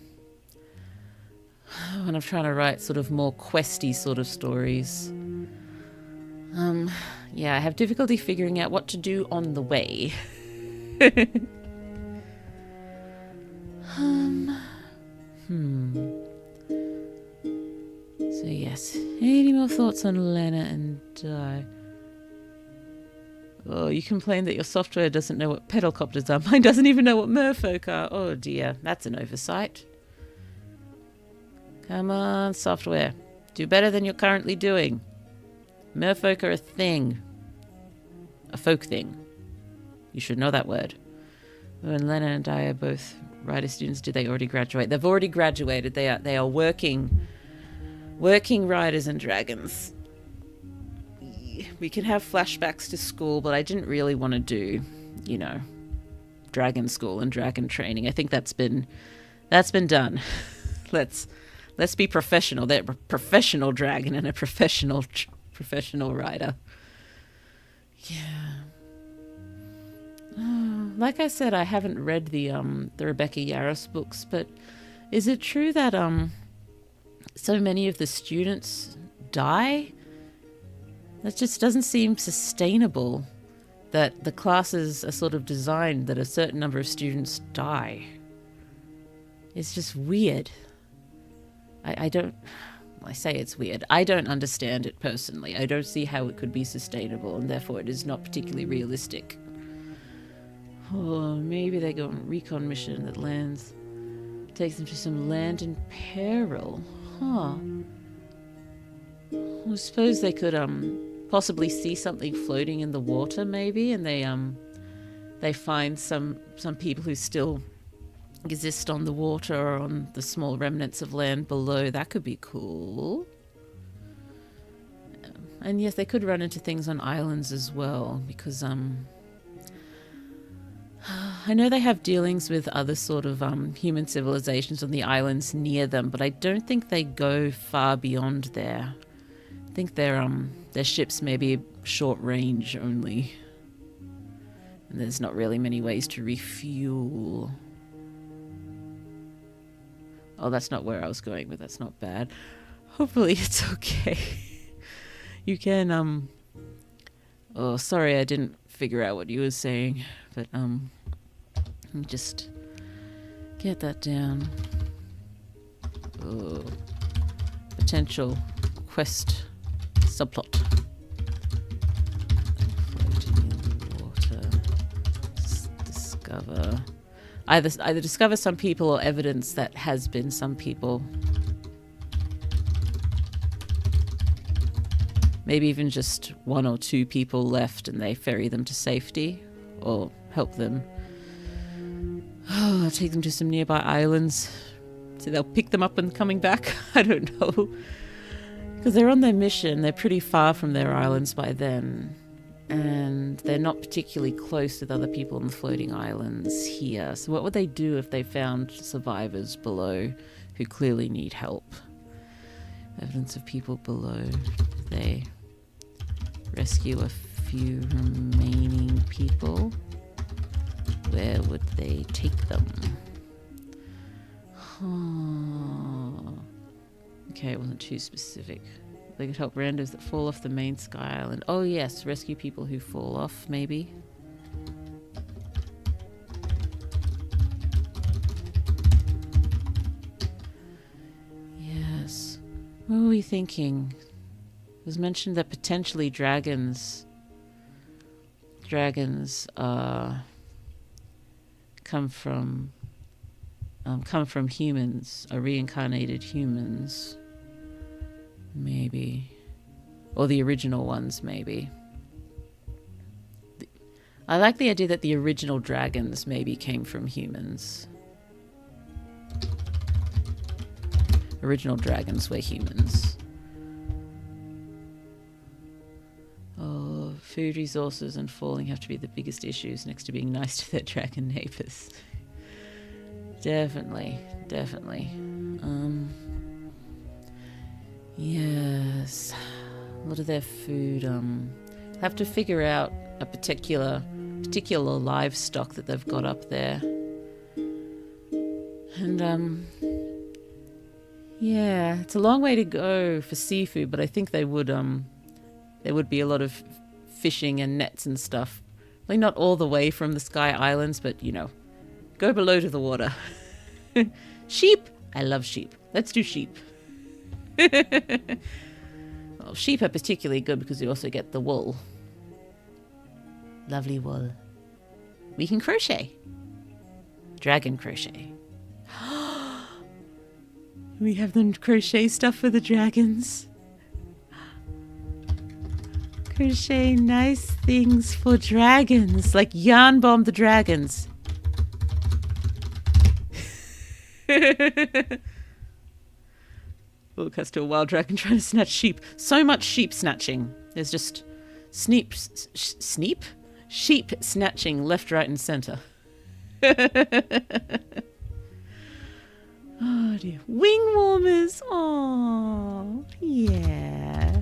trying to write sort of more questy sort of stories, yeah, I have difficulty figuring out what to do on the way. So yes, any more thoughts on Lena and Di? Oh, you complain that your software doesn't know what pedalcopters are. Mine doesn't even know what merfolk are. Oh dear, that's an oversight. Come on, software. Do better than you're currently doing. Merfolk are a thing. A folk thing. You should know that word. When Lena and I are both writer students, did they already graduate? They've already graduated. They are working writers and dragons. We can have flashbacks to school, but I didn't really want to do, dragon school and dragon training. I think that's been done. Let's be professional. They're a professional dragon and a professional writer. Yeah. Like I said, I haven't read the Rebecca Yarros books, but is it true that so many of the students die? That just doesn't seem sustainable, that the classes are sort of designed that a certain number of students die. It's just weird. I say it's weird. I don't understand it personally. I don't see how it could be sustainable, and therefore it is not particularly realistic. Oh, maybe they go on a recon mission that takes them to some land in peril. Huh. I suppose they could possibly see something floating in the water, maybe, and they find some people who still exist on the water or on the small remnants of land below. That could be cool. And yes, they could run into things on islands as well, because I know they have dealings with other sort of human civilizations on the islands near them, but I don't think they go far beyond there. I think their ships may be short range only, and there's not really many ways to refuel. Oh, that's not where I was going, but that's not bad. Hopefully it's okay. You can, oh, sorry I didn't figure out what you were saying, but, let me just get that down. Oh, potential quest subplot. Floating in the water. Discover. Either discover some people or evidence that has been some people. Maybe even just 1 or 2 people left and they ferry them to safety. Or help them. Oh, take them to some nearby islands. So they'll pick them up when coming back. I don't know. Because they're on their mission. They're pretty far from their islands by then. And they're not particularly close with other people on the floating islands here. So what would they do if they found survivors below who clearly need help? Evidence of people below. They rescue a few remaining people. Where would they take them? Okay, it wasn't too specific. They could help randos that fall off the main sky island. Oh yes, rescue people who fall off, maybe. Yes. What were we thinking? It was mentioned that potentially dragons come from humans, are reincarnated humans. Maybe. Or the original ones, maybe. I like the idea that the original dragons maybe came from humans. Original dragons were humans. Oh, food resources and falling have to be the biggest issues next to being nice to their dragon neighbors. Definitely, definitely. Yes. A lot of their food, have to figure out a particular livestock that they've got up there. And, yeah, it's a long way to go for seafood, but I think there would be a lot of fishing and nets and stuff. Like not all the way from the Sky Islands, but, you know, go below to the water. Sheep! I love sheep. Let's do sheep. Well, sheep are particularly good because you also get the wool. Lovely wool. We can crochet. Dragon crochet. We have the crochet stuff for the dragons. Crochet nice things for dragons, like yarn bomb the dragons. Look, that's to a wild dragon trying to snatch sheep. So much sheep snatching. There's just sheep snatching left, right, and center. Oh dear. Wing warmers. Oh, yeah.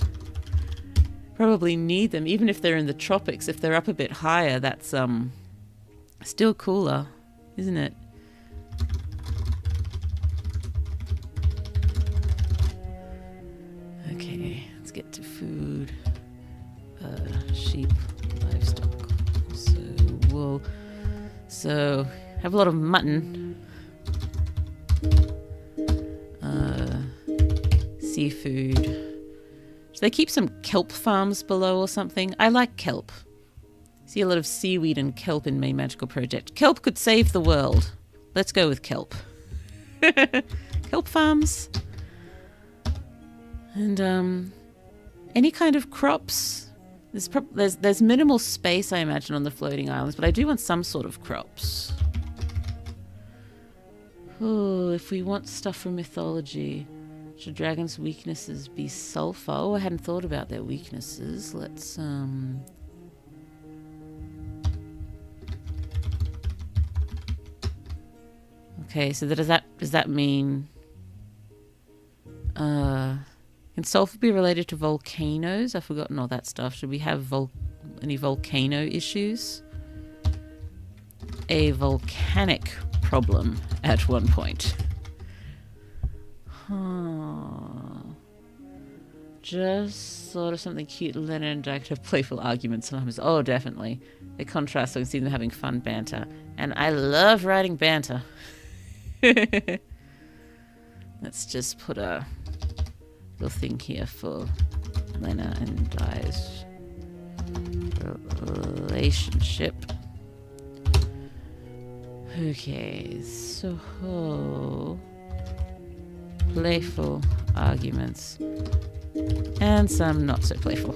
Probably need them, even if they're in the tropics. If they're up a bit higher, that's still cooler, isn't it? Okay, let's get to food. Sheep, livestock, so wool. So, have a lot of mutton. Seafood. So they keep some kelp farms below or something. I like kelp. See a lot of seaweed and kelp in my magical project. Kelp could save the world. Let's go with kelp. Kelp farms. And any kind of crops. There's minimal space, I imagine, on the floating islands, but I do want some sort of crops. Oh, if we want stuff from mythology, should dragons' weaknesses be sulfur? Oh, I hadn't thought about their weaknesses. Let's Okay, so does that mean can sulfur be related to volcanoes? I've forgotten all that stuff. Should we have any volcano issues? A volcanic problem at one point. Huh. Just sort of something cute. Lena and Jack have playful arguments sometimes. Oh, definitely. They contrast, so I can see them having fun banter. And I love writing banter. Let's just put a little thing here for Lena and Di's relationship. Okay, so playful arguments and some not so playful.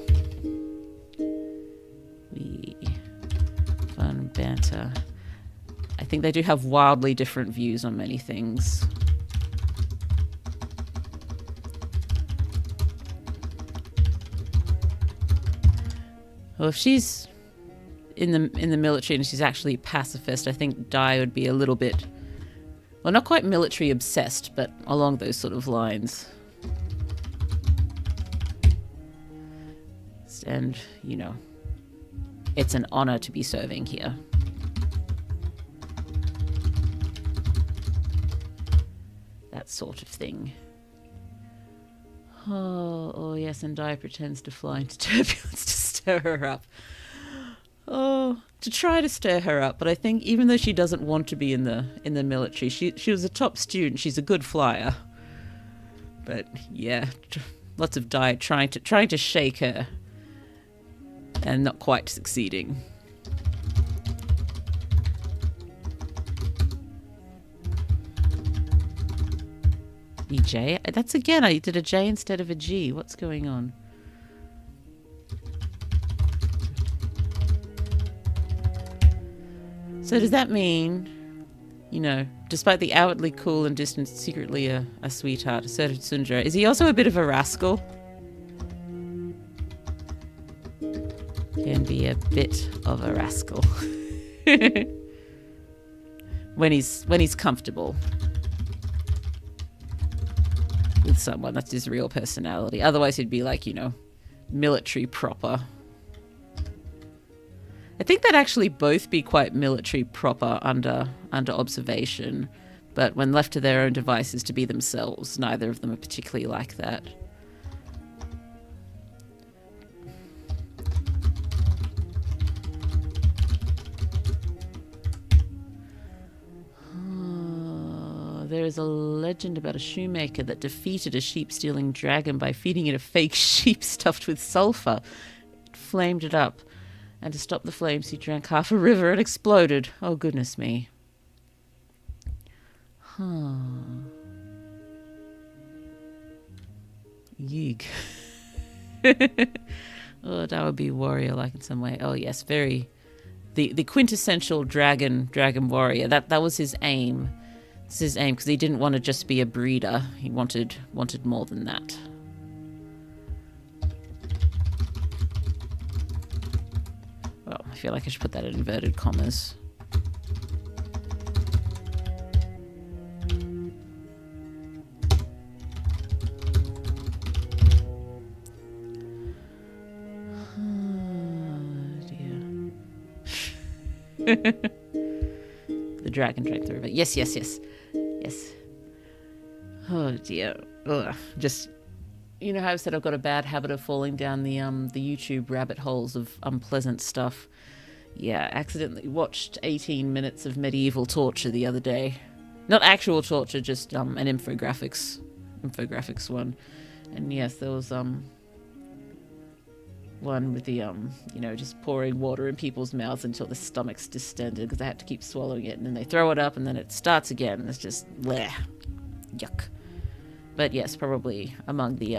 Fun banter. I think they do have wildly different views on many things. Well, if she's in the military and she's actually pacifist, I think Di would be a little bit, well, not quite military obsessed, but along those sort of lines. And, you know, it's an honor to be serving here. That sort of thing. Oh yes, and Di pretends to fly into turbulence to stir her up. Oh, to try to stir her up, but I think even though she doesn't want to be in the military, she was a top student. She's a good flyer. But yeah, lots of Di trying to shake her, and not quite succeeding. J? That's again, I did a J instead of a G. What's going on? So does that mean, you know, despite the outwardly cool and distant, secretly a sweetheart, asserted Sundra, is he also a bit of a rascal? Can be a bit of a rascal. when he's comfortable with someone. That's his real personality. Otherwise he'd be like, you know, military proper. I think they'd actually both be quite military proper under observation, but when left to their own devices to be themselves, neither of them are particularly like that. There is a legend about a shoemaker that defeated a sheep-stealing dragon by feeding it a fake sheep stuffed with sulfur. It flamed it up, and to stop the flames he drank half a river and exploded. Oh, goodness me. Huh. Yeeg. Oh, that would be warrior-like in some way. Oh, yes, very... The quintessential dragon warrior. That was his aim. This is his aim, because he didn't want to just be a breeder. He wanted more than that. Well, I feel like I should put that in inverted commas. Oh, dear. The dragon drank the river. Yes. Oh dear. Ugh. Just, you know how I've said I've got a bad habit of falling down the YouTube rabbit holes of unpleasant stuff. Yeah, accidentally watched 18 minutes of medieval torture the other day. Not actual torture, just an infographics one. And yes, there was one with the you know, just pouring water in people's mouths until the stomach's distended because they had to keep swallowing it, and then they throw it up and then it starts again, and it's just bleh. Yuck. But yes, probably among the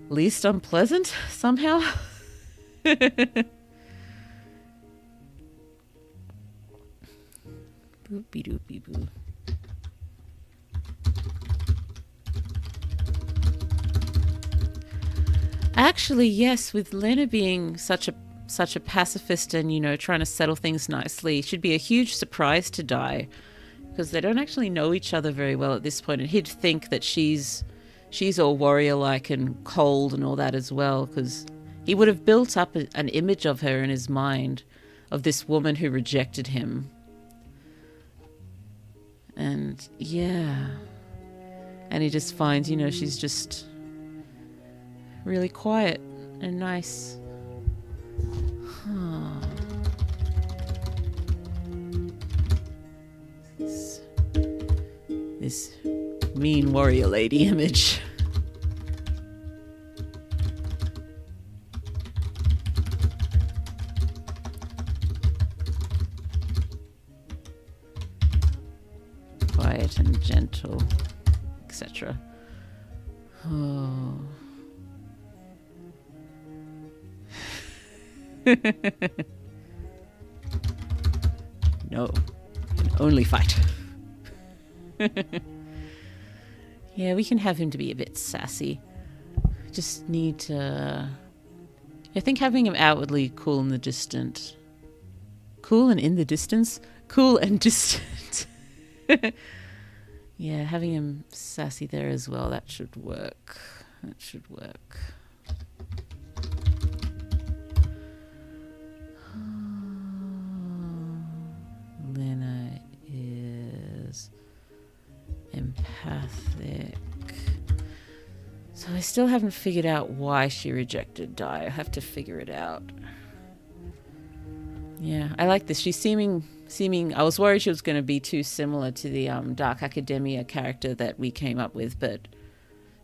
least unpleasant somehow. Boopy doopy boo. Actually, yes, with Lena being such a pacifist and, you know, trying to settle things nicely, should be a huge surprise to Di, because they don't actually know each other very well at this point, and he'd think that she's all warrior-like and cold and all that as well, because he would have built up an image of her in his mind, of this woman who rejected him. And yeah, And he just finds, she's just really quiet and nice. This mean warrior lady image. Quiet and gentle, etc. Oh. No, can only fight. Yeah, we can have him to be a bit sassy. Just need to... I think having him outwardly cool and distant. Cool and in the distance? Cool and distant. Yeah, having him sassy there as well. That should work. That should work. Lena is empathic. So I still haven't figured out why she rejected Dai. I have to figure it out. Yeah, I like this. She's seeming. I was worried she was going to be too similar to the Dark Academia character that we came up with, but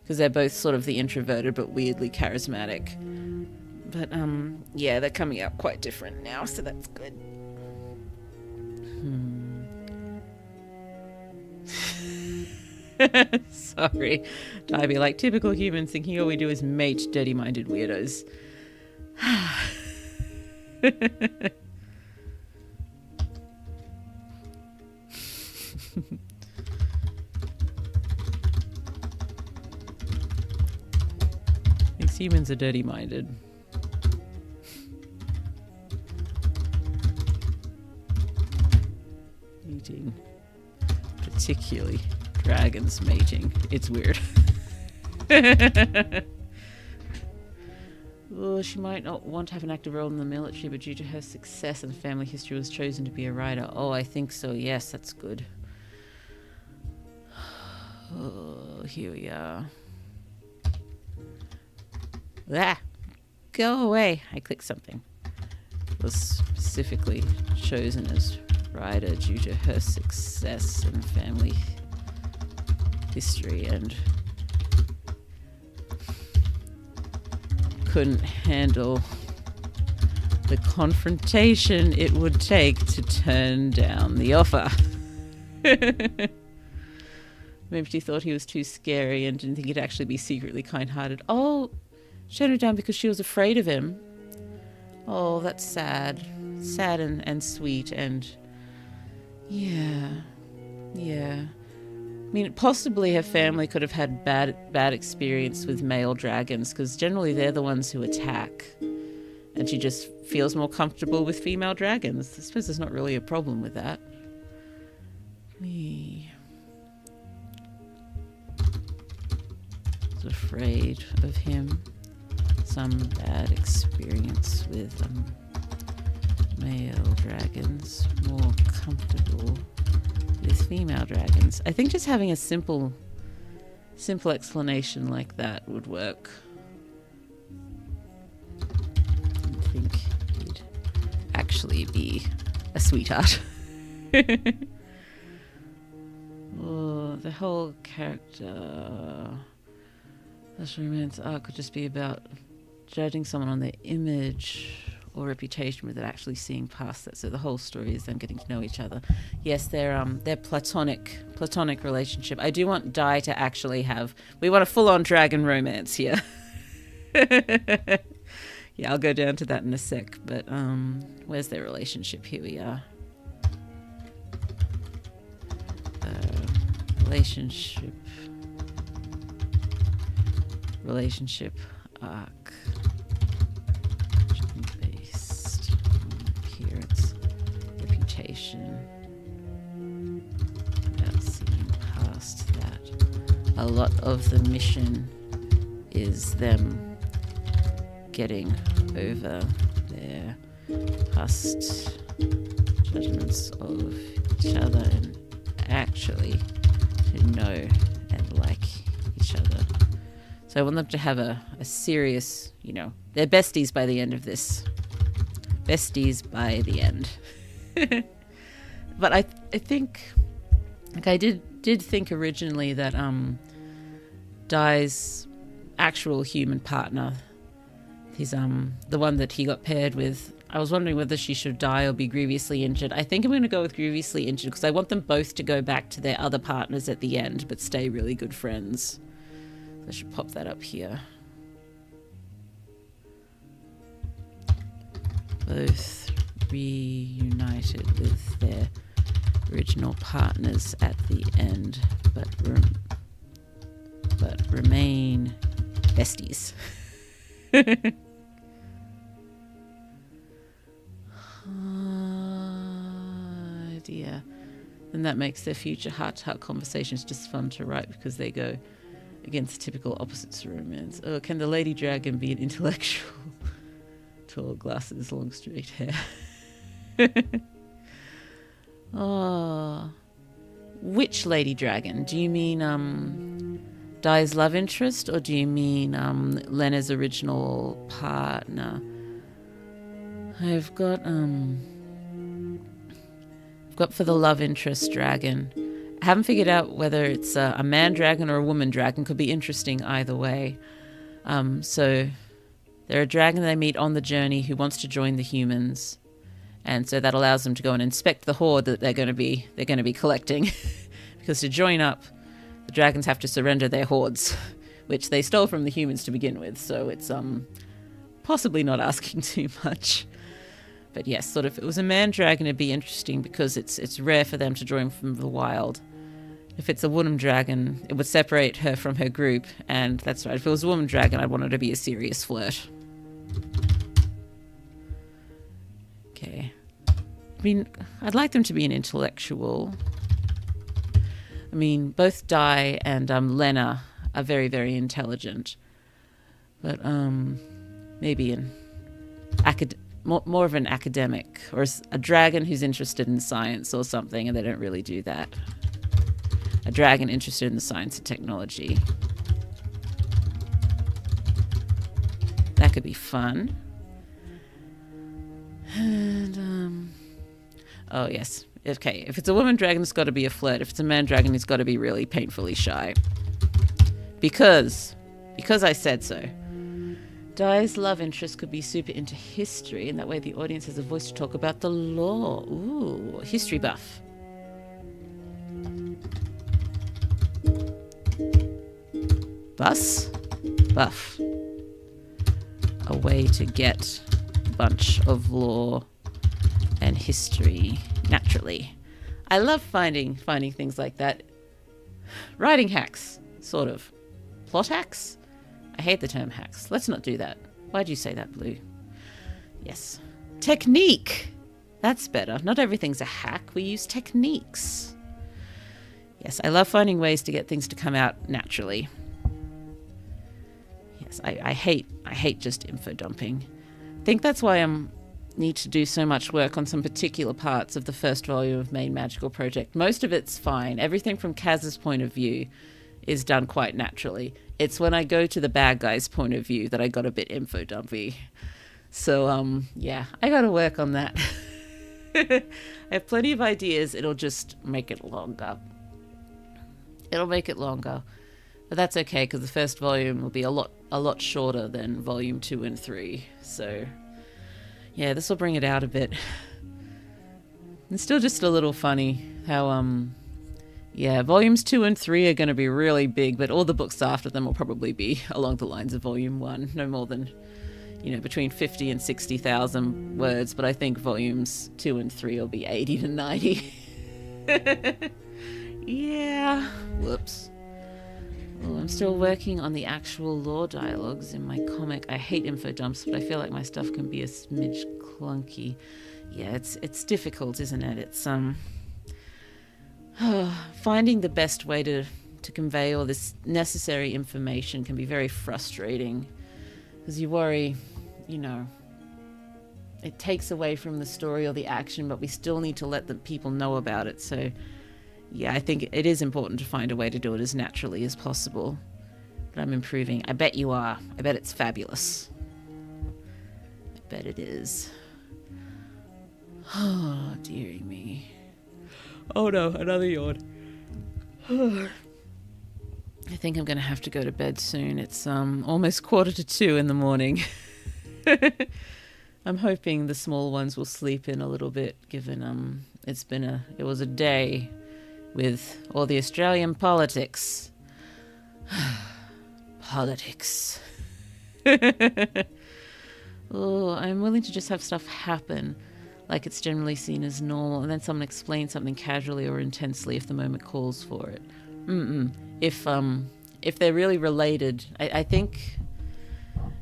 because they're both sort of the introverted but weirdly charismatic. But yeah, they're coming out quite different now, so that's good. Sorry. I'd be like, typical humans thinking all we do is mate dirty-minded weirdos. These humans are dirty-minded. Mating. Particularly dragons mating. It's weird. Oh, she might not want to have an active role in the military, but due to her success and family history was chosen to be a writer. Oh, I think so. Yes, that's good. Oh, here we are. Ah, go away. I clicked something. Was specifically chosen as writer due to her success and family history, and couldn't handle the confrontation it would take to turn down the offer. Maybe she thought he was too scary and didn't think he'd actually be secretly kind-hearted. Oh, she turned him down because she was afraid of him. Oh, that's sad. Sad and sweet, and yeah. I mean, possibly her family could have had bad experience with male dragons, because generally they're the ones who attack, and she just feels more comfortable with female dragons. I suppose there's not really a problem with that. Me was afraid of him. Some bad experience with male dragons. More comfortable with female dragons. I think just having a simple explanation like that would work. I think he'd actually be a sweetheart. Oh, the whole character romance arc could just be about judging someone on their image or reputation without actually seeing past that. So the whole story is them getting to know each other. Yes, they're platonic relationship. I do want Dai to actually have... We want a full-on dragon romance here. Yeah, I'll go down to that in a sec. But where's their relationship? Here we are. Relationship arc. Based on appearance, reputation. Without seeing past that. A lot of the mission is them getting over their past judgments of each other and actually to know and like So I want them to have a serious, they're besties by the end of this. Besties by the end. But I think, like I did think originally that Dai's actual human partner, he's the one that he got paired with, I was wondering whether she should die or be grievously injured. I think I'm going to go with grievously injured because I want them both to go back to their other partners at the end, but stay really good friends. So I should pop that up here. Both reunited with their original partners at the end, but remain besties. Oh dear. And that makes their future heart-to-heart conversations just fun to write because they go against typical opposites of romance. Oh, can the lady dragon be an intellectual? Tall glasses, long straight hair. Oh. Which lady dragon? Do you mean Dai's love interest, or do you mean Lena's original partner? I've got for the love interest dragon. I haven't figured out whether it's a man dragon or a woman dragon. Could be interesting either way. So they're a dragon they meet on the journey who wants to join the humans, and so that allows them to go and inspect the horde that they're going to be collecting. Because to join up, the dragons have to surrender their hordes, which they stole from the humans to begin with. So it's possibly not asking too much. But yes, sort of, if it was a man dragon, it'd be interesting because it's rare for them to join from the wild. If it's a woman dragon, it would separate her from her group, and that's right. If it was a woman dragon, I'd want her to be a serious flirt. Okay. I mean, I'd like them to be an intellectual. I mean, both Dai and Lena are very, very intelligent. But maybe an more of an academic, or a dragon who's interested in science or something, and they don't really do that. A dragon interested in the science and technology. That could be fun. And, oh yes. Okay, if it's a woman dragon, it's got to be a flirt. If it's a man dragon, it's got to be really painfully shy. Because I said so. Dai's love interest could be super into history, and that way the audience has a voice to talk about the law. Ooh, history buff. Buff. A way to get a bunch of law and history naturally. I love finding things like that. Writing hacks, sort of. Plot hacks? I hate the term hacks. Let's not do that. Why'd you say that, Blue? Yes. Technique! That's better. Not everything's a hack. We use techniques. Yes, I love finding ways to get things to come out naturally. Yes, I hate just info dumping. I think that's why I need to do so much work on some particular parts of the first volume of Main Magical Project. Most of it's fine. Everything from Kaz's point of view is done quite naturally. It's when I go to the bad guy's point of view that I got a bit info dumpy. So, yeah, I gotta work on that. I have plenty of ideas. It'll just make it longer. But that's okay, because the first volume will be a lot shorter than volume 2 and 3. So, yeah, this will bring it out a bit. It's still just a little funny how, yeah, volumes 2 and 3 are going to be really big, but all the books after them will probably be along the lines of volume 1. No more than, between 50 and 60,000 words, but I think volumes 2 and 3 will be 80 to 90. Yeah. Whoops. Oh, I'm still working on the actual lore dialogues in my comic. I hate info dumps, but I feel like my stuff can be a smidge clunky. Yeah, it's difficult, isn't it? It's finding the best way to convey all this necessary information can be very frustrating, because you worry, it takes away from the story or the action, but we still need to let the people know about it. So yeah, I think it is important to find a way to do it as naturally as possible. But I'm improving. I bet you are. I bet it's fabulous. I bet it is. Oh, dearie me. Oh no, another yawn. I think I'm going to have to go to bed soon. It's almost 1:45 in the morning. I'm hoping the small ones will sleep in a little bit, given it was a day with all the Australian politics. Politics. Oh, I'm willing to just have stuff happen like it's generally seen as normal, and then someone explains something casually or intensely if the moment calls for it. If they're really related, I think,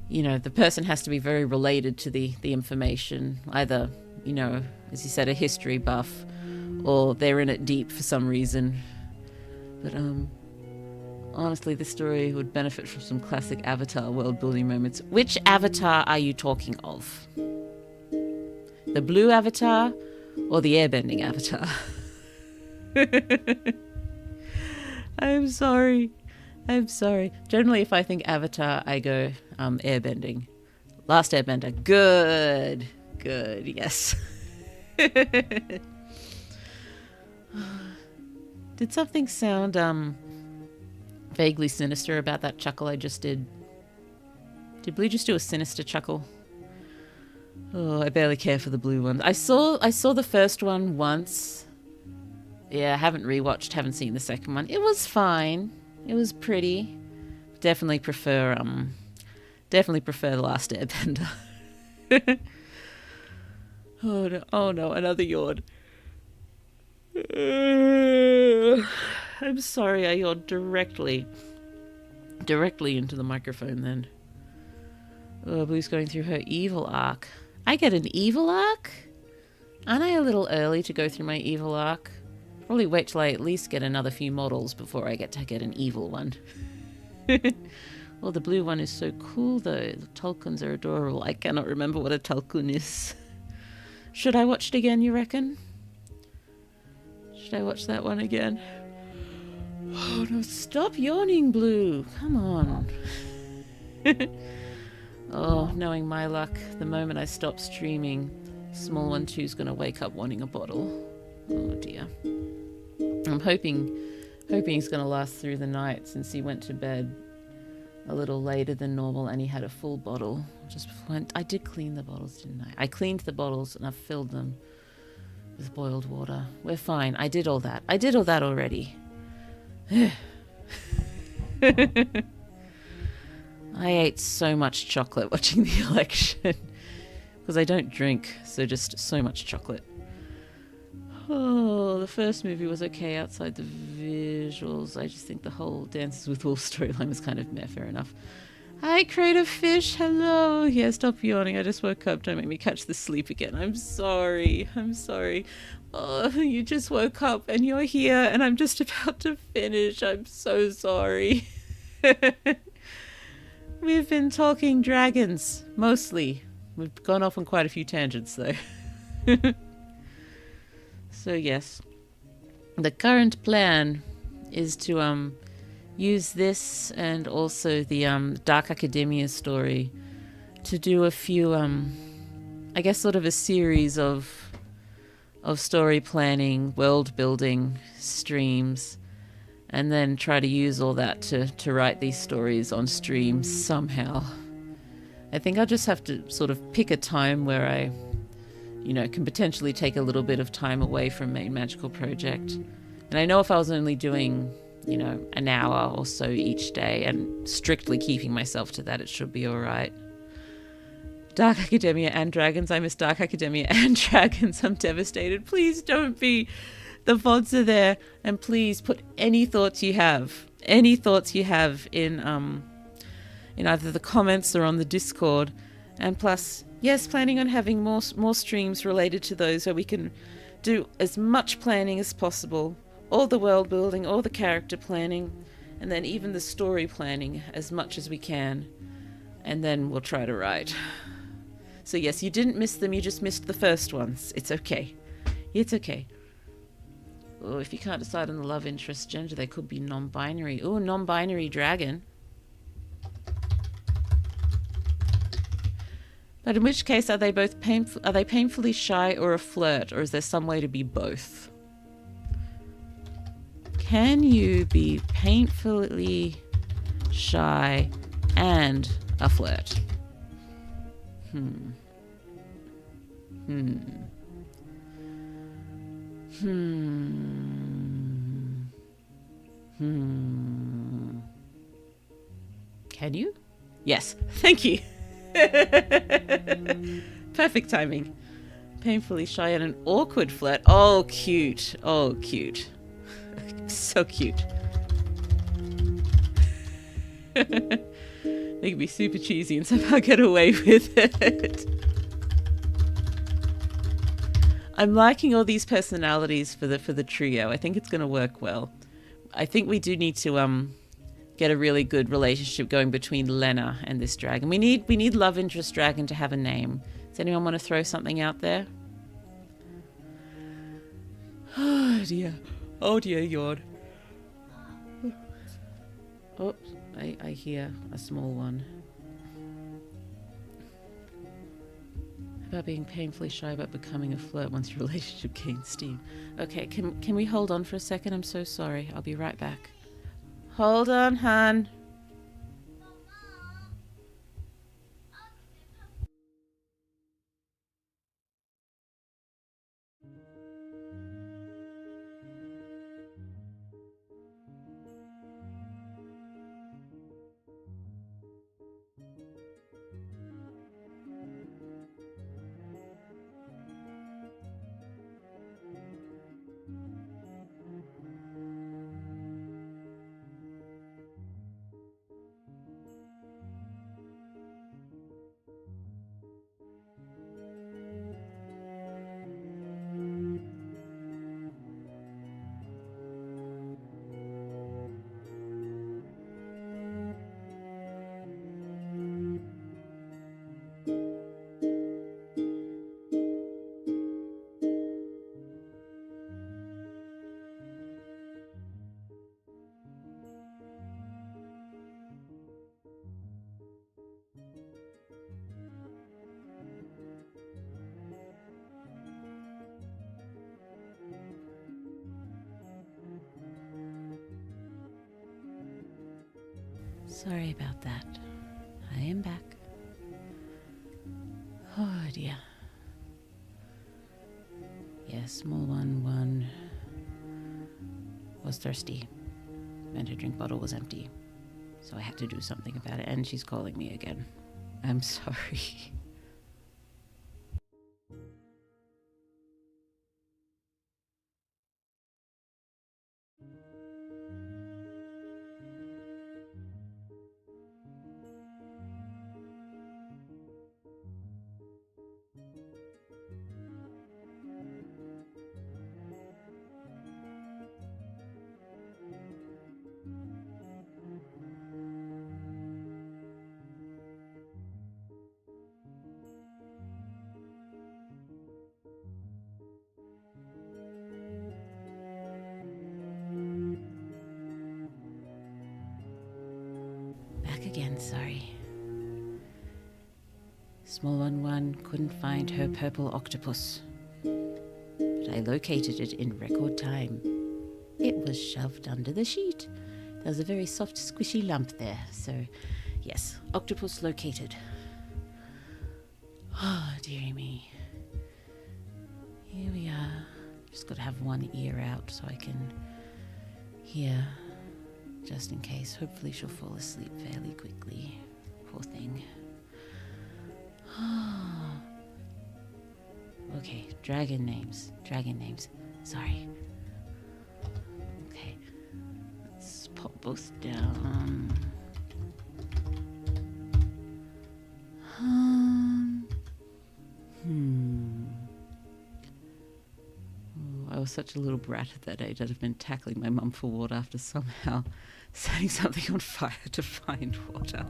the person has to be very related to the information, either, as you said, a history buff, or they're in it deep for some reason. But honestly, this story would benefit from some classic Avatar world-building moments. Which Avatar are you talking of? The blue Avatar or the airbending Avatar? I'm sorry. Generally, if I think Avatar, I go airbending. Last Airbender. Good, yes. Did something sound vaguely sinister about that chuckle I just did? Did Blue just do a sinister chuckle? Oh, I barely care for the blue ones. I saw the first one once. Yeah, I haven't rewatched, haven't seen the second one. It was fine. It was pretty. Definitely prefer the Last Airbender. Oh no, another yawn. I'm sorry, I yawned directly into the microphone then. Oh, Blue's going through her evil arc. I get an evil arc? Aren't I a little early to go through my evil arc? Probably wait till I at least get another few models before I get to get an evil one. Well, the blue one is so cool though. The Tulkuns are adorable. I cannot remember what a Tulkun is. Should I watch it again, you reckon? Should I watch that one again? Oh no, stop yawning, Blue. Come on. Oh, knowing my luck, the moment I stop streaming, small one two's gonna wake up wanting a bottle. Oh dear. I'm hoping he's gonna last through the night, since he went to bed a little later than normal and he had a full bottle just before. I did clean the bottles, didn't I? I cleaned the bottles and I've filled them with boiled water. We're fine. I did all that already. I ate so much chocolate watching the election because I don't drink, so just so much chocolate. Oh, the first movie was okay outside the visuals. I just think the whole Dances with Wolves storyline was kind of meh, fair enough. Hi, Creative Fish. Hello. Yeah, stop yawning. I just woke up. Don't make me catch the sleep again. I'm sorry. Oh, you just woke up and you're here and I'm just about to finish. I'm so sorry. We've been talking dragons, mostly. We've gone off on quite a few tangents, though. So, yes. The current plan is to use this and also the Dark Academia story to do a few, I guess sort of a series of story planning, world building streams, and then try to use all that to write these stories on stream somehow. I think I'll just have to sort of pick a time where I, can potentially take a little bit of time away from main magical project. And I know if I was only doing, an hour or so each day and strictly keeping myself to that, it should be all right. Dark Academia and Dragons. I miss Dark Academia and Dragons. I'm devastated. Please don't be. The VODs are there, and please put any thoughts you have in either the comments or on the Discord. And plus, yes, planning on having more streams related to those where we can do as much planning as possible, all the world building, all the character planning, and then even the story planning as much as we can, and then we'll try to write. So yes, you didn't miss them, you just missed the first ones. It's okay. It's okay. Oh, if you can't decide on the love interest gender, they could be non-binary. Oh, non-binary dragon. But in which case, are they both are they painfully shy or a flirt, or is there some way to be both? Can you be painfully shy and a flirt? Can you? Yes. Thank you. Perfect timing. Painfully shy and an awkward flirt. Oh, cute. Oh, cute. So cute. They can be super cheesy and somehow get away with it. I'm liking all these personalities for the trio. I think it's going to work well. I think we do need to get a really good relationship going between Lena and this dragon. We need love interest dragon to have a name. Does anyone want to throw something out there? Oh dear. Oh dear, yawn. Oh, I hear a small one. About being painfully shy about becoming a flirt once your relationship gains steam. Okay, can we hold on for a second? I'm so sorry. I'll be right back. Hold on, hon. Sorry about that. I am back. Oh dear. Yes, small one was thirsty, and her drink bottle was empty. So I had to do something about it, and she's calling me again. I'm sorry. Again, sorry. Small one couldn't find her purple octopus, but I located it in record time. It was shoved under the sheet. There was a very soft, squishy lump there, so yes, octopus located. Oh, dearie me. Here we are. Just got to have one ear out so I can hear. Just in case. Hopefully she'll fall asleep fairly quickly. Poor thing. Okay, dragon names. Sorry. Okay. Let's pop both down. I was such a little brat at that age. I'd have been tackling my mum for water after somehow setting something on fire to find water.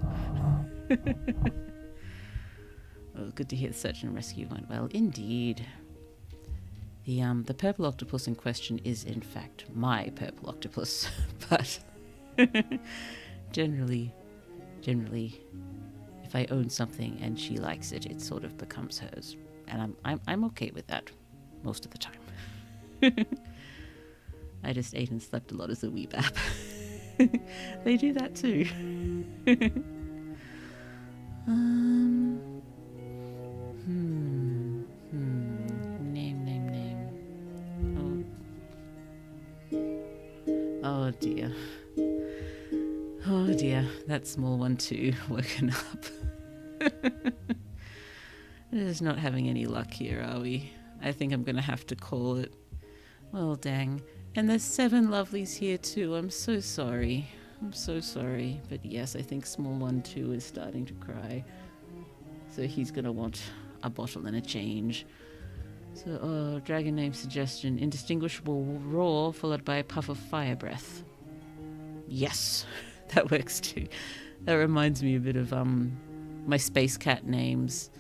Well, good to hear the search and rescue went well. Indeed. The purple octopus in question is in fact my purple octopus, but generally, if if I own something and she likes it, it sort of becomes hers. And I'm okay with that most of the time. I just ate and slept a lot as a wee bab. They do that too. Name. Oh dear. Oh dear, that small one too, woken up. We're just not having any luck here, are we? I think I'm going to have to call it. Well, dang. And there's 7 lovelies here too. I'm so sorry. I'm so sorry. But yes, I think small one too is starting to cry. So he's going to want a bottle and a change. So, dragon name suggestion. Indistinguishable roar followed by a puff of fire breath. Yes, that works too. That reminds me a bit of my space cat names.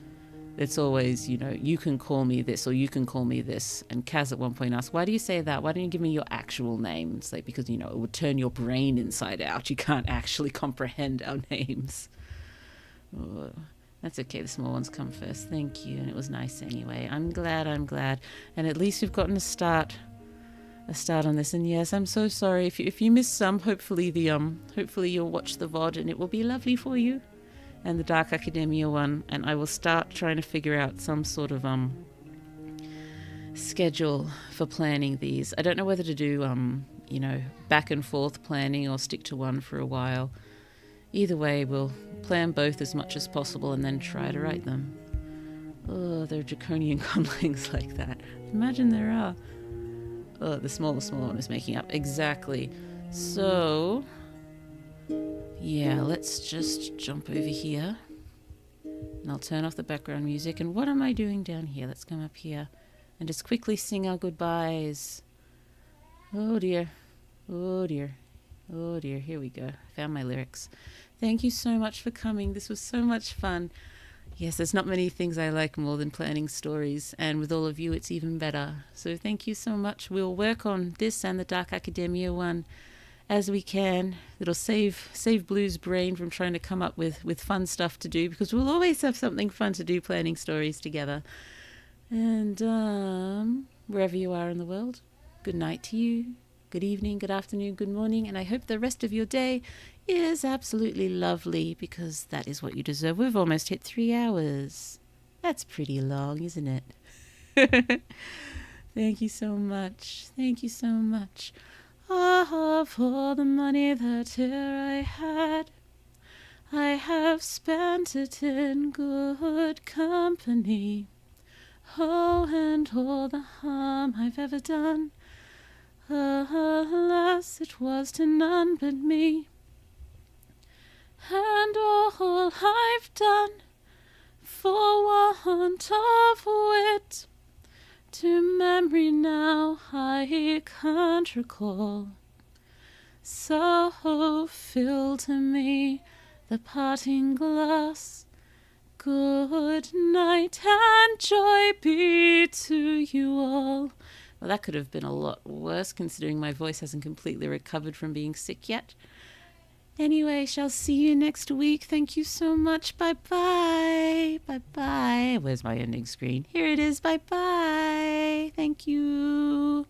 It's always, you can call me this or you can call me this. And Kaz at one point asked, why do you say that? Why don't you give me your actual name? It's like, because, it would turn your brain inside out. You can't actually comprehend our names. Oh, that's okay. The small ones come first. Thank you. And it was nice anyway. I'm glad. And at least we've gotten a start on this. And yes, I'm so sorry. If you miss some, hopefully you'll watch the VOD and it will be lovely for you. And the Dark Academia one, and I will start trying to figure out some sort of schedule for planning these. I don't know whether to do back and forth planning or stick to one for a while. Either way, we'll plan both as much as possible and then try to write them. Oh, there are draconian conlings like that. Imagine there are. Oh, the smaller one is making up. Exactly. So yeah, let's just jump over here. And I'll turn off the background music. And what am I doing down here? Let's come up here and just quickly sing our goodbyes. Oh dear. Oh dear. Oh dear. Here we go. Found my lyrics. Thank you so much for coming. This was so much fun. Yes, there's not many things I like more than planning stories. And with all of you, it's even better. So thank you so much. We'll work on this and the Dark Academia one as we can. It'll save Blue's brain from trying to come up with fun stuff to do, because we'll always have something fun to do planning stories together. And wherever you are in the world, good night to you, good evening, good afternoon, good morning, and I hope the rest of your day is absolutely lovely, because that is what you deserve. We've almost hit 3 hours. That's pretty long, isn't it? Thank you so much. Thank you so much. Of all the money that e'er I have spent it in good company. Oh, and all the harm I've ever done, alas, it was to none but me. And all I've done for want of wit, to memory now I can't recall. So fill to me the parting glass. Good night and joy be to you all. Well, that could have been a lot worse, considering my voice hasn't completely recovered from being sick yet. Anyway, shall see you next week. Thank you so much. Bye-bye. Bye-bye. Where's my ending screen? Here it is. Bye-bye. Thank you.